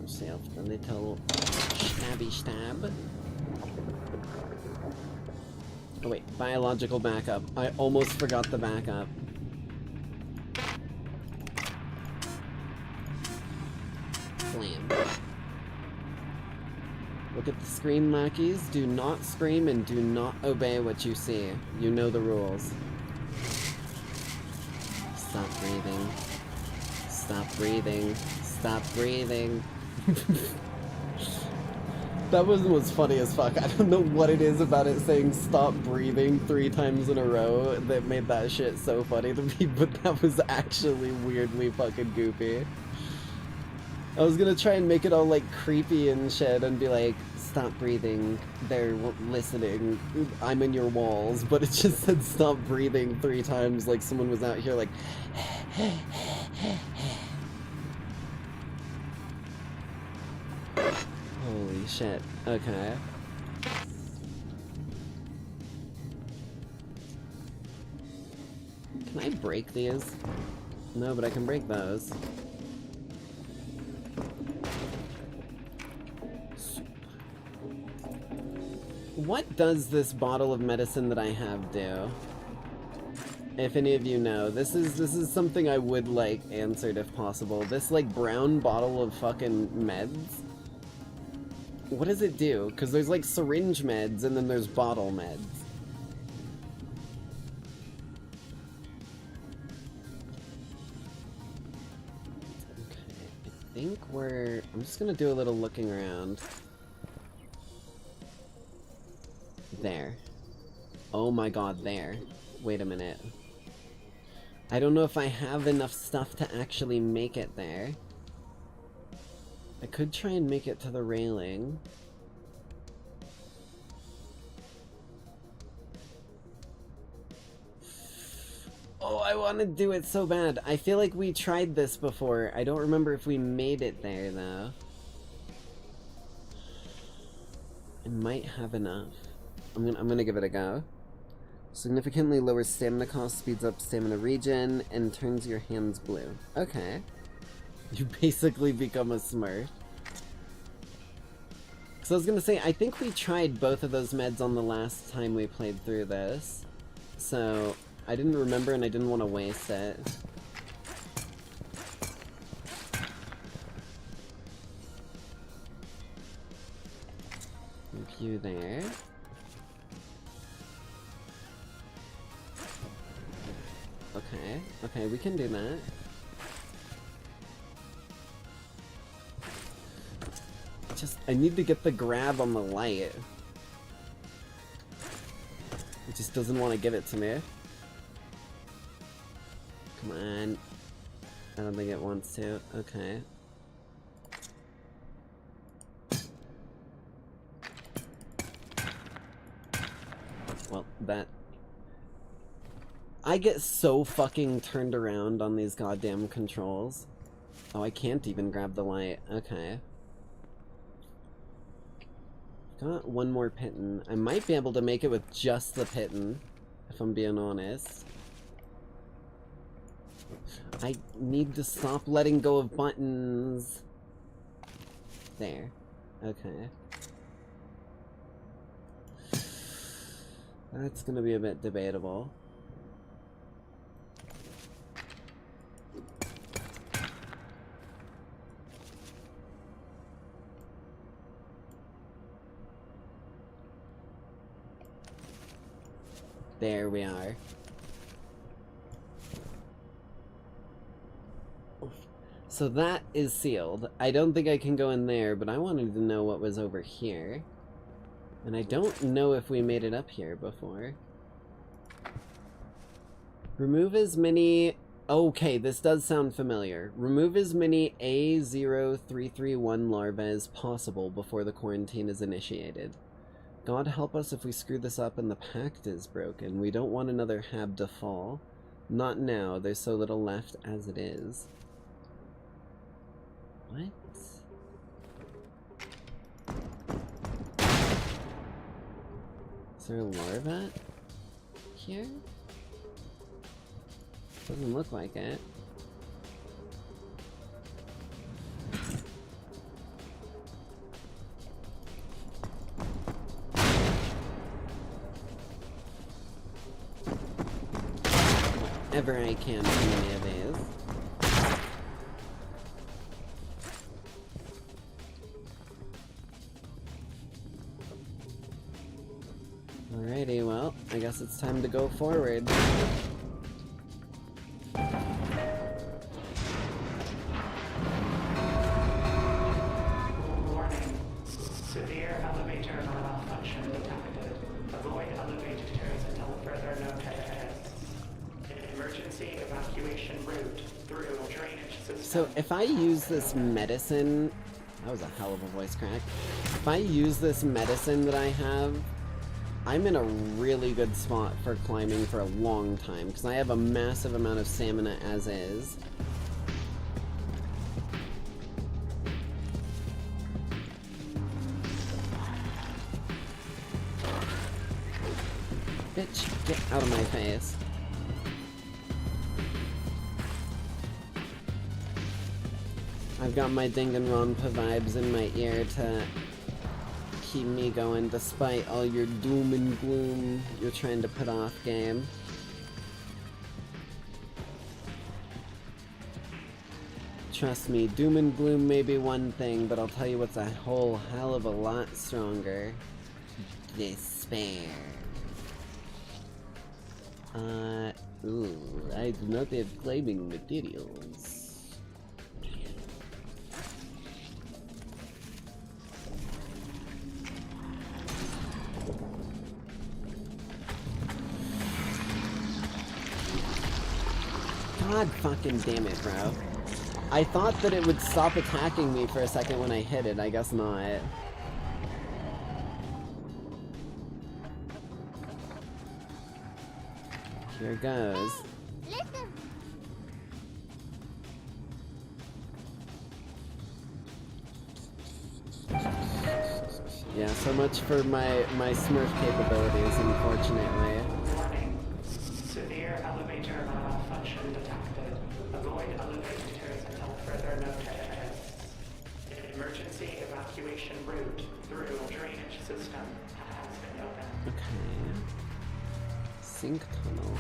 Myself a little stabby stab. Oh wait, biological backup. I almost forgot the backup. Blam. Look at the screen, Lackeys. Do not scream and do not obey what you see. You know the rules. Stop breathing. Stop breathing. Stop breathing. That was funny as fuck. I don't know what it is about it saying stop breathing 3 times in a row that made that shit so funny to me, but that was actually weirdly fucking goofy. I was gonna try and make it all like creepy and shit and be like, stop breathing, they're listening, I'm in your walls, but it just said stop breathing 3 times like someone was out here like holy shit, okay. Can I break these? No, but I can break those. What does this bottle of medicine that I have do? If any of you know, this is something I would like answered if possible. This like brown bottle of fucking meds. What does it do? Because there's like syringe meds and then there's bottle meds. Okay, I think I'm just gonna do a little looking around. There. Oh my god, there. Wait a minute. I don't know if I have enough stuff to actually make it there. I could try and make it to the railing. Oh, I want to do it so bad. I feel like we tried this before. I don't remember if we made it there, though. I might have enough. I'm gonna give it a go. Significantly lowers stamina cost, speeds up stamina regen, and turns your hands blue. Okay. You basically become a Smurf. So I was gonna say, I think we tried both of those meds on the last time we played through this. So, I didn't remember and I didn't want to waste it. Keep you there. Okay, okay, we can do that. I need to get the grab on the light. It just doesn't want to give it to me. Come on. I don't think it wants to. Okay. Well, that... I get so fucking turned around on these goddamn controls. Oh, I can't even grab the light. Okay. Got one more pitten. I might be able to make it with just the pitten, if I'm being honest. I need to stop letting go of buttons. There. Okay. That's gonna be a bit debatable. There we are. So that is sealed. I don't think I can go in there, but I wanted to know what was over here. And I don't know if we made it up here before. Remove as many... Okay, this does sound familiar. Remove as many A0331 larvae as possible before the quarantine is initiated. God help us if we screw this up and the pact is broken. We don't want another Hab to fall. Not now, there's so little left as it is. What? Is there a larva here? Doesn't look like it. Whatever I can from any of these. Alrighty, well, I guess it's time to go forward. Warning. Severe elevator malfunction detected. Avoid elevators until further notice. Emergency evacuation route through drainage system. So if I use this medicine... That was a hell of a voice crack. If I use this medicine that I have, I'm in a really good spot for climbing for a long time, because I have a massive amount of stamina as is. Bitch, get out of my face. I've got my Danganronpa vibes in my ear to keep me going despite all your doom and gloom you're trying to put off, game. Trust me, doom and gloom may be one thing, but I'll tell you what's a whole hell of a lot stronger. Despair. Ooh, I do not have climbing materials. God fucking damn it, bro. I thought that it would stop attacking me for a second when I hit it. I guess not. Here goes. Listen. Yeah, so much for my Smurf capabilities, unfortunately. Warning. Severe elevator malfunction detected. Avoid elevators until further notice. Emergency evacuation route through drainage system has been opened. Okay. Sink tunnel.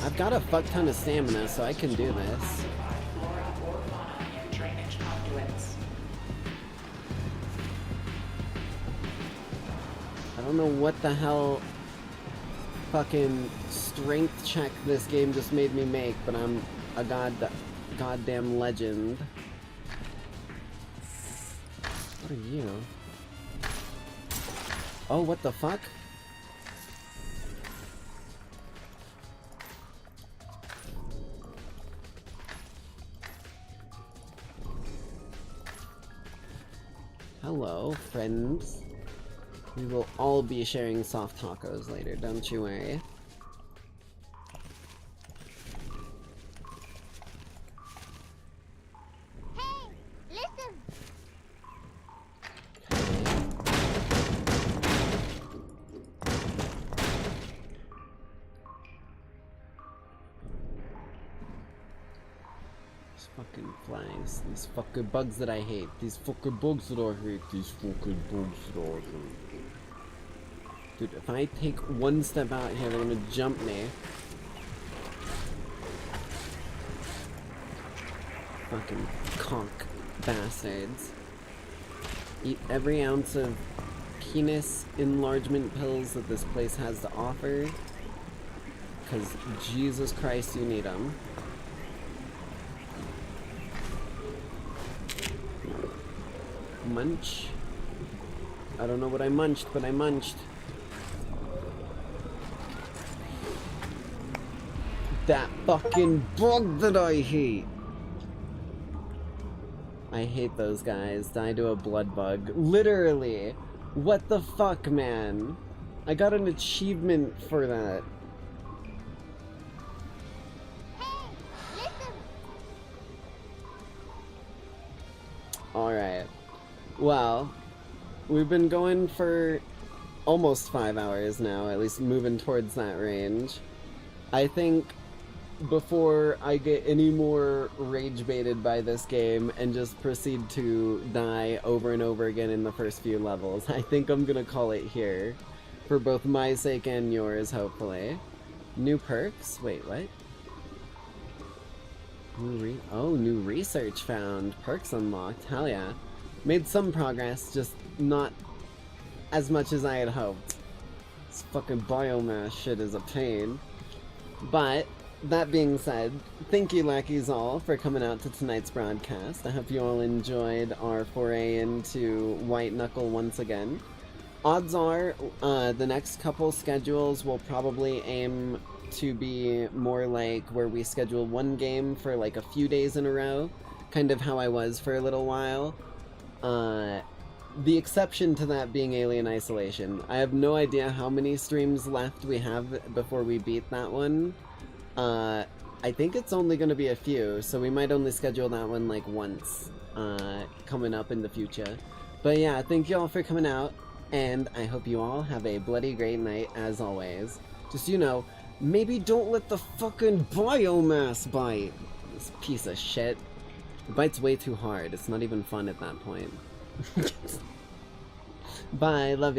I've got a fuck ton of stamina, so I can do this. I don't know what the hell fucking strength check this game just made me make, but I'm a goddamn legend. What are you? Oh, what the fuck? Hello, friends. We will all be sharing soft tacos later, don't you worry. Hey, listen. These fucking flies, these fucking bugs that I hate, these fucking bugs that I hate, these fucking bugs that I hate. Dude, if I take one step out here, they're gonna jump me. Fucking conk bastards. Eat every ounce of penis enlargement pills that this place has to offer. Because Jesus Christ, you need them. Munch. I don't know what I munched, but I munched. That fucking bug that I hate! I hate those guys. Die to a blood bug. Literally! What the fuck, man? I got an achievement for that. Alright. Well, we've been going for almost 5 hours now, at least moving towards that range. I think before I get any more rage baited by this game and just proceed to die over and over again in the first few levels, I think I'm gonna call it here. For both my sake and yours, hopefully. New perks? Wait, what? New research found. Perks unlocked. Hell yeah. Made some progress, just not as much as I had hoped. This fucking biomass shit is a pain. But, that being said, thank you Lackeys all for coming out to tonight's broadcast. I hope you all enjoyed our foray into White Knuckle once again. Odds are, the next couple schedules will probably aim to be more like where we schedule one game for like a few days in a row, kind of how I was for a little while. The exception to that being Alien Isolation. I have no idea how many streams left we have before we beat that one. I think it's only going to be a few, so we might only schedule that one like once, coming up in the future. But yeah, thank you all for coming out, and I hope you all have a bloody great night as always. Just, you know, maybe don't let the fucking biomass bite. This piece of shit. It bites way too hard. It's not even fun at that point. Bye, love y'all.